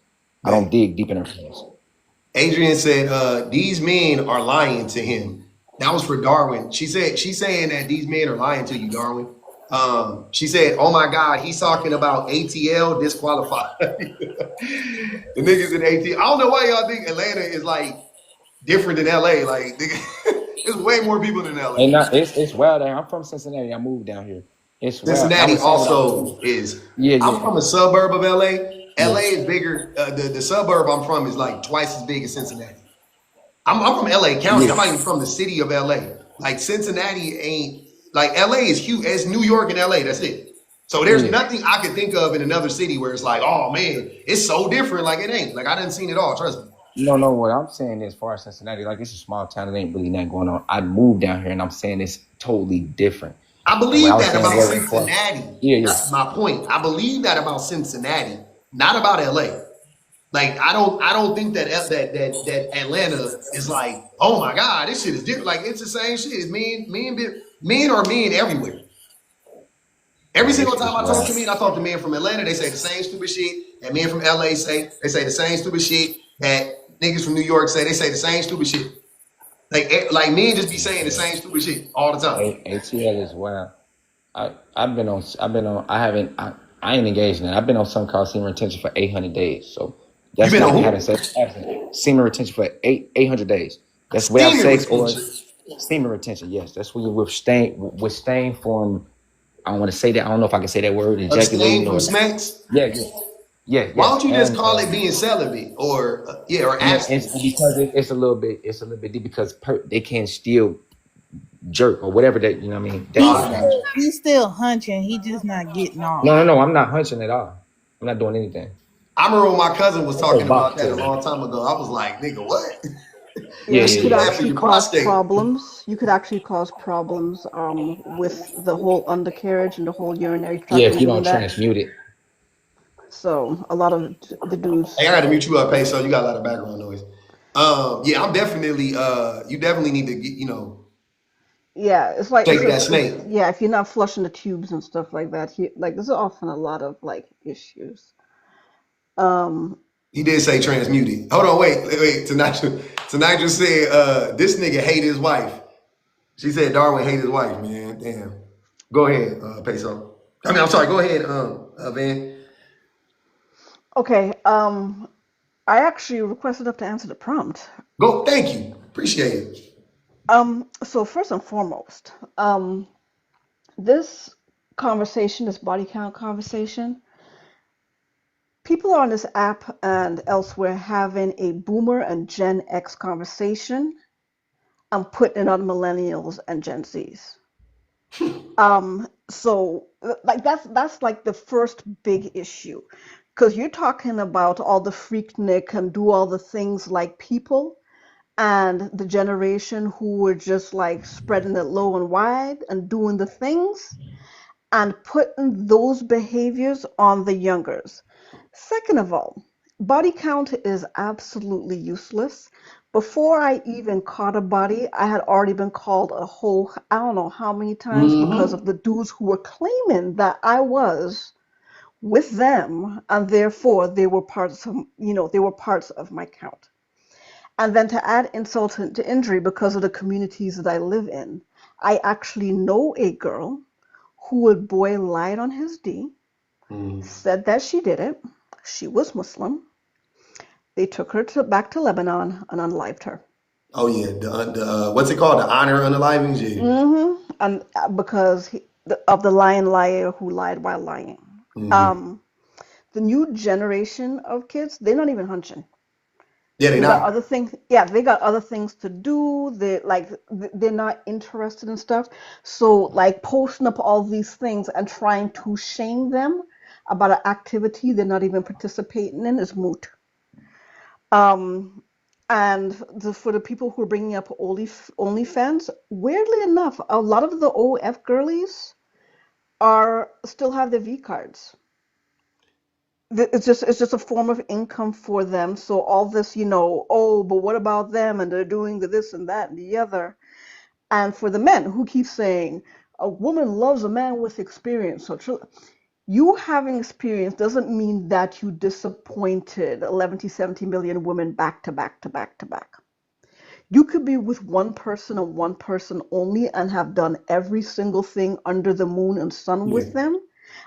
I don't dig deep in their feelings. Adrian said, these men are lying to him. That was for Darwin. She's saying that these men are lying to you, Darwin. She said, oh my God, he's talking about ATL disqualified. The niggas in ATL. I don't know why y'all think Atlanta is like different than LA. Like there's way more people than LA. And it's wild. I'm from Cincinnati. I moved down here. It's wild. Cincinnati also is. Yeah. I'm from a suburb of LA. LA is bigger. The suburb I'm from is like twice as big as Cincinnati. I'm from LA County. I'm not even from the city of LA. Like Cincinnati ain't like LA is huge. It's New York and LA. That's it. So there's nothing I could think of in another city where it's like, oh man, it's so different. Like it ain't. Like I didn't seen it all. Trust me. No. What I'm saying is, as far as Cincinnati, like it's a small town. It ain't really nothing going on. I moved down here, and I'm saying it's totally different. I believe that about Cincinnati. Yeah. That's my point. I believe that about Cincinnati, not about LA. Like I don't think that Atlanta is like, oh my God, this shit is different. Like it's the same shit. It's men are men everywhere. Every Yeah, single time it's I talk to wild. men, I talk to men from Atlanta, they say the same stupid shit that men from LA say. They say the same stupid shit that niggas from New York say. They say the same stupid shit. Like men just be saying the same stupid shit all the time. ATL is wild. I haven't I ain't engaged in it. I've been on something called semen retention for 800 days. So You that's been on not having who? sex. Semen retention for 800 days. That's without Steaming sex or retention. semen retention. Yes, that's when you withstain from. I don't want to say that. I don't know if I can say that word. Abstain Ejaculating from or smacks. Why yes, don't you just and call it being celibate or or yeah, it's abstinent? because it's a little bit deep because they can still jerk or whatever that you know what I mean that Oh, shit I is. got you. He's still hunching. He just not getting off. No. I'm not hunching at all. I'm not doing anything. I remember when my cousin was Oh, talking about box that a too. long time ago. I was like, nigga, what? Yeah, That It yeah, shit could go yeah. after actually your cause prostate. problems. You could actually cause problems with the whole undercarriage and the whole urinary Yeah, tract if from you doing don't that. transmute it. So a lot of the Hey, dudes. I had to mute you up, hey, so you got a lot of background noise. Yeah, I'm definitely you definitely need to get, Yeah, it's like shake that snake. yeah. If you're not flushing the tubes and stuff like that, like there's often a lot of like issues. Um, He did say transmuted. Hold on, wait. Tonight just said this nigga hate his wife. She said Darwin hate his wife, man. Damn. Go ahead, Peso. I mean, I'm sorry. Go ahead, Van. okay. I actually requested up to answer the prompt. Go. Thank you. Appreciate it. So first and foremost, this conversation, this body count conversation, people on this app and elsewhere having a boomer and Gen X conversation. I'm putting it on millennials and Gen Zs. So like that's like the first big issue, because you're talking about all the freaknik and do all the things like people, and the generation who were just like spreading it low and wide and doing the things and putting those behaviors on the youngers. Second of all, body count is absolutely useless. Before I even caught a body, I had already been called a whole, I don't know how many times, because Mm-hmm. of the dudes who were claiming that I was with them and therefore they were parts of, they were parts of my count. And then to add insult to injury, because of the communities that I live in, I actually know a girl who a boy lied on his D, said that she did it. She was Muslim. They took her back to Lebanon and unlived her. Oh yeah, the what's it called? The honor unaliving. Yeah. And because of the lying liar who lied while lying. Mm-hmm. Um, the new generation of kids, they're not even hunching. Yeah, they They got not. other things. Yeah, they got other things to do. They're not interested in stuff. So like posting up all these things and trying to shame them about an activity they're not even participating in is moot. Um, and for the people who are bringing up OnlyFans, weirdly enough, a lot of the OF girlies are still have their V cards. It's just a form of income for them. So all this, oh, but what about them? And they're doing the this and that and the other. And for the men who keep saying a woman loves a man with experience, so you having experience doesn't mean that you disappointed 11 to 17 million women back to back to back to back. You could be with one person and one person only and have done every single thing under the moon and sun Yeah. with them.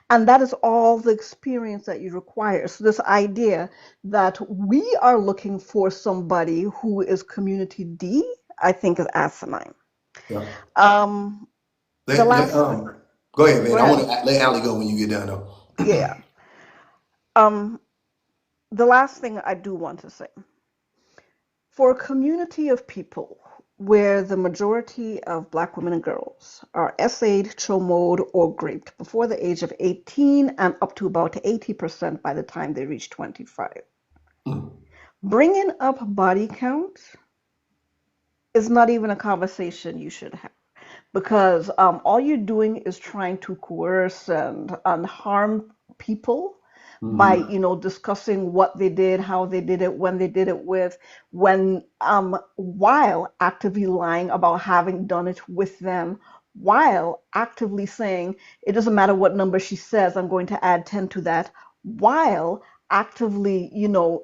And that is all the experience that you require. So, this idea that we are looking for somebody who is community D, I think is asinine. Yeah. Um, the Let, last, go ahead, go man. I want ahead. to let Allie go when you get done, though. Yeah. Um, the last thing I do want to say, for a community of people where the majority of Black women and girls are essayed, chomoed, or raped before the age of 18 and up to about 80% by the time they reach 25, bringing up body count is not even a conversation you should have, because all you're doing is trying to coerce and harm people by discussing what they did, how they did it, when they did it with, when while actively lying about having done it with them, while actively saying it doesn't matter what number she says, I'm going to add 10 to that, while actively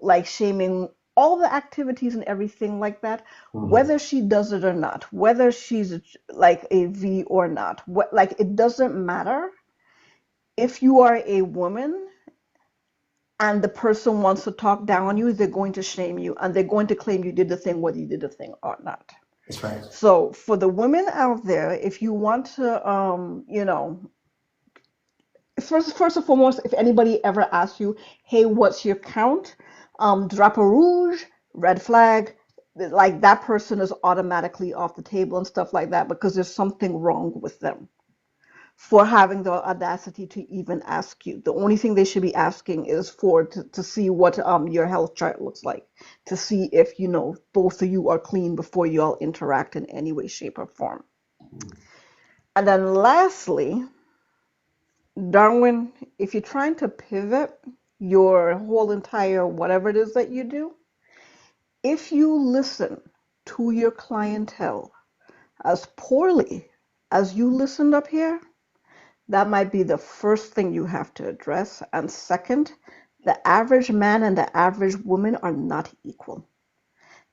like shaming all the activities and everything like that, whether she does it or not, whether she's like a V or not, like it doesn't matter. If you are a woman and the person wants to talk down on you, they're going to shame you and they're going to claim you did the thing, whether you did the thing or not. That's right. So for the women out there, if you want to, first and foremost, if anybody ever asks you, hey, what's your count? Drapeau rouge, red flag, like that person is automatically off the table and stuff like that because there's something wrong with them for having the audacity to even ask you. The only thing they should be asking is to see what your health chart looks like, to see if both of you are clean before you all interact in any way, shape, or form. And then lastly, Darwin, if you're trying to pivot your whole entire whatever it is that you do, if you listen to your clientele as poorly as you listened up here, that might be the first thing you have to address. And second, the average man and the average woman are not equal.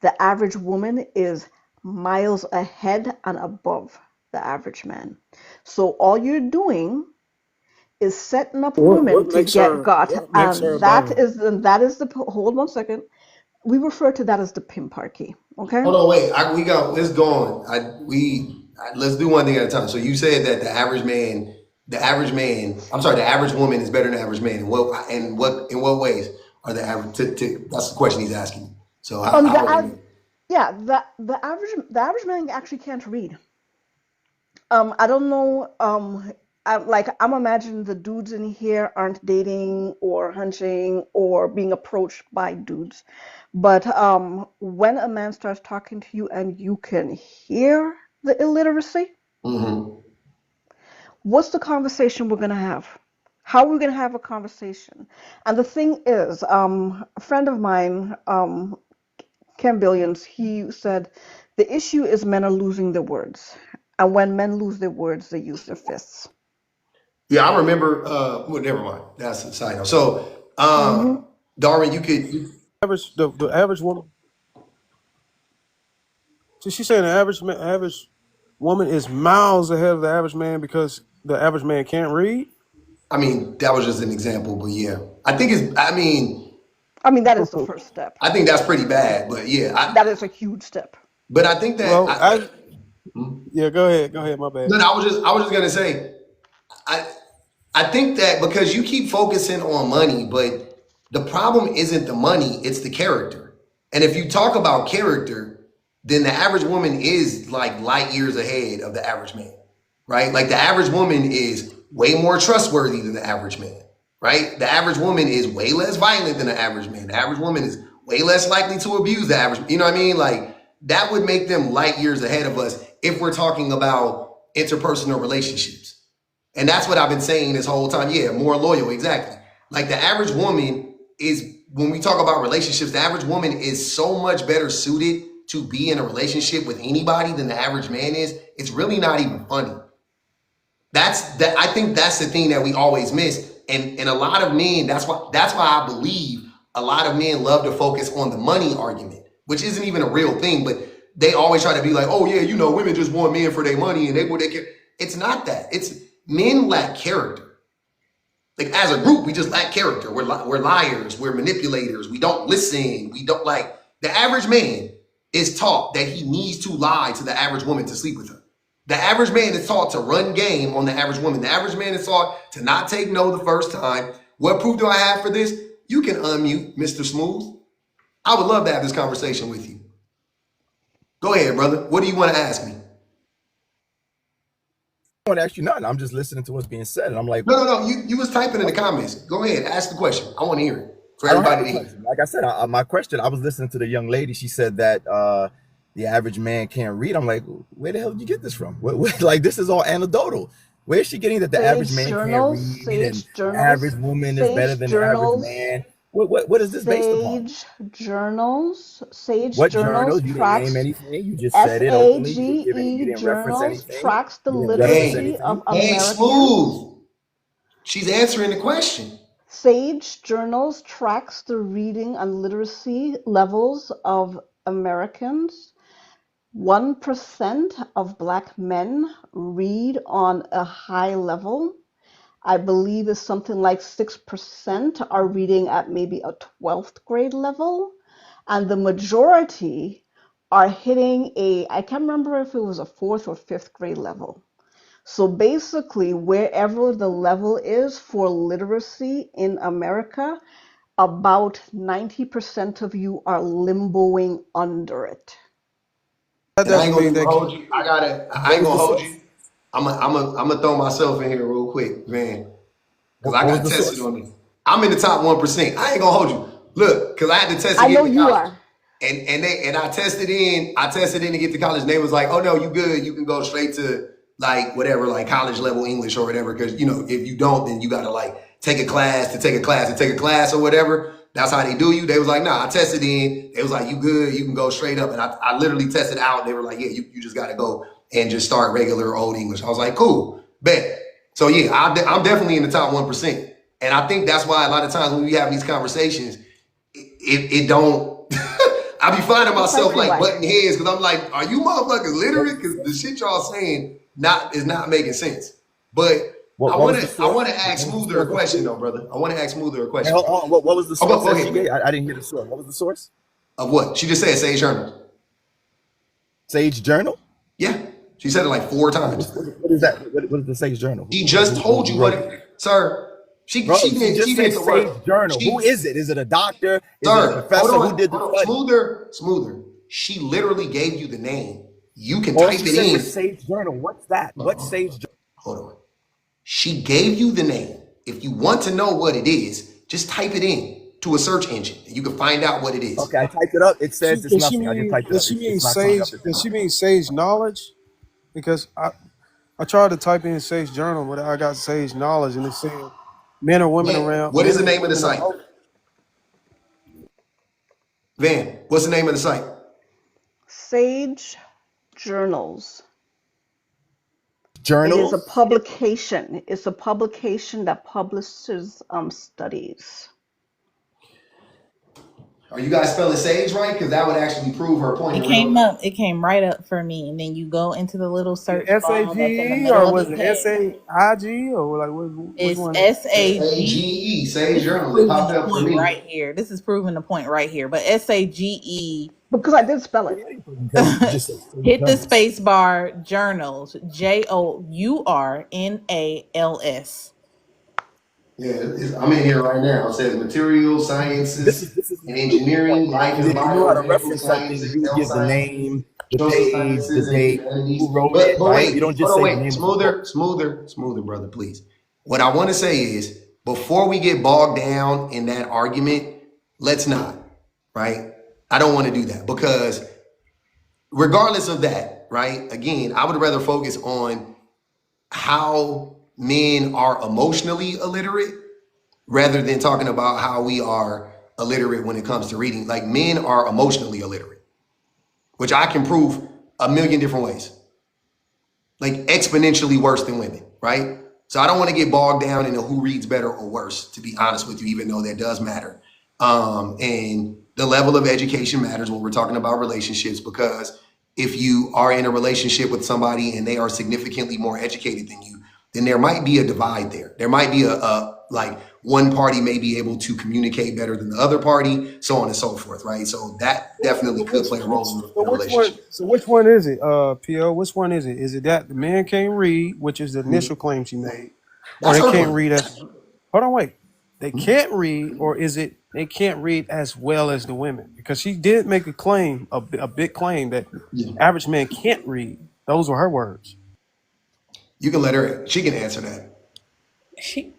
The average woman is miles ahead and above the average man. So all you're doing is setting up women to get got, and that is the hold 1 second. We refer to that as the pimparchy. Okay. Hold on, wait. Let's go on. Let's do one thing at a time. So you said that the average woman is better than the average man. In what ways are the average? That's the question he's asking. So the average man actually can't read. I don't know. I'm imagining the dudes in here aren't dating or hunching or being approached by dudes. But when a man starts talking to you and you can hear the illiteracy, what's the conversation we're going to have? How are we going to have a conversation? And the thing is, a friend of mine, Ken Billions, he said, the issue is men are losing their words. And when men lose their words, they use their fists. Yeah, I remember. Well, never mind. That's a side note. So, Darwin, the average woman. So she's saying the average woman is miles ahead of the average man because the average man can't read. I mean, that was just an example, but yeah, I think that is the first step. I think that's pretty bad, but yeah, that is a huge step. But I think that. Yeah, go ahead. My bad. No, I was just gonna say, I think that because you keep focusing on money, but the problem isn't the money, it's the character. And if you talk about character, then the average woman is like light years ahead of the average man, right? Like the average woman is way more trustworthy than the average man, right? The average woman is way less violent than the average man. The average woman is way less likely to abuse the average, you know what I mean? Like that would make them light years ahead of us if we're talking about interpersonal relationships. And that's what I've been saying this whole time. Yeah, more loyal, exactly. Like the average woman is, when we talk about relationships, the average woman is so much better suited to be in a relationship with anybody than the average man is. It's really not even funny. I think that's the thing that we always miss. And a lot of men, that's why I believe a lot of men love to focus on the money argument, which isn't even a real thing, but they always try to be like, oh yeah, women just want men for their money and they care. It's not that. It's men lack character. Like as a group, we just lack character. We're liars. We're manipulators. We don't listen. We don't like. The average man is taught that he needs to lie to the average woman to sleep with her. The average man is taught to run game on the average woman. The average man is taught to not take no the first time. What proof do I have for this? You can unmute, Mr. Smooth. I would love to have this conversation with you. Go ahead, brother. What do you want to ask me? I want to ask you nothing. I'm just listening to what's being said, and I'm like, no. You was typing in the comments. Go ahead, ask the question. I want to hear it for everybody to hear. Like I said, my question. I was listening to the young lady. She said that the average man can't read. I'm like, where the hell did you get this from? Like this is all anecdotal. Where's she getting that the average man can't read and the average woman is better than the average man? What is this based upon? Sage What journals? Journals You didn't name tracks anything. You just said it openly. You SAGE didn't reference Journals anything. tracks the You didn't reference literacy anything. of Hey, Americans. Smooth. She's answering the question. Sage Journals tracks the reading and literacy levels of Americans. 1% of Black men read on a high level. I believe it's something like 6% are reading at maybe a 12th grade level. And the majority are hitting I can't remember if it was a 4th or 5th grade level. So basically, wherever the level is for literacy in America, about 90% of you are limboing under it. That And I ain't doesn't gonna mean even they hold can't. you. I What ain't was gonna the hold source? you. I'm gonna throw myself in here real quick, man, because I What was got the tested source? on this. I'm in the top 1%. I ain't gonna hold you. Look, because I had to test to I get know into you college. are. And I tested in. I tested in to get to college. And they was like, "Oh no, you good. You can go straight to like whatever, like college level English or whatever. Because you know, if you don't, then you gotta like take a class to take a class to take a class or whatever. That's how they do you." They was like, "Nah." I tested in. They was like, "You good. You can go straight up." And I literally tested out. They were like, "Yeah, you just gotta go and just start regular old English." I was like, "Cool, bet." So yeah, I'm definitely in the top 1%. And I think that's why a lot of times when we have these conversations, it don't. I be finding myself Precisely like why. butting heads because I'm like, are you motherfuckers What literate? was the Because the source? shit y'all saying is not making sense. But What was the I source? wanna ask What was the Smoother a source that she question gave? though, brother. I wanna ask Smoother a Hey, question. hold on. What was the Oh, source go that she ahead, gave? man. I didn't hear the source. What was the source? Of what? She just said Sage Journal. Sage Journal? Yeah. She said it like 4 times. What is that? What is the Sage Journal? She just told you Who what wrote it? it, sir. Bro, she She just did said the Sage work. Journal. Who She is it? Is it a doctor? Is it a Sir, hold professor? Who on, did the hold on. study? Smoother. She literally gave you the name. You can All type she it said was in. Sage Journal. What's that? What's Sage Journal? Hold on. She gave you the name. If you want to know what it is, just type it in to a search engine and you can find out what it is. Okay, I typed it up. It says it's Does she nothing. I just mean? typed it Does up. she mean It's not coming up sage? as Does she anything. mean sage knowledge? Because I tried to type in sage journal, but I got sage knowledge, and it's saying men or women Van, around what is men the or name of the women are site? both. Van, what's the name of the site? Sage Journals. It is a Journals? publication. It's a publication that publishes studies. Are you guys spelling Sage right? Because that would actually prove her point It in real came life. up. It came right up for me, and then you go into the little search S A bar that's in the G E middle or of was the it S page. A I G or like which It's one? SAG. SAGE, Sage This is Journal. It proving popped the up for point me. right here. This is proving the point right here. But SAGE. Because I did spell it. Because you just said Sage Hit the Journals. space bar. Journals. JOURNALS. Yeah, I'm in here right now. It says materials, sciences, This is and the point. engineering, life Because and if you knew how to biomedical reference something, sciences, you would health give the sciences, name, the social page, the sciences, and date, humanities. who wrote But it, but right? You wait, don't hold just on, say the wait, name of the book. smoother, brother, please. What I want to say is, before we get bogged down in that argument, let's not, right? I don't want to do that because regardless of that, right? Again, I would rather focus on how men are emotionally illiterate rather than talking about how we are illiterate when it comes to reading. Like men are emotionally illiterate, which I can prove a million different ways, like exponentially worse than women, right? So I don't want to get bogged down into who reads better or worse, to be honest with you, even though that does matter. And the level of education matters when we're talking about relationships, because if you are in a relationship with somebody and they are significantly more educated than you, then there might be a divide there. There might be a like one party may be able to communicate better than the other party, so on and so forth, right? So that definitely could play a role in a relationship. Which one is it? PO, which one is it? Is it that the man can't read, which is the initial claim she made, or That's they her can't claim. read as? Hold on, wait. They can't read, or is it they can't read as well as the women? Because she did make a claim, a big claim that Yeah. average man can't read. Those were her words. You can let her, she can answer that. She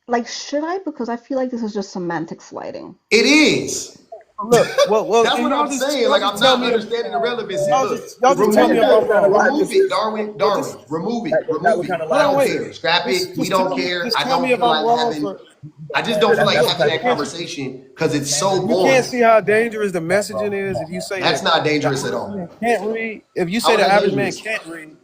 Like, should I? Because I feel like this is just semantic sliding. It is. Look, well, That's and what I'm saying. Like, I'm tell not me, understanding the relevancy. Look, y'all just tell me remove if I'm it. wrong. Remove it, Darwin. Well, just Darwin. Remove it. That Remove what it. kind of hold I logic on, don't wait. is care. Scrap it. We don't care. Just I tell don't me if feel I'm like wrong having. for. I just don't feel like that's the having type that of logic. conversation because it's so You can't boring. see how dangerous the messaging is if you say That's that not the dangerous at average all. man can't read. If you How say is the that average man dangerous? can't read,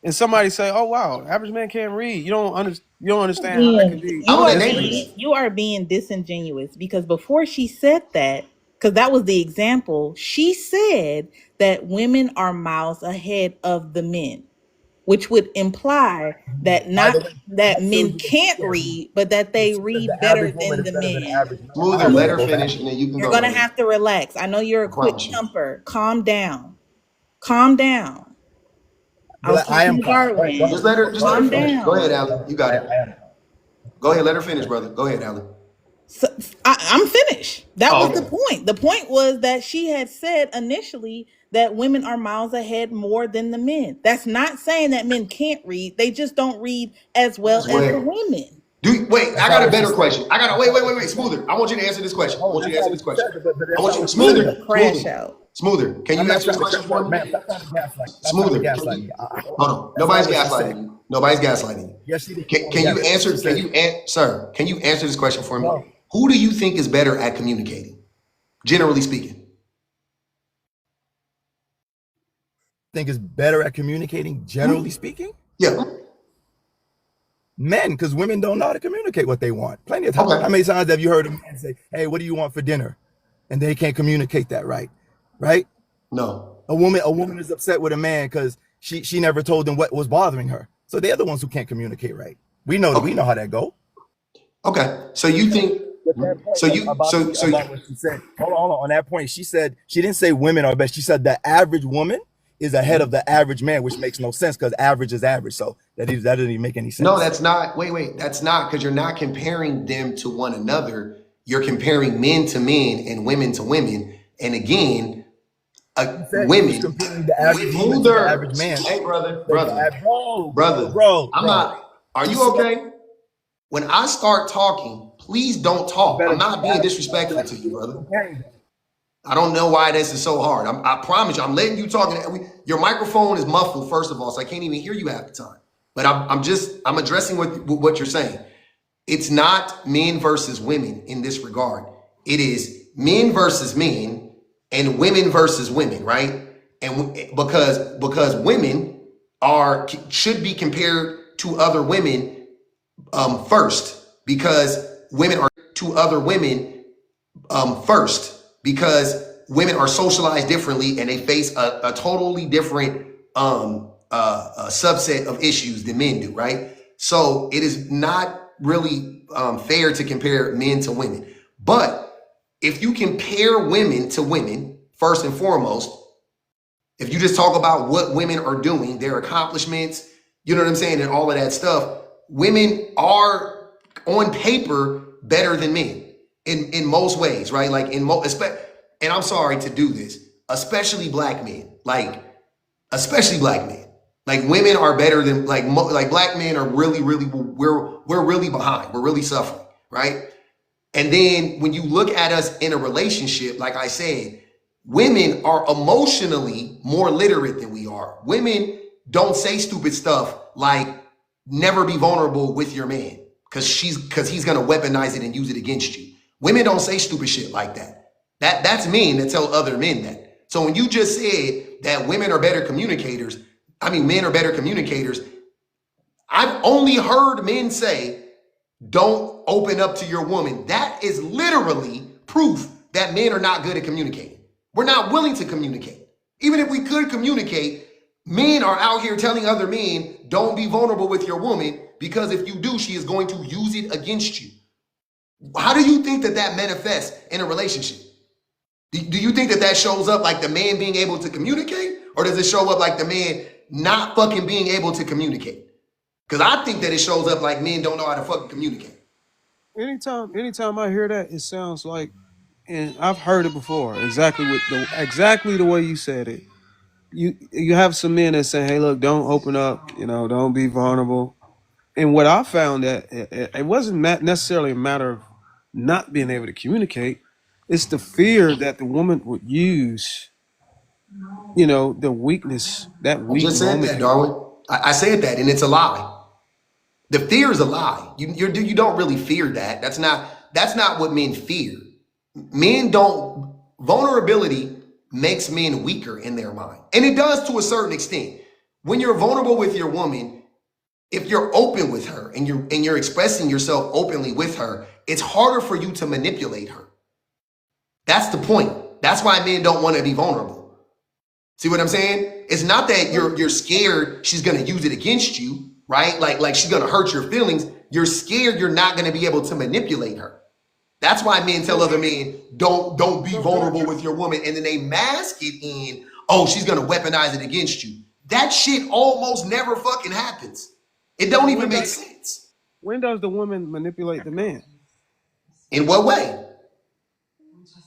and somebody say, "Oh wow, average man can't read," you don't understand how that Being can be How you is are that misleading. dangerous? being you are being disingenuous because before she said that, because that was the example, she said that women are miles ahead of the men, which would imply that By the not way, that that shows men you that she can't can't read. read, but that If they she says the read better average woman than is the better than the men. average man, I Smoother. don't know Let what her to go back. finish, and then you can You're go, gonna brother. have to relax. I know you're a I quick promise you. temper. Calm down. Calm down. I was But I talking am to calm. Go ahead. Go Darwin. Just ahead. let her. Just let her Calm finish. Go ahead, down. Alan. You got it. I am. Go ahead. Let her finish, brother. Go ahead, Alan. So, I'm finished. That Oh, was the okay. point. The point was that she had said initially that women are miles ahead more than the men. That's not saying that men can't read. They just don't read as well As as the well. women. Wait, That's I not got a what she better said. question. I got to wait. Smoother. I want you to answer this question. I Oh, want you that's to answer not this what she question. said. But I that's want not you, what she He's said, a though. crash out. Smoother. Can I'm you not answer trying this to question for me? stop trying to gaslight. Stop trying to Smoother. gaslight me. Hold on. That's not Nobody's what she gaslighting said. you. Nobody's gaslighting you. Yes, she did. Can you Gaslight. answer? She said, Sir? Can you answer this question for me? no. Who do you think is better at communicating, generally speaking? Think is better at communicating, generally speaking? Yeah. Men, because women don't know how to communicate what they want. Plenty of time. How Okay. many times have you heard a man say, "Hey, what do you want for dinner?" And they can't communicate that right, right? No. A woman is upset with a man because she never told them what was bothering her. So they're the ones who can't communicate right. We know that. We Okay. know how that go. Okay. So you think? With that point So you? about what she said. Hold on. On that point, she said she didn't say women are best. She said the average woman is ahead of the average man, which makes no sense because average is average. So that doesn't even make any No, sense. that's not. Wait. That's not because you're not comparing them to one another. You're comparing men to men and women to women. And again, You said you was women. comparing the average woman to the Smoother. average man. Hey, brother, So brother, brother. bro. I'm not. Are You you said okay? When I start talking, please don't talk. better I'm than not the being average. disrespectful to you, brother. Comparing them. I don't know why this is so hard. I promise you, I'm letting you talk. Your microphone is muffled, first of all, so I can't even hear you half the time. But I'm addressing what you're saying. It's not men versus women in this regard. It is men versus men and women versus women, right? And because women should be compared to other women first, because women are to other women first, because women are socialized differently and they face a totally different subset of issues than men do, right? So it is not really fair to compare men to women. But if you compare women to women, first and foremost, if you just talk about what women are doing, their accomplishments, you know what I'm saying, and all of that stuff, women are on paper better than men in most ways, right? Like and I'm sorry to do this, especially black men, especially black men. Like women are better than like black men are really we're really behind. We're really suffering, right? And then when you look at us in a relationship, like I said, women are emotionally more literate than we are. Women don't say stupid stuff like never be vulnerable with your man because he's gonna weaponize it and use it against you. Women don't say stupid shit like that. That's men that tell other men that. So when you just said that women are better communicators, men are better communicators. I've only heard men say don't open up to your woman. That is literally proof that men are not good at communicating. We're not willing to communicate. Even if we could communicate, men are out here telling other men, don't be vulnerable with your woman because if you do, she is going to use it against you. How do you think that manifests in a relationship? Do you think that shows up like the man being able to communicate? Or does it show up like the man not fucking being able to communicate? Because I think that it shows up like men don't know how to fucking communicate. Anytime I hear that, it sounds like, and I've heard it before, exactly the way you said it. You have some men that say, "Hey, look, don't open up. Don't be vulnerable." And what I found that it wasn't necessarily a matter of not being able to communicate. It's the fear that the woman would use, you know, the weakness, that I weak just said moment. that, Darwin. I said that, and it's a lie. The fear is a lie. You don't really fear that. That's not what men fear. Men don't. Vulnerability makes men weaker in their mind, and it does to a certain extent. When you're vulnerable with your woman, if you're open with her and you're expressing yourself openly with her, it's harder for you to manipulate her. That's the point. That's why men don't want to be vulnerable. See what I'm saying? It's not that you're scared she's gonna use it against you, right? Like she's gonna hurt your feelings. You're scared you're not gonna be able to manipulate her. That's why men tell other men, don't be vulnerable with your woman, and then they mask it in, oh, she's gonna weaponize it against you. That shit almost never fucking happens. It don't even make sense. When does the woman manipulate the man? In what way?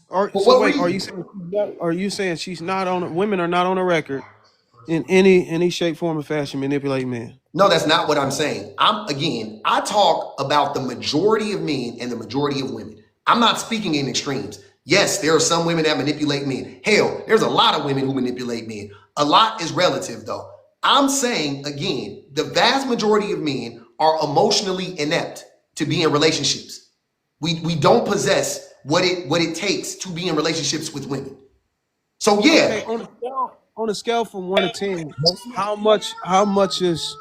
Or For so what wait, reason? are you saying she's not on? Women are not on a record in any shape, form, or fashion manipulate men? No, that's not what I'm saying. I talk about the majority of men and the majority of women. I'm not speaking in extremes. Yes, there are some women that manipulate men. Hell, there's a lot of women who manipulate men. A lot is relative though. I'm saying again, the vast majority of men are emotionally inept to be in relationships. We don't possess what it takes to be in relationships with women. So yeah, Okay, on a scale from 1 to 10, how much is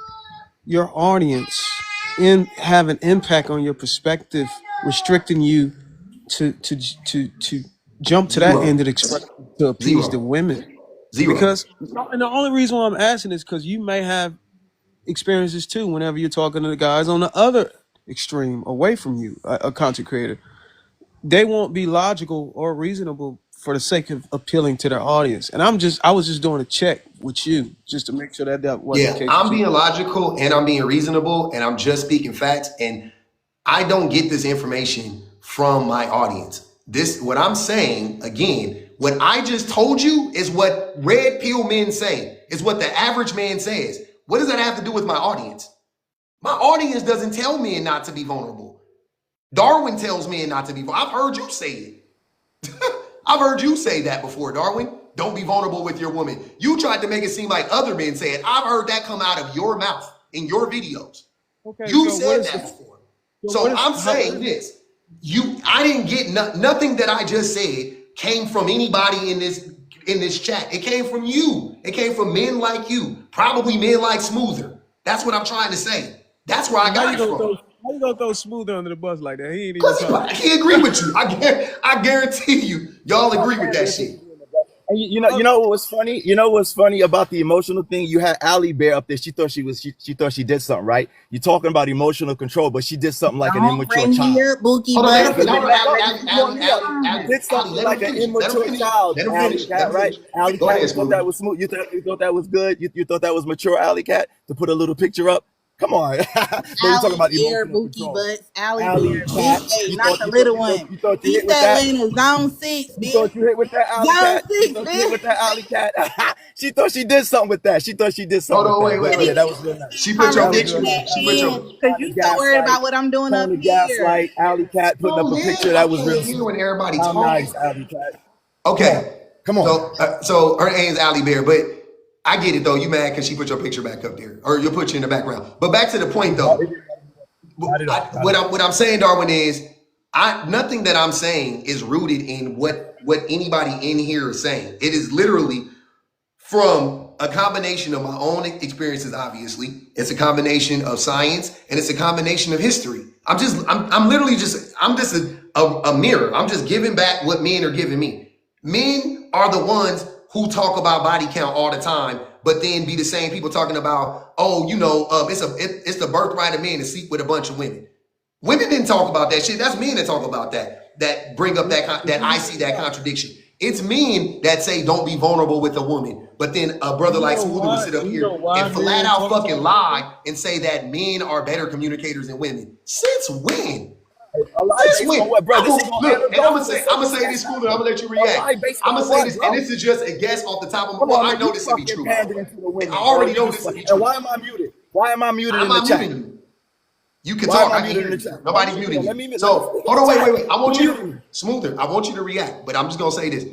your audience in have an impact on your perspective, restricting you to jump to that end zero, of the expression to appease the zero, women? zero. Because and the only reason why I'm asking is because you may have experiences too whenever you're talking to the guys on the other extreme away from you, a content creator. They won't be logical or reasonable for the sake of appealing to their audience. And I was just doing a check with you just to make sure that that wasn't the Yeah, case I'm with you. being logical and I'm being reasonable and I'm just speaking facts. And I don't get this information from my audience. What I'm saying, again, what I just told you is what red pill men say, is what the average man says. What does that have to do with my audience? My audience doesn't tell men not to be vulnerable. Darwin tells men not to be vulnerable. I've heard you say it. I've heard you say that before, Darwin. Don't be vulnerable with your woman. You tried to make it seem like other men say it. I've heard that come out of your mouth in your videos. Okay, You so what said is that the before. so what So is I'm how saying this. I didn't get nothing that I just said came from anybody in this chat. It came from you. It came from men like you, probably men like Smoother. That's what I'm trying to say. That's where I how got you it gonna from. throw Smoother under the bus like that? He ain't even Because talking. he agree with you. I guarantee you, y'all agree with that shit. And you know what was funny? You know what's funny about the emotional thing? You had Allie Bear up there. She thought she thought she did something, right? You're talking about emotional control, but she did something like an Don't immature bring me child. up, Bookie Hold on, let him Butt. finish. You No, no, better not let me You comment. did something Let him like an finish. Let him immature finish. child, Let him Alley finish. Let Cat, him right? finish. Alley Go Cat, ahead, you thought that Smoothie. was smooth. You thought that was good. You thought that was mature, Alley Cat, to put a little picture up. Come on. No, you're talking Alley about Bear, emotional Bookie control. Butts, Alley Alley Bear, big Cat, A, not the little one. you thought you hit East with that? Atlanta, zone 6, You bitch. thought you hit with that alley Zone cat? You 6, thought you hit with that bitch. alley cat? She thought she did something with that. She thought she did something Hold with on, that. wait, wait, But yeah, wait. that was real nice. She put your That was picture. real Conversation nice, at She alley put cat. your. hand, because you so worried about what I'm doing Trying up to here. gaslight alley cat, putting up Oh a man, picture I that was can't real hear when sweet. everybody How talking. nice, alley cat. Come on, Okay, come on. so her name's Allie Bear, but I get it though. You mad because she put your picture back up there, or you put you in the background. But back to the point though. What I'm saying, Darwin, is nothing that I'm saying is rooted in what anybody in here is saying. It is literally from a combination of my own experiences. Obviously, it's a combination of science and it's a combination of history. I'm literally just a mirror. I'm just giving back what men are giving me. Men are the ones who talk about body count all the time, but then be the same people talking about, oh, it's the birthright of men to sleep with a bunch of women. Women didn't talk about that shit. That's men that talk about that. That bring up that I see that contradiction. It's men that say don't be vulnerable with a woman, but then a brother like Smoother would sit up You know here why and flat men out talk fucking about lie and say that men are better communicators than women. Since when? A lie Since based on when? what, bro? This is gonna Look, and I'm anecdotal. gonna say this, Smoother. I'm gonna let you A react. lie based I'm on gonna say what, this, and bro? this is just a guess off the top of my. Come Well, on, I man. know You this to be fucking true. pandering to the I women, bro. already You know just this to be fucking. And true. why am I muted? Why am I muted I'm in the not chat? muting you. You can Why am talk. I I can muted hear in the you. chat? Nobody's muting Let you. me So speak in hold the on, chat. wait. I want Who you muted me? to smoother. I want you to react, but I'm just gonna say this.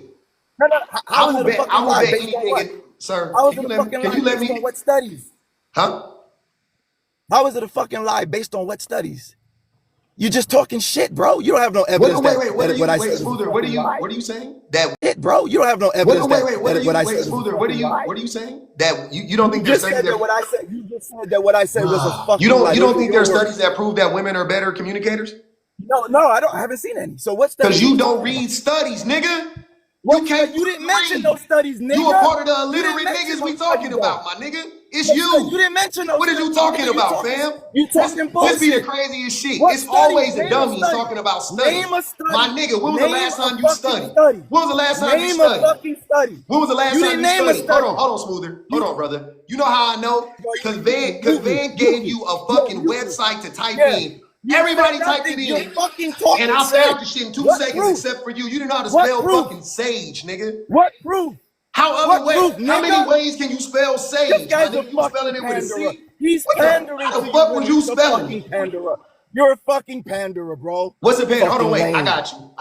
No. How is it a fucking I will lie? bet Based any on what? nigga, sir. How is it a fucking Can lie? you let Based on me? what studies? Huh? How is it a fucking lie? Based on what studies? You're just talking shit, bro. You don't have no evidence Wait. What are that what you? I Wait, said was a smoother. fucking lie. What are you saying? That Shit, bro. You don't have no evidence what are that you? what I Wait, said was a smoother. fucking lie. What are you saying? That you don't You think there's just studies said that that what I said. You just said that what I said was a you fucking lie. Those don't were think your there's words. studies that prove that women are better communicators? No, I haven't seen any. So what Because studies are you you don't talking about? read studies, nigga. You What can't study? You fucking didn't mention read. those studies, You a nigga. part of the You didn't illiterate mention niggas we those studies, talking though. about, my nigga. It's What study? You you. didn't mention those What are you studies, talking nigga. about, fam? You talking This be the bullshit. craziest shit. What It's study? always the Name a dummies study. talking about studies. Name a My study. nigga, when was the Name last a time you fucking studied? study. When was the last time you Name a studied? fucking study. When was the last You time didn't you name a studied? Hold study. on, Smoother. Hold You, on, brother. You know how I know? bro, Because mute me. Van Mute gave me. you a Yo, fucking mute me. website to type Yeah. in. You said Everybody typed it nothing. You're in. fucking And talking I shit. found the shit in 2 What seconds, proof? except for you. You didn't know how to What spell proof? fucking sage, nigga. What proof? What proof, How many nigga? ways can you spell This sage, my guy's a nigga? You spelling fucking it with a panderer. C? He's pandering How to the you fuck was women. you He's a spelling fucking it? panderer. You're a fucking panderer, bro. What's the pen? Hold on, Fucking wait. I lame. got you.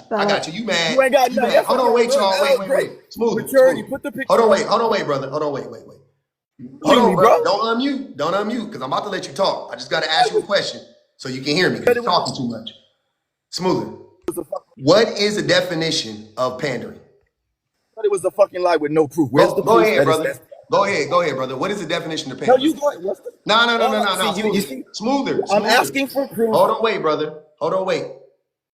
Spell it. You You mad? ain't got You nothing. mad? Yes, Hold I on, got. wait, Look, y'all. great. Maturity. Smooth. Put the picture up. Hold on, wait, brother. Hold on, wait. Hold Muting on, me, bro. brother. Don't unmute, because I'm about to let you talk. I just got to ask you a question so you can hear me, because Said you're it was talking too much. Smoother. a fucking, What is the definition of pandering? said it was a fucking lie with no proof. Where's the Go proof ahead, that it's brother. that? Go ahead, brother. What is the definition of No, pandering? you go ahead. What's the No. see? You Smoother. see? I'm Smoother. asking for proof. Hold on, wait, brother. Hold on, wait.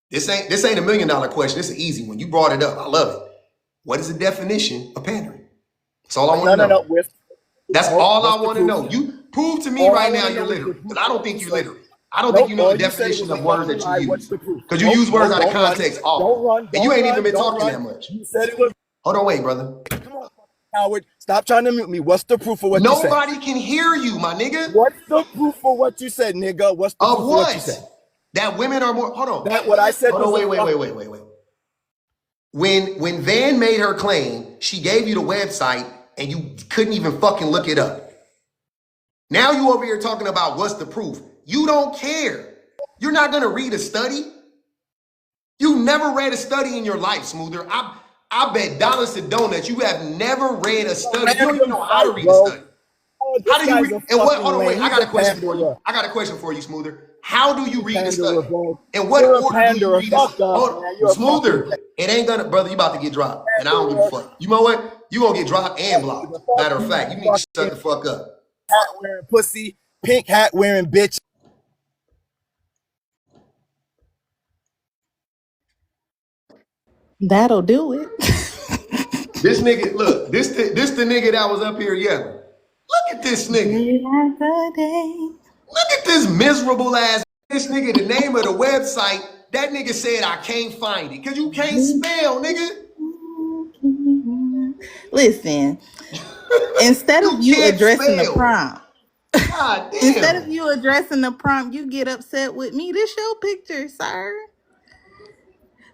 This ain't $1 million question. This is an easy one. You brought it up. I love it. What is the definition of pandering? That's all I want to No. know. That's Nope. all What's I the want to proof? know. You prove to me All I right want now to you're know is the literate, proof because I of don't what think you you're said. literate. I don't think Nope. you know the All you said it definition was a of words fucking that you lie. What's use, the proof? because you Nope. use words Nope. out of Don't run. context often, Don't run. and you Don't ain't run. even been Don't talking run. that much. You said it was. Hold on, wait, brother. Come on, Howard. Stop trying to mute me. What's the proof of what you said? Nobody can hear you, my nigga. What's the proof for what you said, nigga? What's the Of proof of what you what? said? That women are more. Hold on. That what I said was a fuck. Wait. When Van made her claim, she gave you the website and you couldn't even fucking look it up. Now you over here talking about what's the proof. You don't care. You're not gonna read a study. You never read a study in your life, Smoother. I bet dollars to donuts you have never read a study. You don't even Random know how to site, read a bro. study. Oh, How this do you guy's read? a And what? fucking Hold on, wait. lame. I He's got a a question for you. panderer. Smoother. How do you You read the panderer, study? bro. In what You're a order do you panderer. read this? Fuck up, man. You're a fucking Smoother. It ain't gonna, brother. You about to get dropped, and I don't give a panderer. fuck. You know what? You gonna get dropped and blocked. Fuck Matter of you, fact, you you need to shut fucking the fuck up. hat wearing pussy, pink hat wearing bitch. That'll do it. This nigga, look. This the nigga that was up here yelling. Look at this nigga. Day after day. Look at this miserable ass. This nigga, the name of the website, that nigga said I can't find it. Cause you can't spell, nigga. Listen, instead of You you can't addressing the spell. prompt, God instead of damn. you addressing the prompt, you get upset with me. This your picture, sir.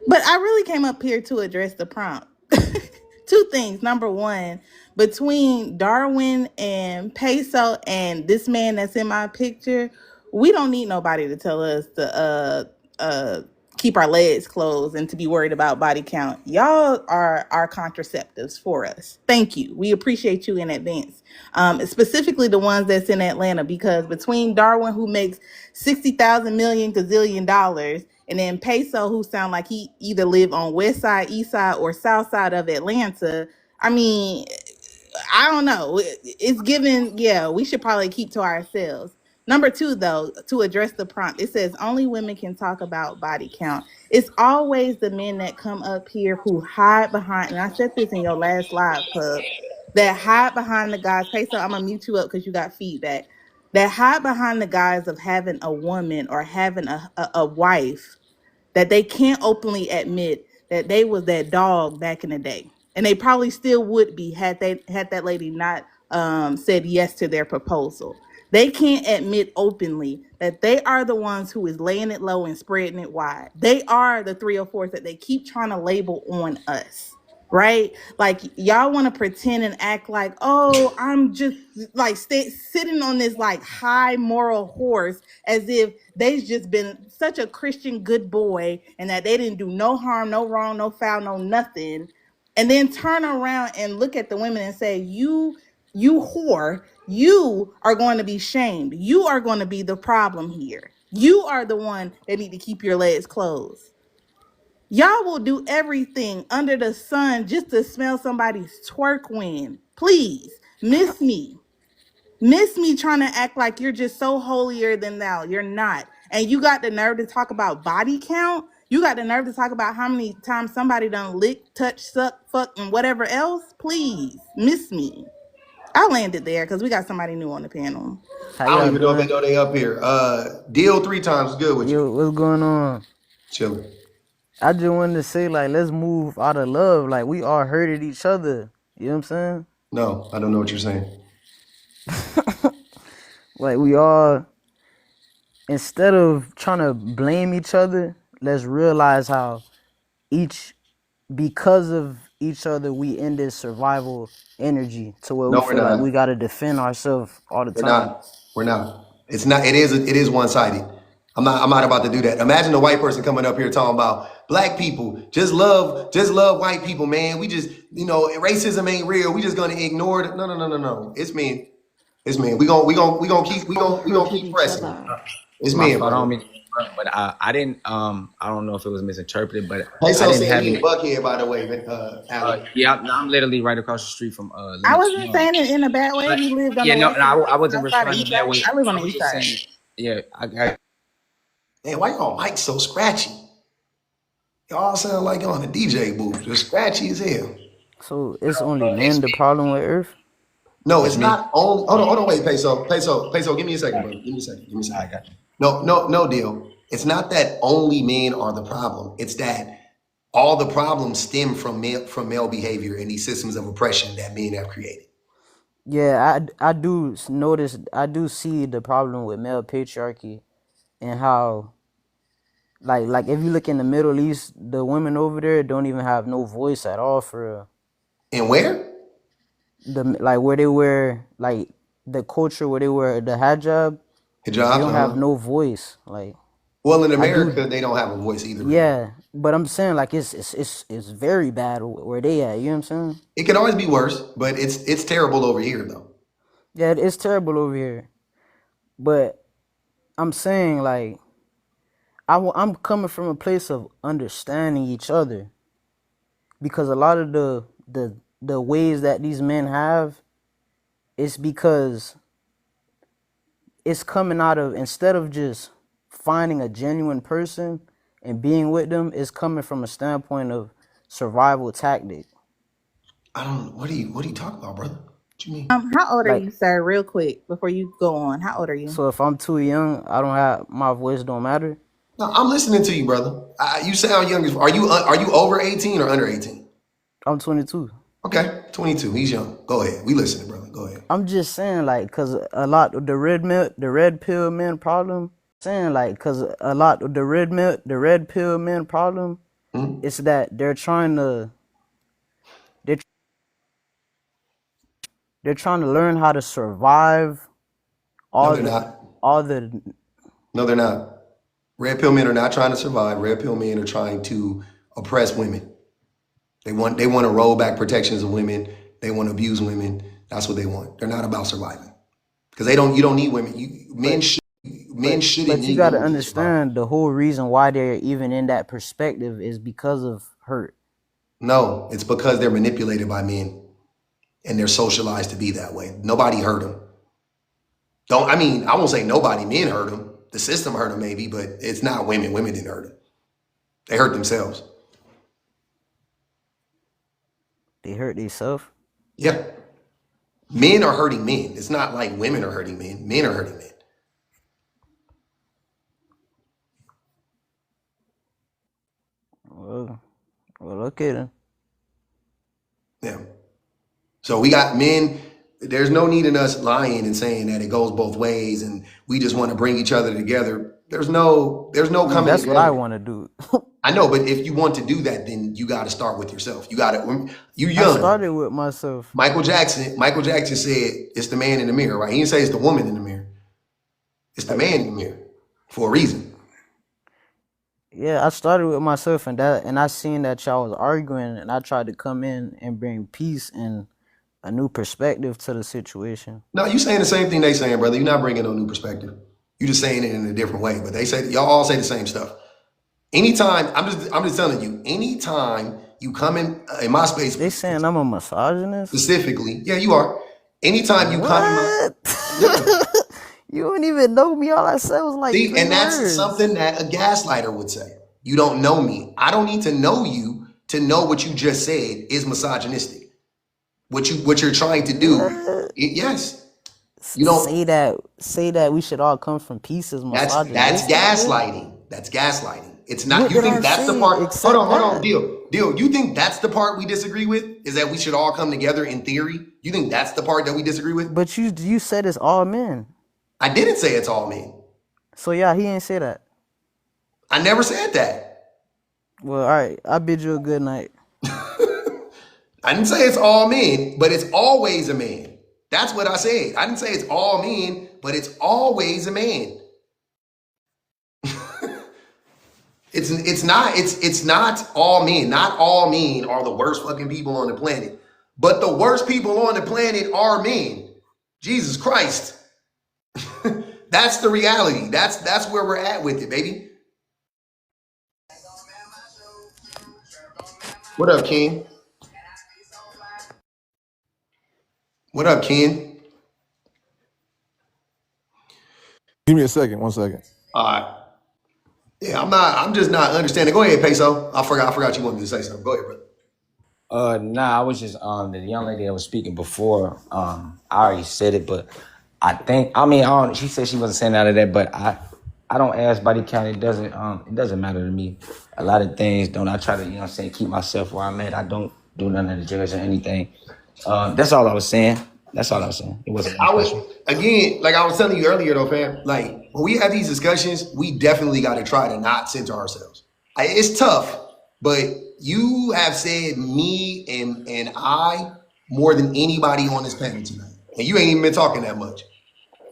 But I really came up here to address the prompt. Two things. Number one, between Darwin and Peso and this man that's in my picture, we don't need nobody to tell us to keep our legs closed and to be worried about body count. Y'all are our contraceptives for us. Thank you. We appreciate you in advance. Specifically the ones that's in Atlanta, because between Darwin, who makes 60,000 million gazillion dollars, and then Peso, who sound like he either live on west side, east side, or south side of Atlanta. I mean, I don't know. It's given, yeah, we should probably keep to ourselves. Number two, though, to address the prompt, it says only women can talk about body count. It's always the men that come up here who hide behind, and I said this in your last live, Pub, that hide behind the guys. Peso, I'm going to mute you up because you got feedback. That hide behind the guise of having a woman or having a wife, that they can't openly admit that they was that dog back in the day, and they probably still would be had that lady not said yes to their proposal. They can't admit openly that they are the ones who is laying it low and spreading it wide. They are the 304s that they keep trying to label on us. right? Like y'all want to pretend and act like, oh, I'm just like sitting on this like high moral horse as if they've just been such a Christian good boy and that they didn't do no harm, no wrong, no foul, no nothing. And then turn around and look at the women and say, you whore, you are going to be shamed. You are going to be the problem here. You are the one that need to keep your legs closed. Y'all will do everything under the sun just to smell somebody's twerk wind. Please, miss me. Miss me trying to act like you're just so holier than thou. You're not. And you got the nerve to talk about body count? You got the nerve to talk about how many times somebody done lick, touch, suck, fuck, and whatever else? Please, miss me. I landed there because we got somebody new on the panel. I don't even know if they know they up here. Deal 3 times good with you. Yo, what's going on? Chilling. I just wanted to say, like, let's move out of love. Like, we all hurted each other. You know what I'm saying? No, I don't know what you're saying. Like, we all, instead of trying to blame each other, let's realize how because of each other, we in this survival energy to where No, we we're feel like not. we got to defend ourselves all the We're time. not. We're not. It's not. It is one-sided. I'm not about to do that. Imagine a white person coming up here talking about black people just love white people, man. We just, racism ain't real. We just gonna ignore it. No. It's men. It's men. We gonna keep pressing. It's My men, fault. I don't brother. mean to interrupt, but I didn't. I don't know if it was misinterpreted, but I Peso didn't said have he any. in Buckhead, by the way, Allie. Yeah, I'm literally right across the street from I Lenox. wasn't saying it in a bad way. But He lived on yeah, the no, west no, side. I wasn't Outside the responding east that side. way. I live on I the was east just side. saying, yeah, Man, why y'all mic so scratchy? Y'all sound like y'all in a DJ booth. Just scratchy as hell. So it's only men the problem with Earth? No, it's it's me. not only. Hold on, wait, Peso. Give me a second, brother. Give me a second. I got you. No deal. It's not that only men are the problem. It's that all the problems stem from male behavior and these systems of oppression that men have created. Yeah, I do notice, I do see the problem with male patriarchy and how, like if you look in the Middle East, the women over there don't even have no voice at all for real. And where? Like where they wear, like the culture where they wear the hijab, they Hijabs, don't have no voice. Like Well, in I do, America, they don't have a voice either, brother. yeah, but I'm saying like it's very bad where they at. You know what I'm saying? It can always be worse, but it's terrible over here, though. Yeah, it's terrible over here. But I'm saying like I'm coming from a place of understanding each other, because a lot of the ways that these men have, it's because it's coming out of, instead of just finding a genuine person and being with them, it's coming from a standpoint of survival tactic. I don't. What are you talking about, brother? What you mean? How old are Like, you, sir? Real quick before you go on. How old are you? so if I'm too young, I don't have, my voice don't matter. No, I'm listening to you, brother. You sound young. Are you over 18 or under 18? I'm 22. Okay, 22. He's young. Go ahead. We listening, brother. Go ahead. I'm just saying, like, cause a lot of the red pill men problem. Saying like, cause a lot of the red pill men problem. Hmm? It's that they're trying to learn how to survive No, all they're not. the. No, they're not. Red pill men are not trying to survive. Red pill men are trying to oppress women. They want to roll back protections of women. They want to abuse women. That's what they want. They're not about surviving, because you don't need women. Men shouldn't But you need got to women to survive. understand, the whole reason why they're even in that perspective is because of hurt. No, it's because they're manipulated by men and they're socialized to be that way. Nobody hurt them. I won't say nobody. Men hurt them. The system hurt them maybe, but it's not women. Women didn't hurt them. They hurt themselves. They hurt themselves. Yeah. Men are hurting men. It's not like women are hurting men. Men are hurting men. Well, okay then. Yeah. So we got men. There's no need in us lying and saying that it goes both ways and we just want to bring each other together. there's no coming That's what I together. want to do. I know, but if you want to do that, then you got to start with yourself. You got to. You I young. started with myself. Michael Jackson said it's the man in the mirror, right? He didn't say it's the woman in the mirror. It's the man in the mirror for a reason. Yeah, I started with myself, and I seen that y'all was arguing, and I tried to come in and bring peace and a new perspective to the situation. No, you saying the same thing they saying, brother. You're not bringing no new perspective. You just saying it in a different way. But they say y'all all say the same stuff. Anytime, I'm just telling you. Anytime you come in my space, They saying I'm a misogynist. specifically, yeah, you are. Anytime you come in my, What? You don't even know me. All I said was like see, 3 and that's words. something that a gaslighter would say. You don't know me. I don't need to know you to know what you just said is misogynistic. What you're trying to do, yes. You don't say that we should all come from peace is That's misogynistic. gaslighting. That's gaslighting. It's not. What You did I think that's the say part? except Hold on. that? Deal. You think that's the part we disagree with? Is that we should all come together in theory? You think that's the part that we disagree with? But you said it's all men. I didn't say it's all men. So yeah, he didn't say that. I never said that. Well, all right. I bid you a good night. I didn't say it's all men, but it's always a man. That's what I said. I didn't say it's all men, but it's always a man. It's not all men. Not all men are the worst fucking people on the planet. But the worst people on the planet are men. Jesus Christ. That's the reality. That's where we're at with it, baby. What up, Ken? What up, Ken? Give me a second. 1 second. All right. Yeah, I'm just not understanding. Go ahead, Peso. I forgot you wanted to say something. Go ahead, brother. Nah, I was just the young lady that was speaking before. I already said it, but she said she wasn't saying out of that, but I don't ask body count. It doesn't matter to me. A lot of things don't. I try to, keep myself where I'm at. I don't do none of the judge or anything. That's all I was saying. It wasn't. Again, like I was telling you earlier, though, fam. Like when we have these discussions, we definitely got to try to not center ourselves. It's tough, but you have said me and I more than anybody on this panel tonight, and you ain't even been talking that much.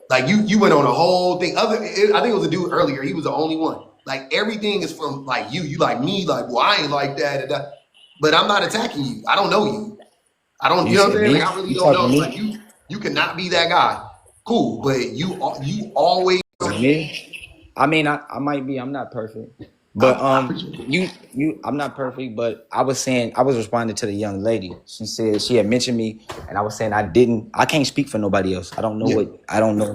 Like you went on a whole thing. I think it was a dude earlier. He was the only one. Like everything is from like you. You like me. Like, well, I ain't like that. But I'm not attacking you. I don't know you. I don't. You know what I'm saying? Like I really don't know. Like you cannot be that guy. Cool, but you always. Me? I mean, I might be. I'm not perfect, but I'm not perfect. But I was responding to the young lady. She said she had mentioned me, and I was saying I can't speak for nobody else. I don't know I don't know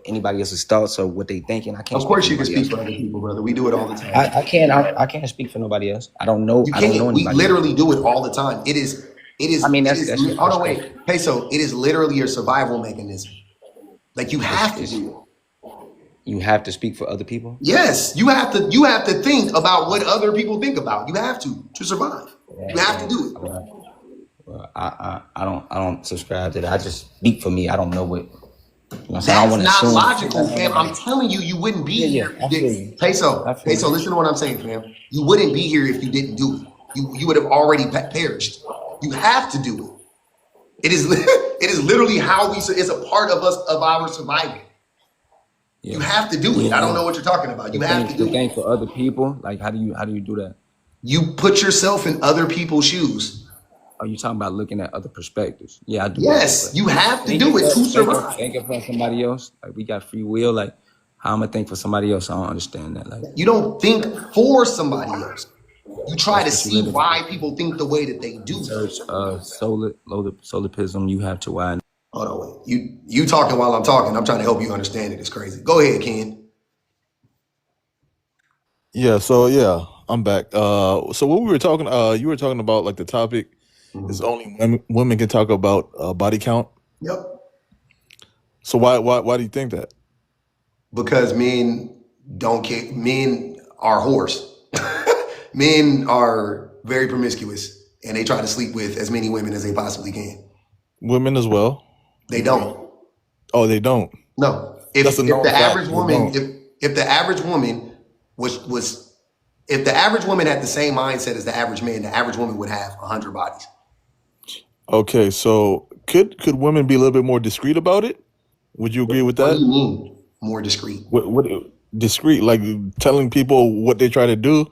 anybody else's thoughts or what they thinking. I can't. Of course, you can speak for other people, brother. We do it all the time. I can't speak for nobody else. I don't know. I don't know anybody. We literally do it all the time. It is. I mean, that's hold on, wait. Peso, it is literally your survival mechanism. Like you have to do it. You have to speak for other people? Yes, you have to think about what other people think about. You have to survive. You have to do it. Well, I don't subscribe to that. I just speak for me. I don't know what. That's not logical, fam. I'm telling you, you wouldn't be here. Peso, listen to what I'm saying, fam. You wouldn't be here if you didn't do it. You would have already perished. You have to do it. It is literally how it's a part of us, of our survival. Yeah. You have to do it. I don't know what you're talking about. You have to do it. Think for other people. Like how do you do that? You put yourself in other people's shoes. Are you talking about looking at other perspectives? Yeah, I do. Yes, you have to do it to survive. Thinking for somebody else. Like we got free will. Like how am I think for somebody else? I don't understand that. Like you don't think for somebody else. You try to see why people think the way that they do. Research solapism. You have to why. Hold on, wait. You talking while I'm talking. I'm trying to help you understand it. It's crazy. Go ahead, Ken. Yeah, I'm back. So what we were talking, you were talking about like the topic is only women can talk about body count. Yep. So why do you think that? Because men don't care. Men are whores. Men are very promiscuous, and they try to sleep with as many women as they possibly can. Women as well. They don't. Oh, they don't. No. If the average woman, if the average woman was if the average woman had the same mindset as the average man, the average woman would have 100 bodies. Okay, so could women be a little bit more discreet about it? Would you agree with What do that? you mean more discreet? What discreet, like telling people what they try to do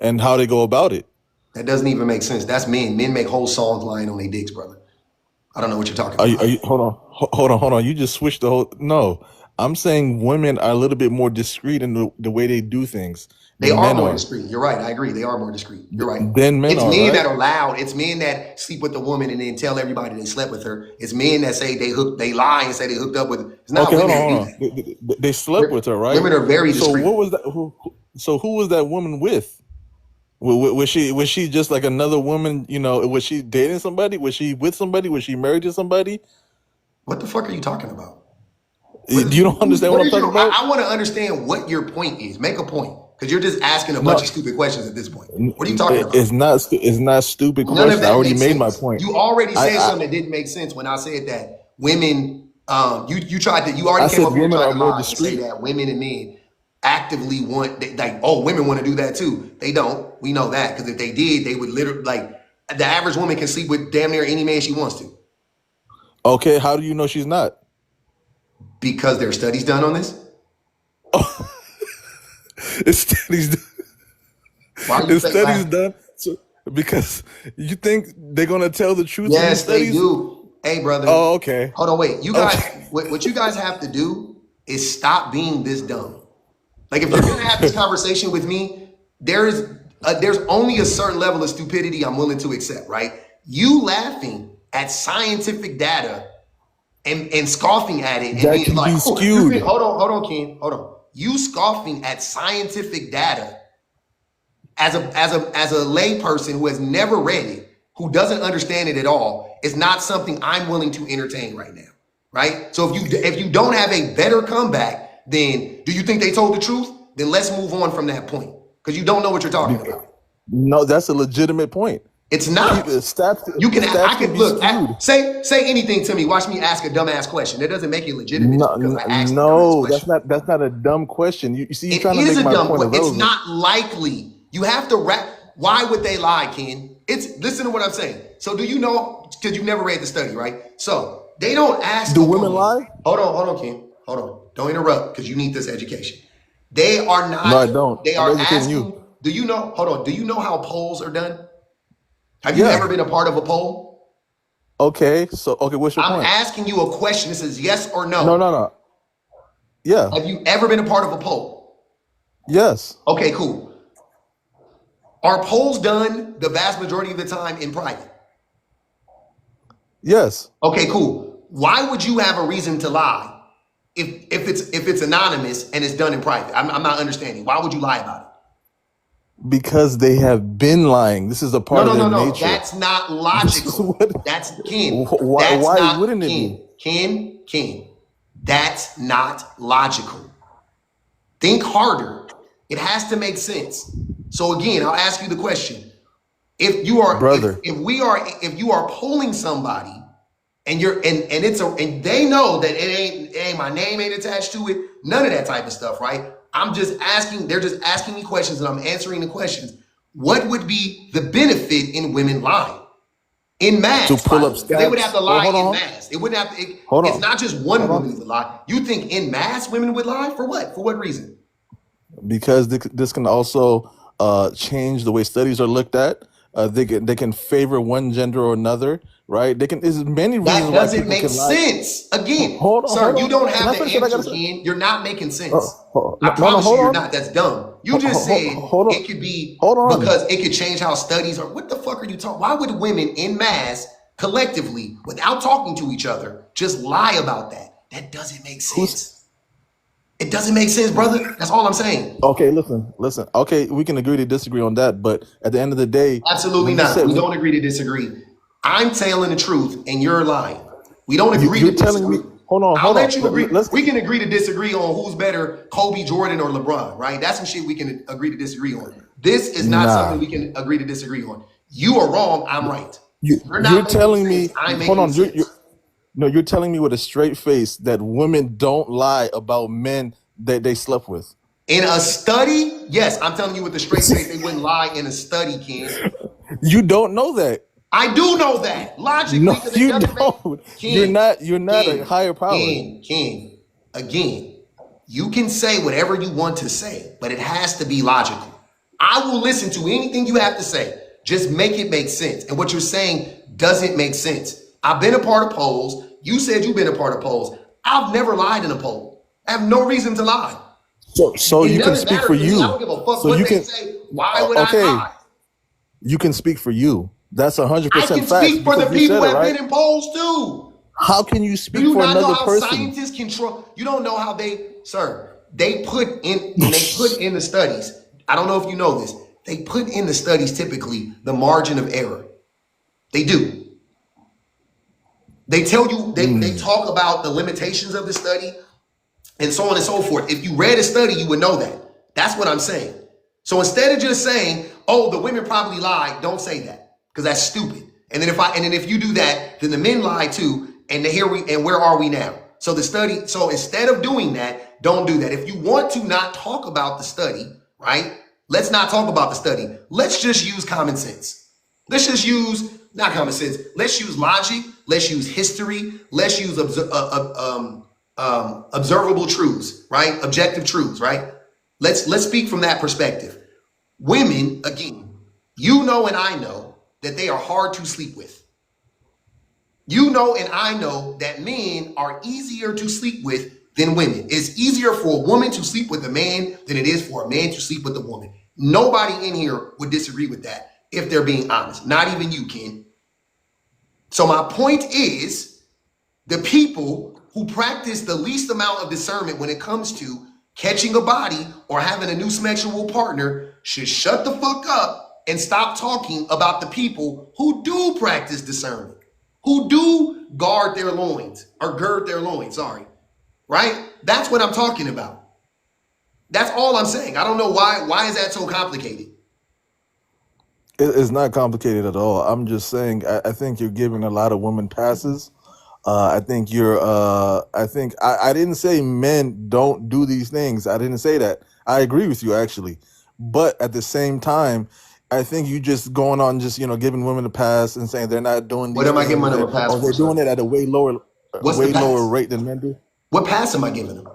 and how they go about it? That doesn't even make sense. That's men. Men make whole songs lying on their dicks, brother. I don't know what you're talking Are about. you hold on. You just switched the whole. No, I'm saying women are a little bit more discreet in the way they do things They than are men more are. discreet. You're right. I agree. They are more discreet. You're right. Than men It's are, men that right? are loud. It's men that sleep with the woman and then tell everybody they slept with her. It's men that say they lie and say they hooked up with her. It's not Okay, women hold that on. do that. They slept with her, right? Women are very So discreet. what was that? So who was that woman with? Was she just like another woman? You know, was she dating somebody? Was she with somebody? Was she married to somebody? What the fuck are you talking about? You don't understand what I'm talking about? I want to understand what your point is. Make a point. Because you're just asking a No, bunch of stupid questions at this point. What are you talking about? it's not stupid None of question. I that already makes made my sense. point. You already said I something that didn't make sense when I said that women, you tried to, you I already came said up here and women tried are to more lie and say discreet. that women and men actively want, like, oh, women want to do that too. They don't. We know that. Because if they did, they would literally, like, the average woman can sleep with damn near any man she wants to. Okay, how do you know she's not? Because there are studies done on this. It's studies. Why are you It's fake studies laughing? done. So, because you think they're gonna tell the truth in these Yes, they studies? do. Hey, brother. Oh, okay. Hold on, wait. You guys, Okay. what you guys have to do is stop being this dumb. Like, if you're gonna have this conversation with me, there's only a certain level of stupidity I'm willing to accept, right? You laughing at scientific data and scoffing at it and That being can like, be oh, you think, skewed. hold on, Ken, hold on. You scoffing at scientific data as a lay person who has never read it, who doesn't understand it at all, is not something I'm willing to entertain right now, right? So if you don't have a better comeback, then do you think they told the truth? Then let's move on from that point because you don't know what you're talking about. No, that's a legitimate point. It's not. Stats I can could be look skewed. say anything to me. Watch me ask a dumbass question. That doesn't make it legitimate just No, because I asked a dumbass no, question. that's not a dumb question. You see, you're It trying to is make a my dumb point question. It's irrelevant. not likely. You have to why would they lie, Ken? Listen to what I'm saying. So do you know, because you've never read the study, right? So they don't ask Do a women woman. lie? Hold on, Ken. Hold on. Don't interrupt because you need this education. They are No, I not, don't. they I'm are educating you. asking, do you know, hold on, do you know how polls are done? Have you Yeah. ever been a part of a poll? Okay. So, what's your I'm point? asking you a question. This is yes or No, no. no, no. Yeah. Have you ever been a part of a poll? Yes. Okay, cool. Are polls done the vast majority of the time in private? Yes. Okay, cool. Why would you have a reason to lie if it's anonymous and it's done in private? I'm not understanding. Why would you lie about it? Because they have been lying. This is a part of their No. nature. That's not This is logical. what. That's Ken. Why? That's Why not wouldn't it be? Ken. That's not logical. Think harder. It has to make sense. So again, I'll ask you the question. If you are Brother. if you are polling somebody and and they know that it ain't my name ain't attached to it, none of that type of stuff, right? I'm just asking, they're just asking me questions and I'm answering the questions. What would be the benefit in women lying? In mass, To pull by the up way, because they would have stats. to lie Hold in on. mass. It wouldn't have to, Hold it's on. not just one Hold on. woman would lie. You think in mass women would lie? For what? For what reason? Because this can also change the way studies are looked at. They can favor one gender or another, right? There's many That reasons why doesn't people make can lie. sense. Again, Hold on, sir, hold you on. don't Can have I the finish what I answer, gotta say? Ken. You're not making sense. I No, promise you, hold you're on. not. That's dumb. You just said Hold on. it could be Hold on. because it could change how studies are. What the fuck are you talking? Why would women in mass, collectively, without talking to each other, just lie about that? That doesn't make sense. It doesn't make sense, brother. That's all I'm saying. Okay, listen. Okay, we can agree to disagree on that, but at the end of the day, Absolutely when you not. said We don't agree to disagree. I'm telling the truth and you're lying. We don't agree to you're telling me, disagree. hold on, I'll let you agree. let's We can agree to disagree on who's better, Kobe, Jordan, or LeBron, right? That's some shit we can agree to disagree on. This is not something nah. we can agree to disagree on. You are wrong. I'm right. You're You're not making telling sense. me, I'm hold making on, sense. you're telling me with a straight face that women don't lie about men that they slept with. In a study, yes, I'm telling you with a straight face, they wouldn't lie in a study, Ken. You don't know that. I do know that logically No, because it you doesn't make don't. Ken, You're not a higher power. Ken. Again, you can say whatever you want to say, but it has to be logical. I will listen to anything you have to say. Just make it make sense. And what you're saying doesn't make sense. I've been a part of polls. You said you've been a part of polls. I've never lied in a poll. I have no reason to lie. So It you can doesn't speak matter for to me. you. I don't give a fuck So what you they can. say. Why would I Okay, lie? you can speak for you. That's 100% I can facts speak for the because you people said who it, have right? been in polls too. How can you Do speak you for not know another how person? scientists control? You don't know how they put in, when they put in the studies. I don't know if you know this. They put in the studies typically the margin of error. They do. They tell you, they talk about the limitations of the study and so on and so forth. If you read a study, you would know that. That's what I'm saying. So instead of just saying, "Oh, the women probably lied," don't say that because that's stupid. And then if you do that, then the men lie too. And where are we now? So instead of doing that, don't do that. If you want to not talk about the study, right? Let's not talk about the study. Let's just use common sense. Let's just use not common sense. Let's use logic. Let's use history. Let's use observable truths, right? Objective truths, right? Let's speak from that perspective. Women, again, you know and I know that they are hard to sleep with. You know and I know that men are easier to sleep with than women. It's easier for a woman to sleep with a man than it is for a man to sleep with a woman. Nobody in here would disagree with that if they're being honest. Not even you, Ken. So my point is, the people who practice the least amount of discernment when it comes to catching a body or having a new sexual partner should shut the fuck up and stop talking about the people who do practice discernment, who do gird their loins, sorry, right? That's what I'm talking about. That's all I'm saying. I don't know why is that so complicated? It's not complicated at all. I'm just saying, I think you're giving a lot of women passes. I think I didn't say men don't do these things. I didn't say that. I agree with you actually. But at the same time, I think you just going on just, giving women a pass and saying they're not doing What these am I giving things them a pass or they're for, sir? doing it at a way What's the lower pass? rate than men do. What pass am I giving them?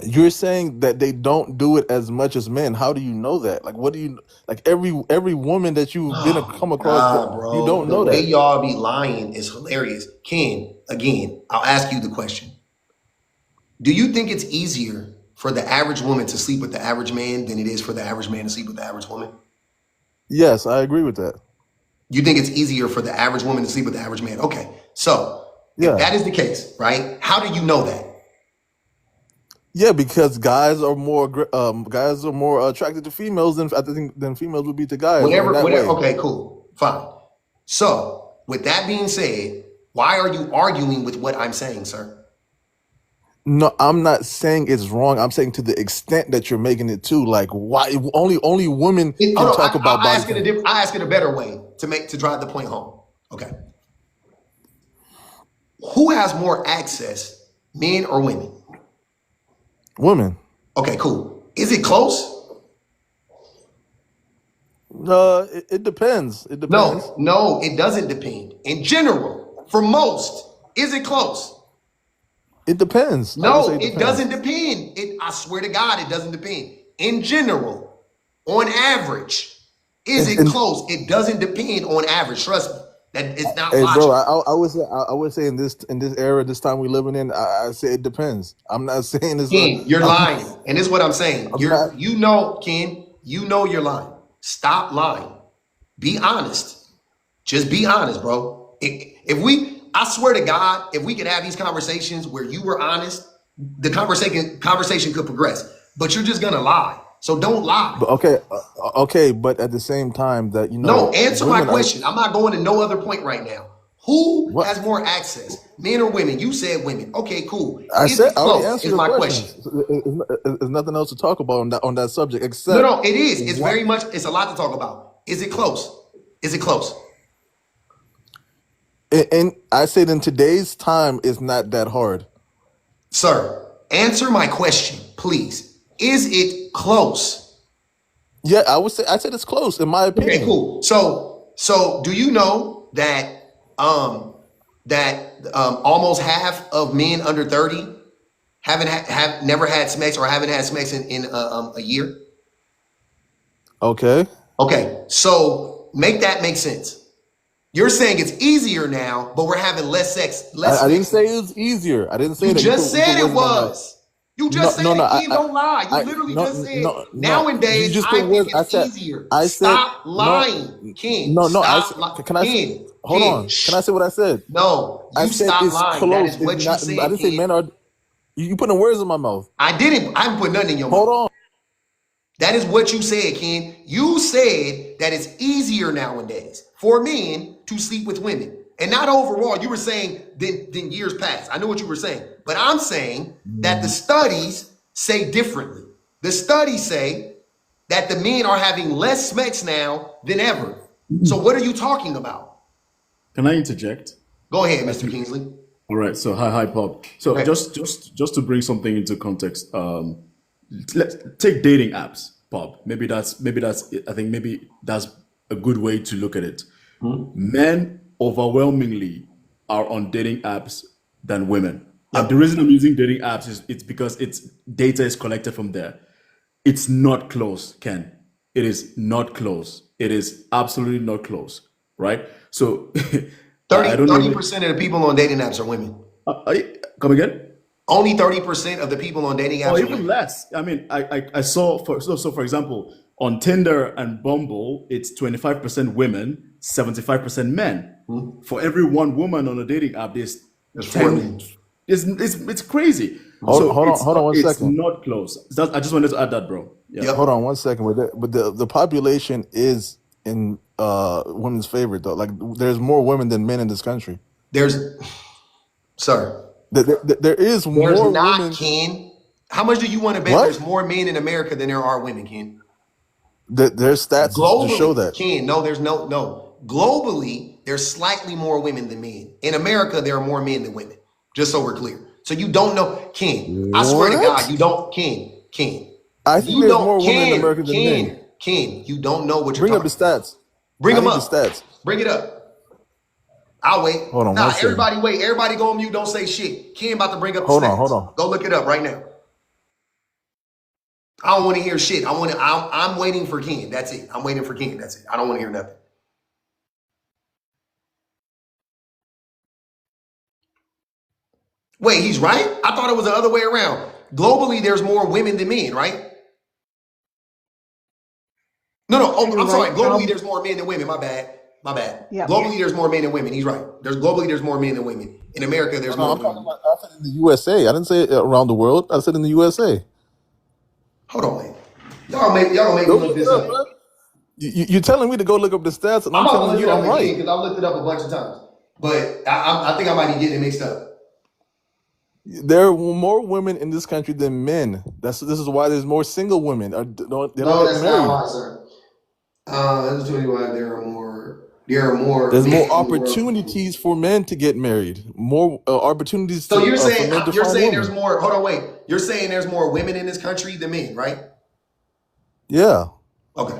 You're saying that they don't do it as much as men. How do you know that? Like, what do you like? Every woman that you've come across, God, you bro. don't The know way that. y'all be lying is hilarious. Ken, again, I'll ask you the question. Do you think it's easier for the average woman to sleep with the average man than it is for the average man to sleep with the average woman? Yes, I agree with that. You think it's easier for the average woman to sleep with the average man? Okay. So if Yeah, that is the case, right? How do you know that? yeah, because guys are more attracted to females than females would be to guys in that Whatever. way. Okay, cool. Fine. So with that being said, why are you arguing with what I'm saying, sir? No, I'm not saying it's wrong. I'm saying to the extent that you're making it too. Like, why only women Oh can no, talk about I body ask it count. I ask it a better way to drive the point home. Okay. Who has more access, men or women? Women. Okay, cool. Is it close? It depends. It depends. No, it doesn't depend. In general, for most, is it close? It depends. I would say No, it it depends. doesn't depend. I swear to God, it doesn't depend. In general, on average, is it And close? It doesn't depend on average. Trust me, that it's not hey, bro, logical. I would say in this era, this time we're living in, I say it depends. I'm not saying it's Ken, you're I'm, lying. And this is what I'm saying. I'm not. Ken, you know you're lying. Stop lying. Be honest. Just be honest, bro. I swear to God, if we could have these conversations where you were honest, the conversation could progress. But you're just gonna lie. So don't lie. But okay, but at the same time that No, answer my women are question. I'm not going to no other point right now. Who what has more access, men or women? You said women. Okay, cool. I Is said. it I already close? answered Is your my question. questions. There's nothing else to talk about on that subject No, except it is. It's what. very much, it's a lot to talk about. Is it close? Is it close? And I said in today's time, it's not that hard. Sir, answer my question, please. Is it close. Yeah, I said it's close in my Okay, opinion. cool. So do you know that almost half of men under 30 have never had sex or haven't had sex in a year? Okay. Okay, so make that make sense. You're saying it's easier now, but we're having less sex. I didn't say it was easier. I didn't say You that. just You put said words it in my mouth. was. You No, just said no, no. it, Ken. Don't lie. You literally No, just said no. You nowadays just I put think words. it's easier. I said Stop no, lying, Ken. no, no. Stop lying. Can I say? Ken, Hold Ken, on. Can I say what I said? no, I you said stop it's lying. That close. is It's what you not. I said, didn't say Ken. men are. You putting words in my mouth. I didn't. I haven't put nothing in your Hold mouth. on. That is what you said, Ken. You said that it's easier nowadays for men to sleep with women. And not overall, you were saying than years past. I know what you were saying. But I'm saying that the studies say differently. The studies say that the men are having less sex now than ever. So what are you talking about? Can I interject? Go ahead, Mr. Kingsley. All right. So hi, Pop. So Hey. just to bring something into context, let's take dating apps, Pop. Maybe that's I think maybe that's a good way to look at it. Men overwhelmingly are on dating apps than women. And the reason I'm using dating apps is it's because it's data is collected from there. It's not close, Ken. It is not close. It is absolutely not close, right? So I don't know. 30% of the people on dating apps are women. Come again? Only 30% of the people on dating apps Or are even women. less. I mean, I saw for example, on Tinder and Bumble, it's 25% women, 75% men. For every one woman on a dating app, there's 4 men. It's crazy. Hold on one It's second. not close. I just wanted to add that, bro. Yeah. Yep. Hold on 1 second. But the population is in women's favor though. Like there's more women than men in this country. Sir. There is There's more not, women. Ken. How much do you want to bet What? there's more men in America than there are women, Ken? There's stats to show Globally, that. Ken, no, there's no. Globally, there's slightly more women than men. In America, there are more men than women. Just so we're clear. So you don't know, Ken. I swear to God, you don't, Ken. I think You there's don't, more women in America than men. Ken, you don't know what you're Bring up talking the about. stats. Bring I them need up. the stats. Bring it up. I'll wait. Hold on Nah, one second. everybody wait. Everybody go on mute. Don't say shit. Ken about to bring up the Hold stats. on, hold on. Go look it up right now. I don't want to hear shit. I'm waiting for Ken. That's it. I'm waiting for Ken. That's it. I don't want to hear nothing. Wait, he's right? I thought it was the other way around. Globally, there's more women than men, right? No. Oh, You're I'm sorry. right. Globally, there's more men than women. My bad. Yeah. Globally, there's more men than women. He's right. Globally, there's more men than women. In America, there's No, more I'm talking women. about I said in the USA. I didn't say around the world. I said in the USA. Hold on, man. Y'all make me look this up. Bro. You're telling me to go look up the stats, and I'm I'm about to telling look you it up I'm right. again because I looked it up a bunch of times. But I think I might be getting it mixed up. There are more women in this country than men. This is why there's more single women. They don't No, get that's married. not why, sir. That's 21. There are more. There's more men in the world. opportunities for men to get married. More opportunities So for men to find there's women. more. Hold on, wait. You're saying there's more women in this country than men, right? Yeah. Okay.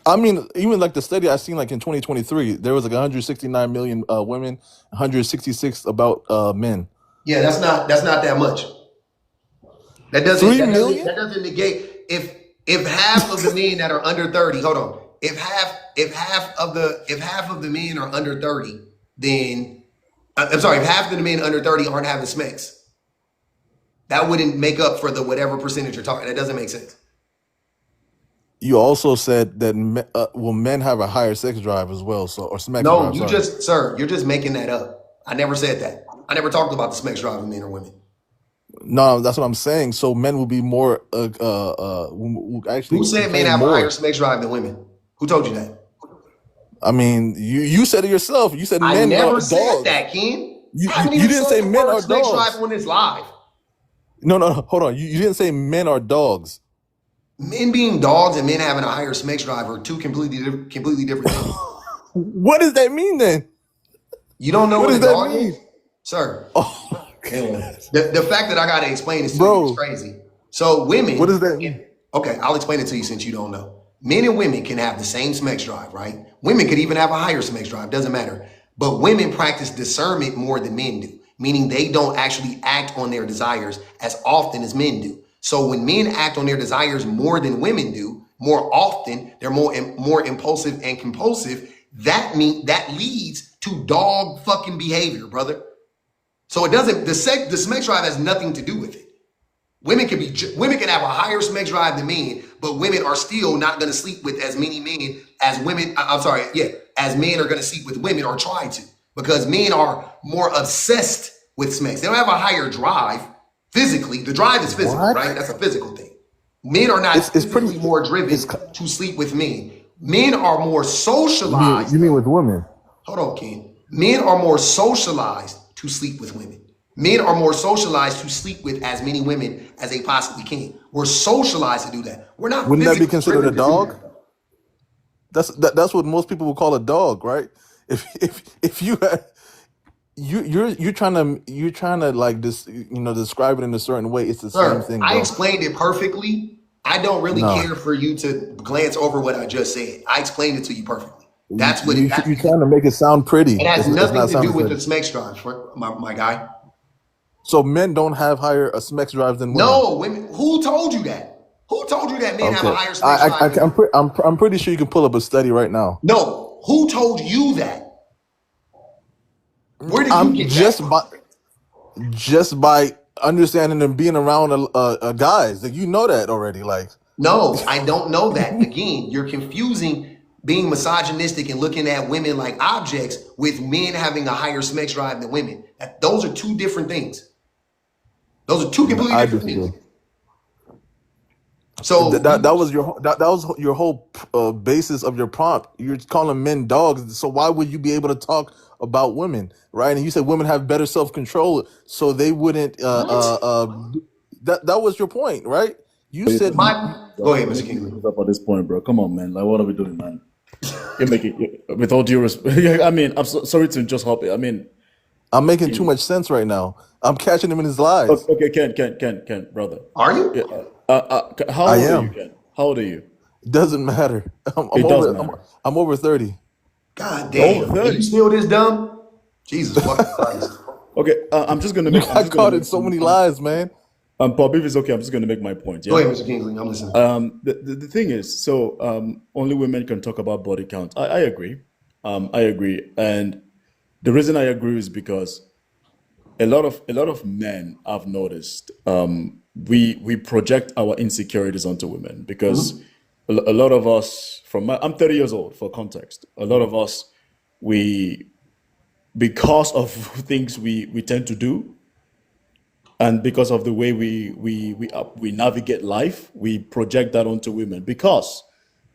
I mean, even like the study I seen like in 2023, there was like 169 million women, 166 about men. Yeah, that's not that much. That 3 million? doesn't negate if half of the men that are under 30. Hold on. If half of the men are under 30, then I'm sorry. If half of the men under 30 aren't having sex, that wouldn't make up for the whatever percentage you're talking. That doesn't make sense. You also said that men have a higher sex drive as well, or sex No, drive. Sorry. you're just making that up. I never said that. I never talked about the sex drive of men or women. No, that's what I'm saying. So men will be more actually. Who said men have a higher sex drive than women? Who told you that? I mean, you said it yourself. You said men I never are said dogs. that, Ken. You I haven't even didn't said say the men word are sex dogs. drive on this live. No, hold on. You didn't say men are dogs. Men being dogs and men having a higher sex drive are two completely different things. What does that mean then? You don't know What what a does that dog mean? is? Sir. Oh, Man. The fact that I gotta explain this to you bro, is crazy. So women. What does that mean? Okay, I'll explain it to you since you don't know. Men and women can have the same sex drive, right? Women could even have a higher sex drive, doesn't matter. But women practice discernment more than men do, meaning they don't actually act on their desires as often as men do. So when men act on their desires more than women do, more often, they're more impulsive and compulsive. That leads to dog fucking behavior, brother. So it doesn't. The sex drive has nothing to do with it. Women can have a higher sex drive than men, but women are still not going to sleep with as many men as women. As men are going to sleep with women or try to, because men are more obsessed with sex. They don't have a higher drive physically. The drive is physical, right? That's a physical thing. Men are not physically more driven to sleep with men. Men are more socialized. You mean with women? Hold on, Ken. Men are more socialized to sleep with women. Men are more socialized to sleep with as many women as they possibly can. We're socialized to do that. We're not. Wouldn't that be considered a dog? That's what most people would call a dog, right? If you're trying to like this, describe it in a certain way. It's the same thing. I explained it perfectly. I don't really care for you to glance over what I just said. I explained it to you perfectly. That's what you're trying to make it sound pretty. It has nothing to do with the sex drive, my guy. So men don't have higher sex drives than women? No, women. Who told you that? Who told you that men have a higher sex drive? I'm pretty sure you can pull up a study right now. No, who told you that? Where did you get that? Just by understanding and being around guys, like you know that already. Like, no, I don't know that. Again, you're confusing being misogynistic and looking at women like objects with men having a higher sex drive than women. Those are two different things. Those are two completely different things. So that was your whole basis of your prompt. You're calling men dogs. So why would you be able to talk about women, right? And you said women have better self-control, so they wouldn't. That was your point, right? You said. Go ahead, Mr. Kingsley. Up at this point, bro. Come on, man. Like, what are we doing, man? You're making, with all due respect. I mean, I'm sorry to just hop in. I mean, I'm making too much sense right now. I'm catching him in his lies. Okay, Ken, brother. Are you? Yeah. How old are you, Ken? How old are you? Doesn't matter. I'm over 30. God damn. Are you still this dumb? Jesus fucking Christ. Okay, I'm just gonna make. I caught in so many lies, man. Bob, if it's okay, I'm just gonna make my point. Yeah? Go ahead, Mr. Kingsley. I'm listening. The thing is, so only women can talk about body count. I agree. I agree, and the reason I agree is because a lot of men, I've noticed, we project our insecurities onto women because a lot of us, I'm 30 years old for context. A lot of us, because of things we tend to do, and because of the way we navigate life, we project that onto women because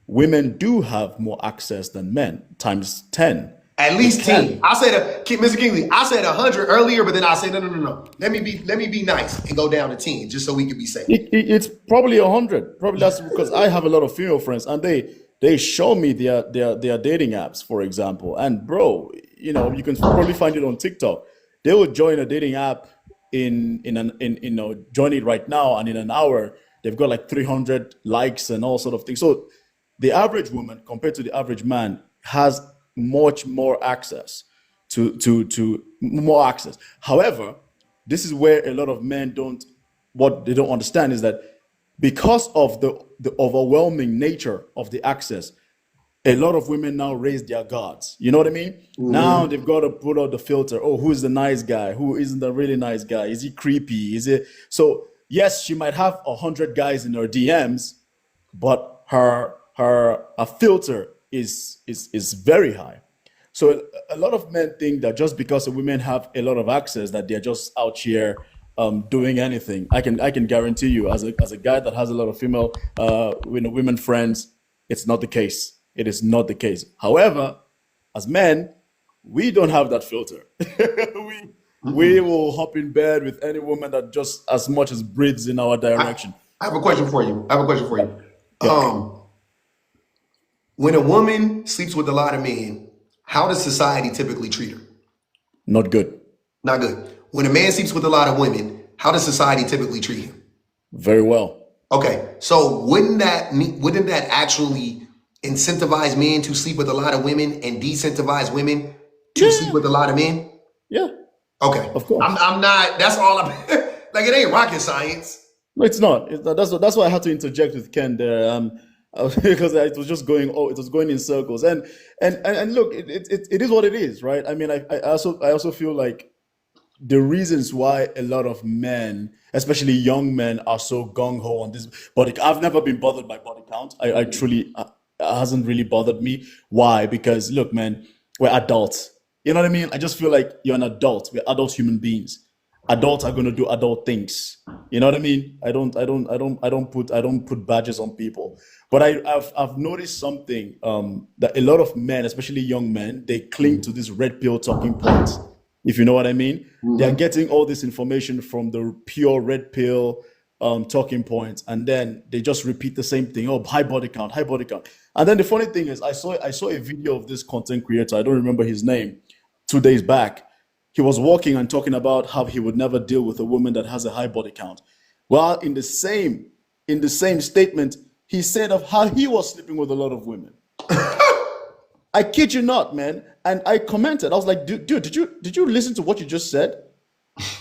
women do have more access than men, times 10. At least 10. I said, Mr. Kingsley, I said 100 earlier, but then I said, no. Let me be nice and go down to 10 just so we can be safe. It's probably 100. Probably that's because I have a lot of female friends and they show me their dating apps, for example. And bro, you can probably find it on TikTok. They will join a dating app join it right now, and in an hour they've got like 300 likes and all sort of things. So the average woman compared to the average man has much more access to more access. However, this is where a lot of men what they don't understand is that because of the overwhelming nature of the access, a lot of women now raise their guards. You know what I mean? Mm-hmm. Now they've got to put out the filter. Oh, who's the nice guy? Who isn't the really nice guy? Is he creepy? Is it? So yes, she might have 100 guys in her DMs, but her filter is very high. So a lot of men think that just because women have a lot of access, that they're just out here doing anything. I can guarantee you, as a guy that has a lot of female women friends, it's not the case. It is not the case. However, as men, we don't have that filter. we will hop in bed with any woman that just as much as breathes in our direction. I have a question for you. Yeah. When a woman sleeps with a lot of men, how does society typically treat her? Not good. Not good. When a man sleeps with a lot of women, how does society typically treat him? Very well. Okay, so wouldn't that actually incentivize men to sleep with a lot of women and decentivize women to sleep Yeah, with a lot of men? yeah, Okay, of course. I'm not. That's all I'm. Like it ain't rocket science. No, it's not. That's why I had to interject with Ken there, because it was just going. Oh, it was going in circles. And look, it is what it is, right? I mean, I also feel like the reasons why a lot of men, especially young men, are so gung ho on this body. I've never been bothered by body count. I truly, it hasn't really bothered me. Why? Because look, man, we're adults. You know what I mean? I just feel like you're an adult. We're adult human beings. Adults are gonna do adult things. You know what I mean? I don't put badges on people. But I've noticed something, that a lot of men, especially young men, they cling to this red pill talking points, if you know what I mean. They're getting all this information from the pure red pill talking points, and then they just repeat the same thing. Oh, high body count, high body count. And then the funny thing is, I saw a video of this content creator. I don't remember his name. 2 days back, he was walking and talking about how he would never deal with a woman that has a high body count. Well, in the same statement, he said of how he was sleeping with a lot of women. I kid you not, man. And I commented. I was like, dude, did you listen to what you just said?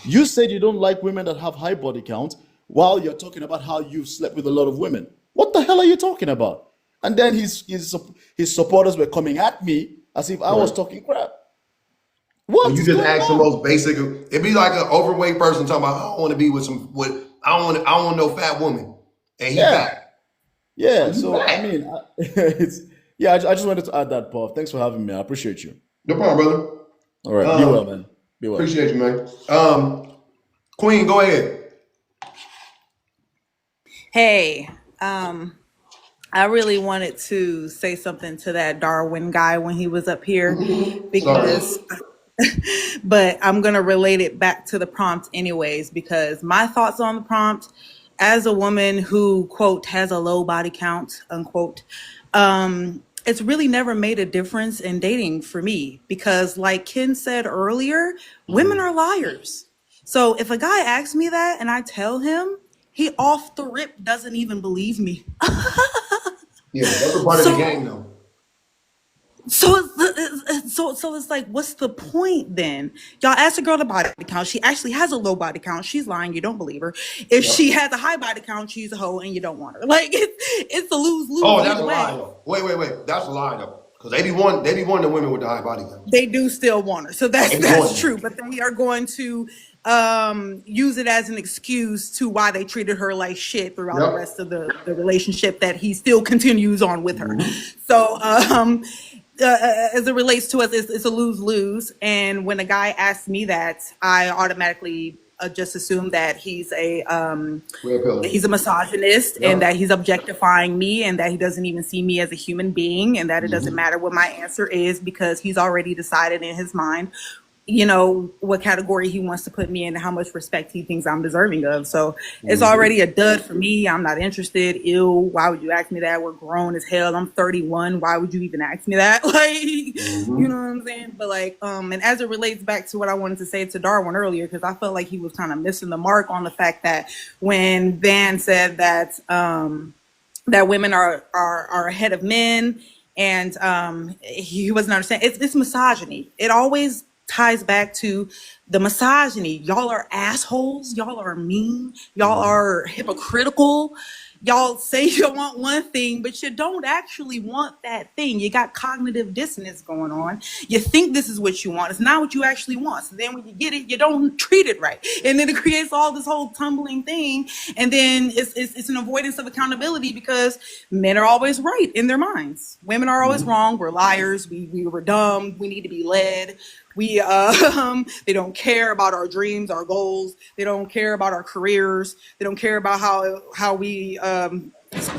You said you don't like women that have high body count while you're talking about how you've slept with a lot of women. What the hell are you talking about? And then his supporters were coming at me as if I was talking crap. When What you is just going ask the on? most basic, it'd be like an overweight person talking about, I don't want to be with I don't want no fat woman, and he Yeah, fat. yeah. Well, you So I fat. mean, it's yeah. I just wanted to add that, Paul. Thanks for having me. I appreciate you. No problem, brother. All right. Be well, Um, man. Be well. appreciate you, man. Queen, go ahead. Hey, I really wanted to say something to that Darwin guy when he was up here Sorry. because, but I'm going to relate it back to the prompt anyways, because my thoughts on the prompt as a woman who, quote, has a low body count, unquote, it's really never made a difference in dating for me because, like Ken said earlier, women are liars. So if a guy asks me that and I tell him, he off the rip doesn't even believe me. Yeah, that's a part of the game, So though. so it's like, what's the point then? Y'all ask a girl the body count. She actually has a low body count. She's lying. You don't believe her. If she Yep. has a high body count, she's a hoe and you don't want her. Like it's a lose lose Oh, that's either a lie, way. though. Wait. That's a lie, though. Because they be wanting the women with the high body count. They do still want her. So They be that's wanting true. But they are going to use it as an excuse to why they treated her like shit it. throughout the Yep. rest of the relationship that he still continues on with her. So as it relates to us, it's a lose-lose. And when a guy asks me that, I automatically just assume that Red pill. he's a misogynist and that Yep. he's objectifying me and that he doesn't even see me as a human being and that it doesn't matter what my answer is because he's already decided in his mind, what category he wants to put me in and how much respect he thinks I'm deserving of. So it's already a dud for me. I'm not interested. Ew. Why would you ask me that? We're grown as hell. I'm 31. Why would you even ask me that? Like, you know what I'm saying? But like, and as it relates back to what I wanted to say to Darwin earlier, because I felt like he was kind of missing the mark on the fact that when Van said that, that women are ahead of men and he wasn't understanding it's misogyny. It always ties back to the misogyny. Y'all are assholes, y'all are mean, y'all are hypocritical. Y'all say you want one thing, but you don't actually want that thing. You got cognitive dissonance going on. You think this is what you want. It's not what you actually want. So then when you get it, you don't treat it right. And then it creates all this whole tumbling thing. And then it's an avoidance of accountability because men are always right in their minds. Women are always wrong. We're liars. We were dumb. We need to be led. They don't care about our dreams, our goals. They don't care about our careers. They don't care about how we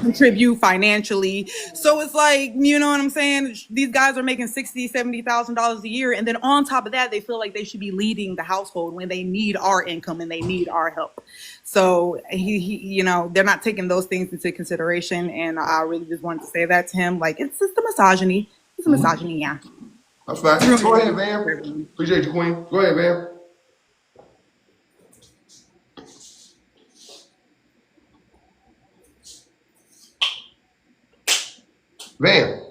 contribute financially. So it's like, you know what I'm saying? These guys are making $60,000-$70,000 a year, and then on top of that, they feel like they should be leading the household when they need our income and they need our help. So they're not taking those things into consideration, and I really just wanted to say that to him. Like, it's just a misogyny. It's a misogyny, yeah. That's fine. Go ahead, Van. Appreciate you, Queen. Go ahead, Van. Van.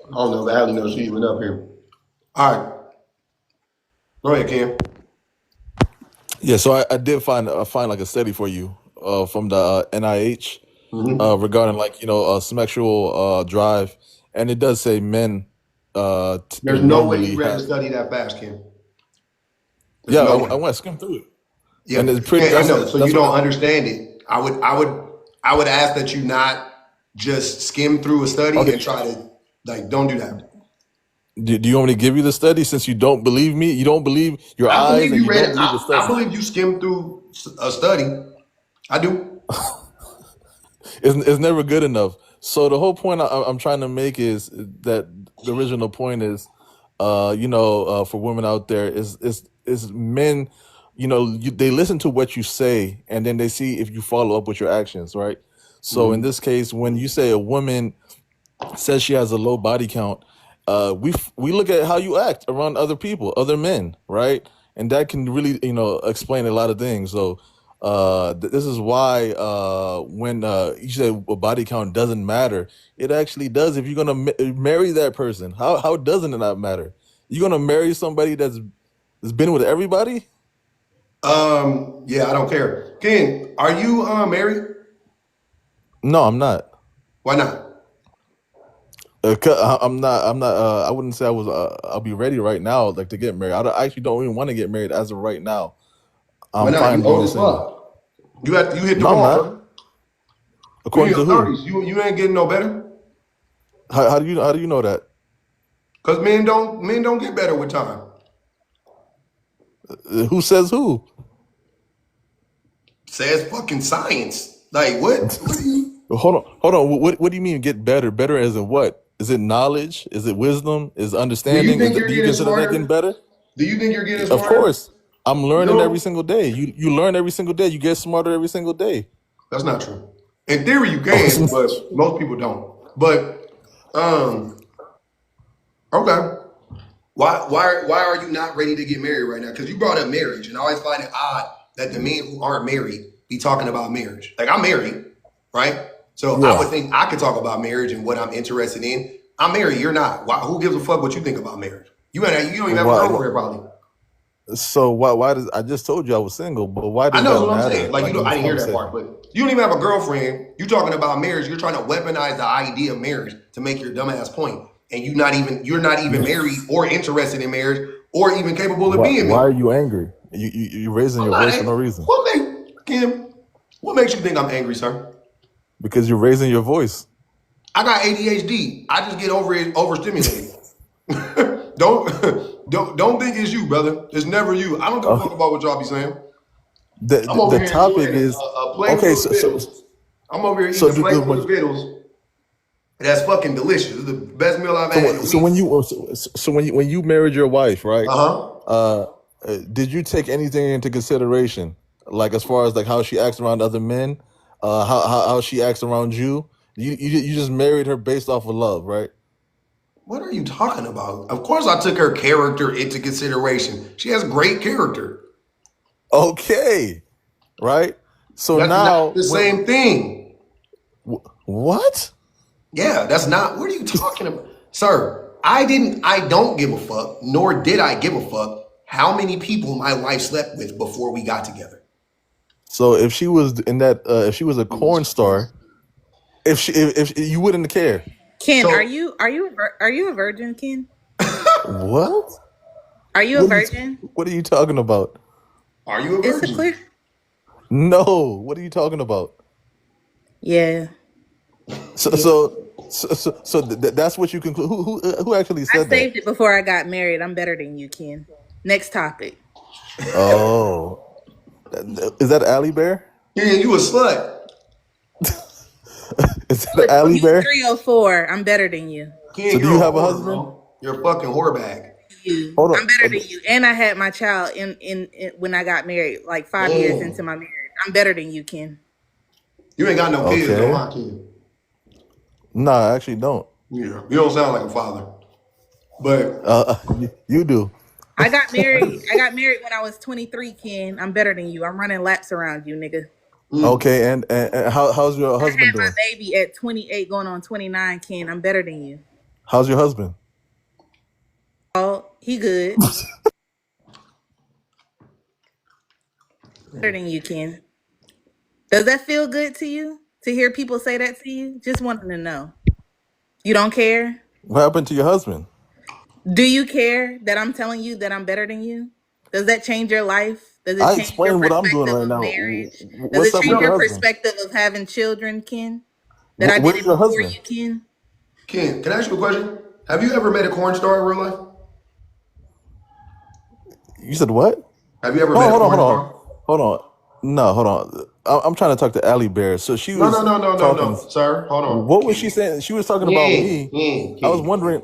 I don't know if Allie knows she even up here. All right. Go ahead, Kim. Yeah, so I did find like a study for you from the NIH Mm-hmm. regarding like sexual drive, and it does say men There's no way you normally read the have. study that fast, Kim. There's Yeah, no I way. want to skim through it, Yeah, and it's you pretty. can't. I know. So you That's what. don't understand it. I would ask that you not just skim through a study Okay, and try to don't do that. do you want me to give you the study since you don't believe me? You don't believe your I eyes, believe and you you read don't it. believe the I study. believe you skimmed through a study. I do. It's never good enough. So the whole point I'm trying to make is that the original point is, for women out there is men, they listen to what you say and then they see if you follow up with your actions, right? So in Mhm. this case, when you say a woman says she has a low body count, we look at how you act around other people, other men, right? And that can really explain a lot of things. So this is why when you say a body count doesn't matter, it actually does. If you're gonna marry that person, how doesn't it not matter? You're gonna marry somebody that's been with everybody? Yeah, I don't care. Ken, are you married? No, I'm not. Why not? I'm not. I'm not. I wouldn't say I was. I'll be ready right now, like to get married. I actually don't even want to get married as of right now. Why I'm not? fine You old being as single. fuck. You hit the No, I'm wall, not. brother. You in According your to who? 30s. You ain't getting no better. How do you know that? Cause men don't get better with time. Who says who? Says fucking science. Like what? What are you? Hold on. What do you mean get better? Better as in what? Is it knowledge? Is it wisdom? Is it Do you understanding? think you're Do you getting consider that getting smarter? better? Do you think you're getting Of smarter? course. I'm learning every No, single day. You learn every single day. You get smarter every single day. that's not true. In theory, you Oh, it's can, not but true. most people don't. But okay. Why are you not ready to get married right now? Because you brought up marriage, and I always find it odd that the men who aren't married be talking about marriage. Like I'm married, right? So I Yeah. would think I could talk about marriage and what I'm interested in. I'm married. You're not. Why, who gives a fuck what you think about marriage? You don't even have a Why? girlfriend, probably. So why does I just told you I was single, but why I does know that what I'm saying. matter? Like you Like in don't. I this didn't hear that part, conversation? but you don't even have a girlfriend. You talking about marriage. You're trying to weaponize the idea of marriage to make your dumbass point, and you're not even married or interested in marriage or even capable of being Why are married. you angry? You raising I'm your not voice for no angry. reason. Kim? What makes you think I'm angry, sir? Because you're raising your voice. I got ADHD. I just get overstimulated. don't think it's you, brother. It's never you. I don't give a fuck Okay. about what y'all be saying. The, I'm the over the here topic enjoying is a plate okay. full So of so Vittles. I'm over here so eating a do, plate do, full when, of Vittles. That's fucking delicious. It's the best meal I've so had in when- so when weeks. you so when you married your wife, right? Uh huh. Uh, did you take anything into consideration, like as far as like how she acts around other men, how she acts around you? You just married her based off of love, right? What are you talking about? Of course, I took her character into consideration. She has great character. Okay, right. So That's not now the same thing. what? Yeah, that's not. What are you talking about, sir? I don't give a fuck, nor did I give a fuck how many people my wife slept with before we got together. So if she was in that, if she was a Jesus corn star, Christ. if you wouldn't care. Ken, are So, you a virgin, Ken? What? Are you a What are you virgin? What are you talking about? are you a It's a virgin? clear. No. What are you talking about? Yeah. So Yeah. that's what you conclude. Who actually I said that? saved it before I got married. I'm better than you, Ken. Next topic. Oh, is that Allie Bear? Yeah, you a slut. Is that Look, Allie you Bear? 304. I'm better than you. Ken, So do you're you a have a whore, husband? bro. You're a fucking whore bag. You. Hold I'm better than on. you. And I had my child in when I got married, like 5 years into Damn. my marriage. I'm better than you, Ken. You ain't got no kids though, Okay. huh, Ken? No, I actually don't. Yeah. You don't sound like a father. But You do. I got married. I got married when I was 23, Ken. I'm better than you. I'm running laps around you, nigga. Okay, and how's your I husband had my doing? baby at 28 going on 29, Ken. I'm better than you. How's your husband? Oh, he good. Better than you, Ken. Does that feel good to you? To hear people say that to you? Just wanting to know. You don't care? What happened to your husband? Do you care that I'm telling you that I'm better than you? Does that change your life? Does it I change your explained what I'm doing perspective right of now. marriage? Does it What's up with change your your husband? perspective of having children, Ken? That I did Where's it your before husband? you, Ken? Ken, can I ask you a question? Have you ever met a corn star in real life? You said what? Have you ever Hold met on, a hold on, corn hold on, star? hold on. No, hold on. I'm trying to talk to Allie Bear. So she No, no, was no, no, no, talking. no, sir. Hold on, What was she Ken. saying? She was talking about Ken, me. Ken, I was Ken, wondering,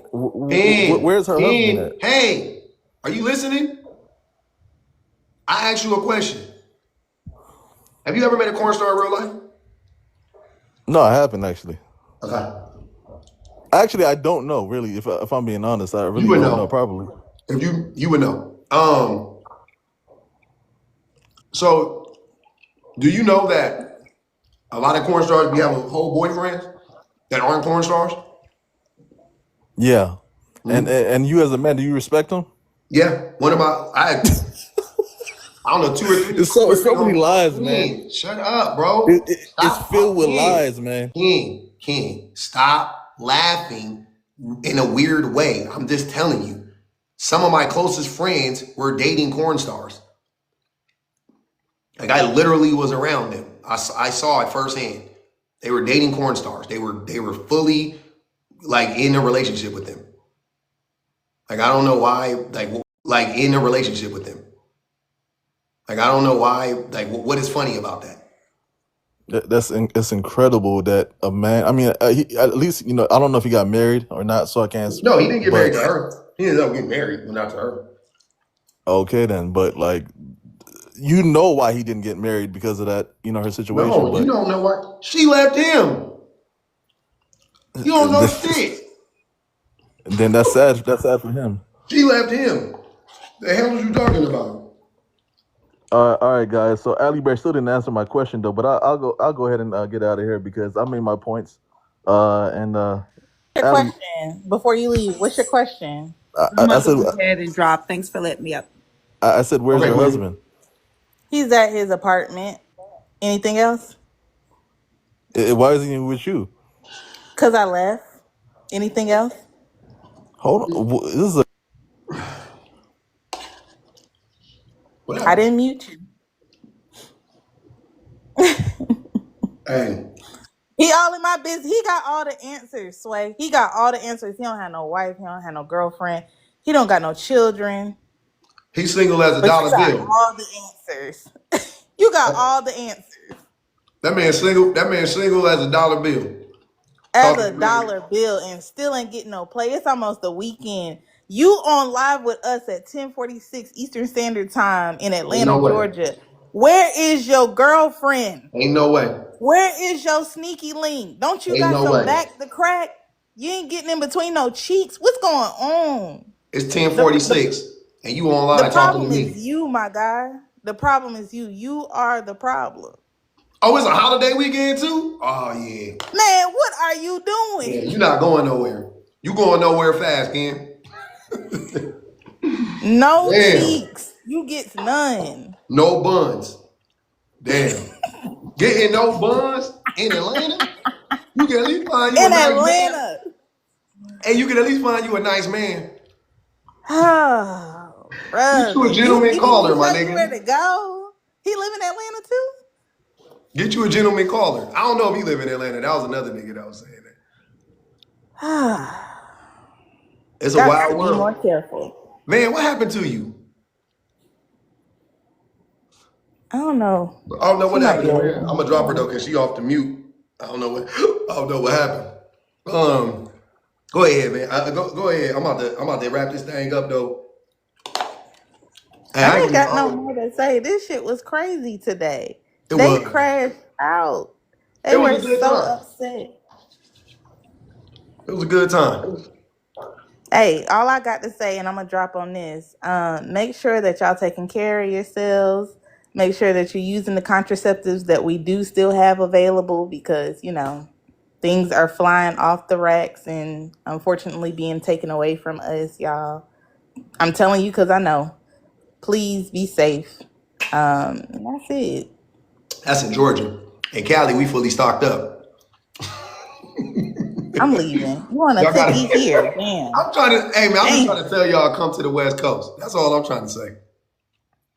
Ken, where's her husband at? Ken. Hey, are you listening? I asked you a question. Have you ever met a corn star in real life? No, I haven't actually. Okay. Actually, I don't know really. If I'm being honest, I You really would don't know. know. Probably. If you would know. So do you know that a lot of corn stars be having whole boyfriends that aren't corn stars? Yeah. And Hmm. you as a man, do you respect him? Yeah. One of my I don't know, It's two or three so many homies. lies, man. Ken, shut up, bro. It's Stop filled with Ken. lies, man. Ken, stop laughing in a weird way. I'm just telling you. Some of my closest friends were dating corn stars. Like I literally was around them. I saw it firsthand. They were dating corn stars. They were fully like in a relationship with them. Like I don't know why. Like in a relationship with them. Like I don't know why. Like what is funny about that? It's incredible that a man. I mean, at least I don't know if he got married or not, so I can't. No, he didn't get married But to her. He ended up getting married, but not to her. okay then. But like, you know why he didn't get married because of that, her situation. No, you But don't know what. She left him. You don't know shit. then that's sad. That's sad for him. She left him. The hell was you talking about? All right, guys. So Ali Bear still didn't answer my question though, but I'll go. I'll go ahead and get out of here because I made my points. And Your Ali, question before you leave. What's your question? I'm I about to said, go ahead and drop. Thanks for letting me up. I said, where's Okay, your Queen. husband? He's at his apartment. Anything else? Why isn't he with you? Cause I left. Anything else? Hold on. This is a What I happened? didn't mute you. Hey, He all in my business. He got all the answers, Sway. He got all the answers. He don't have no wife. He don't have no girlfriend. He don't got no children. he's single as a But you dollar got bill. all the answers. You got all the answers. That man's single. That man's single as a dollar bill. As Talking a to me. dollar bill and still ain't getting no play. It's almost the weekend. You on live with us at 10:46 Eastern Standard Time in Ain't no Atlanta, way. Georgia. Where is your girlfriend? Ain't no way. Where is your sneaky link? Don't you Ain't got no some way. back to crack? You ain't getting in between no cheeks. What's going on? It's The the, 10:46, and you the online talking to problem is me. you, my guy. The problem is you. You are the problem. Oh, it's a holiday weekend too. Oh yeah. Man, what are you Yeah, doing? you're not going nowhere. You going nowhere fast, Ken. No Damn. cheeks. You get none. No buns. Damn. Getting no buns in Atlanta? You can at least find you a In nice man. Atlanta. Hey, you can at least find you a nice man. Oh, Get you a brother. gentleman Did he caller, my show you where nigga. to go? He live in Atlanta too? Get you a gentleman caller. I don't know if he live in Atlanta. That was another nigga that was saying that. It's a Got to wild be more world. careful. Man, what happened to you? I don't know. I don't know She what might happened be to away her. from I'm her gonna drop her though, phone. cause she off the mute. I don't know what I don't know what happened. Go ahead, man. Go ahead. I'm about to wrap this thing up though. Hey, I I ain't ain't gonna got no more to say. This shit was crazy today. it They was. crashed out. It They was were a good so time. upset. It was a good time. Hey, all I got to say, and I'm gonna drop on this. Make sure that y'all taking care of yourselves. Make sure that you're using the contraceptives that we do still have available because, you know, things are flying off the racks and unfortunately being taken away from us, y'all. I'm telling you because I know. Please be safe. And that's it. That's in Georgia. In Cali, we fully stocked up. I'm leaving. You want a Y'all got cookie here? to. Damn. I'm trying to. Hey man, I'm just Damn. trying to tell y'all come to the West Coast. That's all I'm trying to say.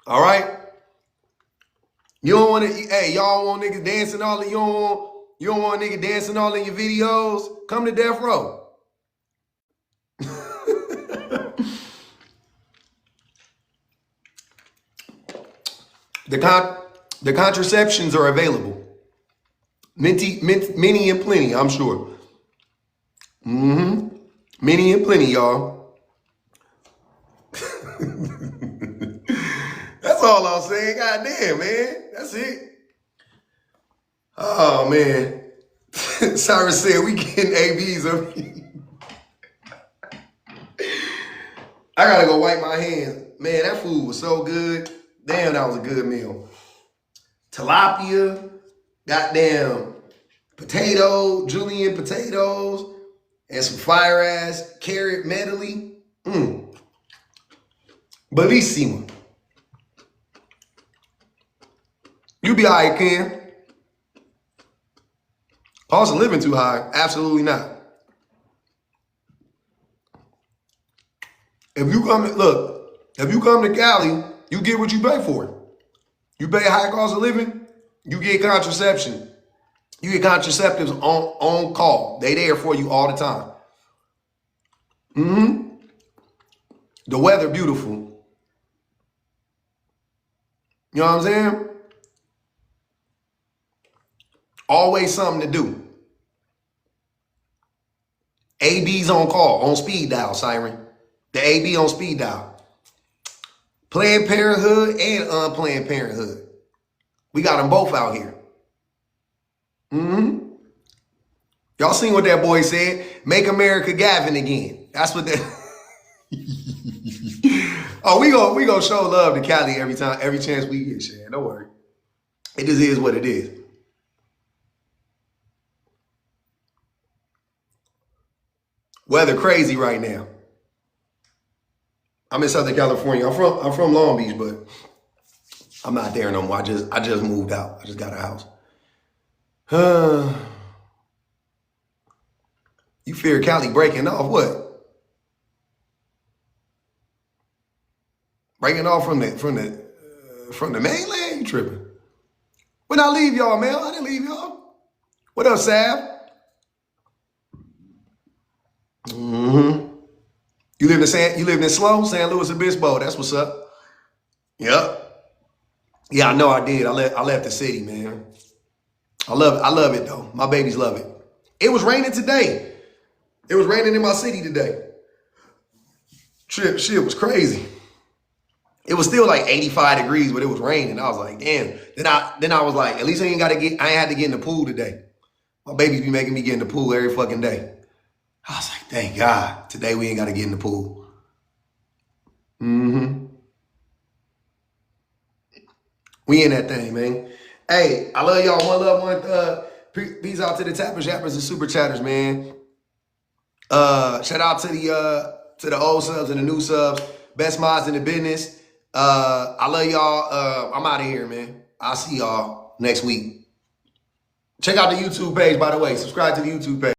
All right. You don't want to. Hey, y'all want niggas dancing all in. You don't want niggas dancing all in your videos. Come to Death Row. The contraceptions are available. Many and plenty, I'm sure. Many and plenty, y'all. That's all I'm saying. God damn, man. That's it. Oh, man. Cyrus said we getting ABs up here. I gotta go wipe my hands. Man, that food was so good. Damn, that was a good meal. Tilapia, goddamn potato, julienne potatoes, and some fire ass carrot medley. Bellissimo. You be all right, Ken. Cost of living too high? Absolutely not. If you come to Cali, you get what you pay for. You pay a high cost of living, you get contraception. You get contraceptives on call. They there for you all the time. The weather beautiful. You know what I'm saying? Always something to do. AB's on call, on speed dial, Siren. The AB on speed dial. Planned Parenthood and Unplanned Parenthood. We got them both out here. Y'all seen what that boy said? Make America Gavin again. That's what that. Oh, we gonna show love to Cali every chance we get, Shan. Don't worry. It just is what it is. Weather crazy right now. I'm in Southern California. I'm from Long Beach, but I'm not there no more. I just moved out. I just got a house. You fear Cali breaking off? What? Breaking off from the mainland? You tripping? When I leave y'all, man, I didn't leave y'all. What up, Sav? You live in Slow, San Luis Obispo. That's what's up. Yep. Yeah, I know I did. I left the city, man. I love it though. My babies love it. It was raining today. It was raining in my city today. Shit was crazy. It was still like 85 degrees, but it was raining. I was like, damn. Then I was like, at least I ain't had to get in the pool today. My babies be making me get in the pool every fucking day. I was like, thank God. Today we ain't got to get in the pool. We in that thing, man. Hey, I love y'all. One love, one peace out to the tappers, yappers, and super chatters, man. Shout out to the old subs and the new subs. Best minds in the business. I love y'all. I'm out of here, man. I'll see y'all next week. Check out the YouTube page, by the way. Subscribe to the YouTube page.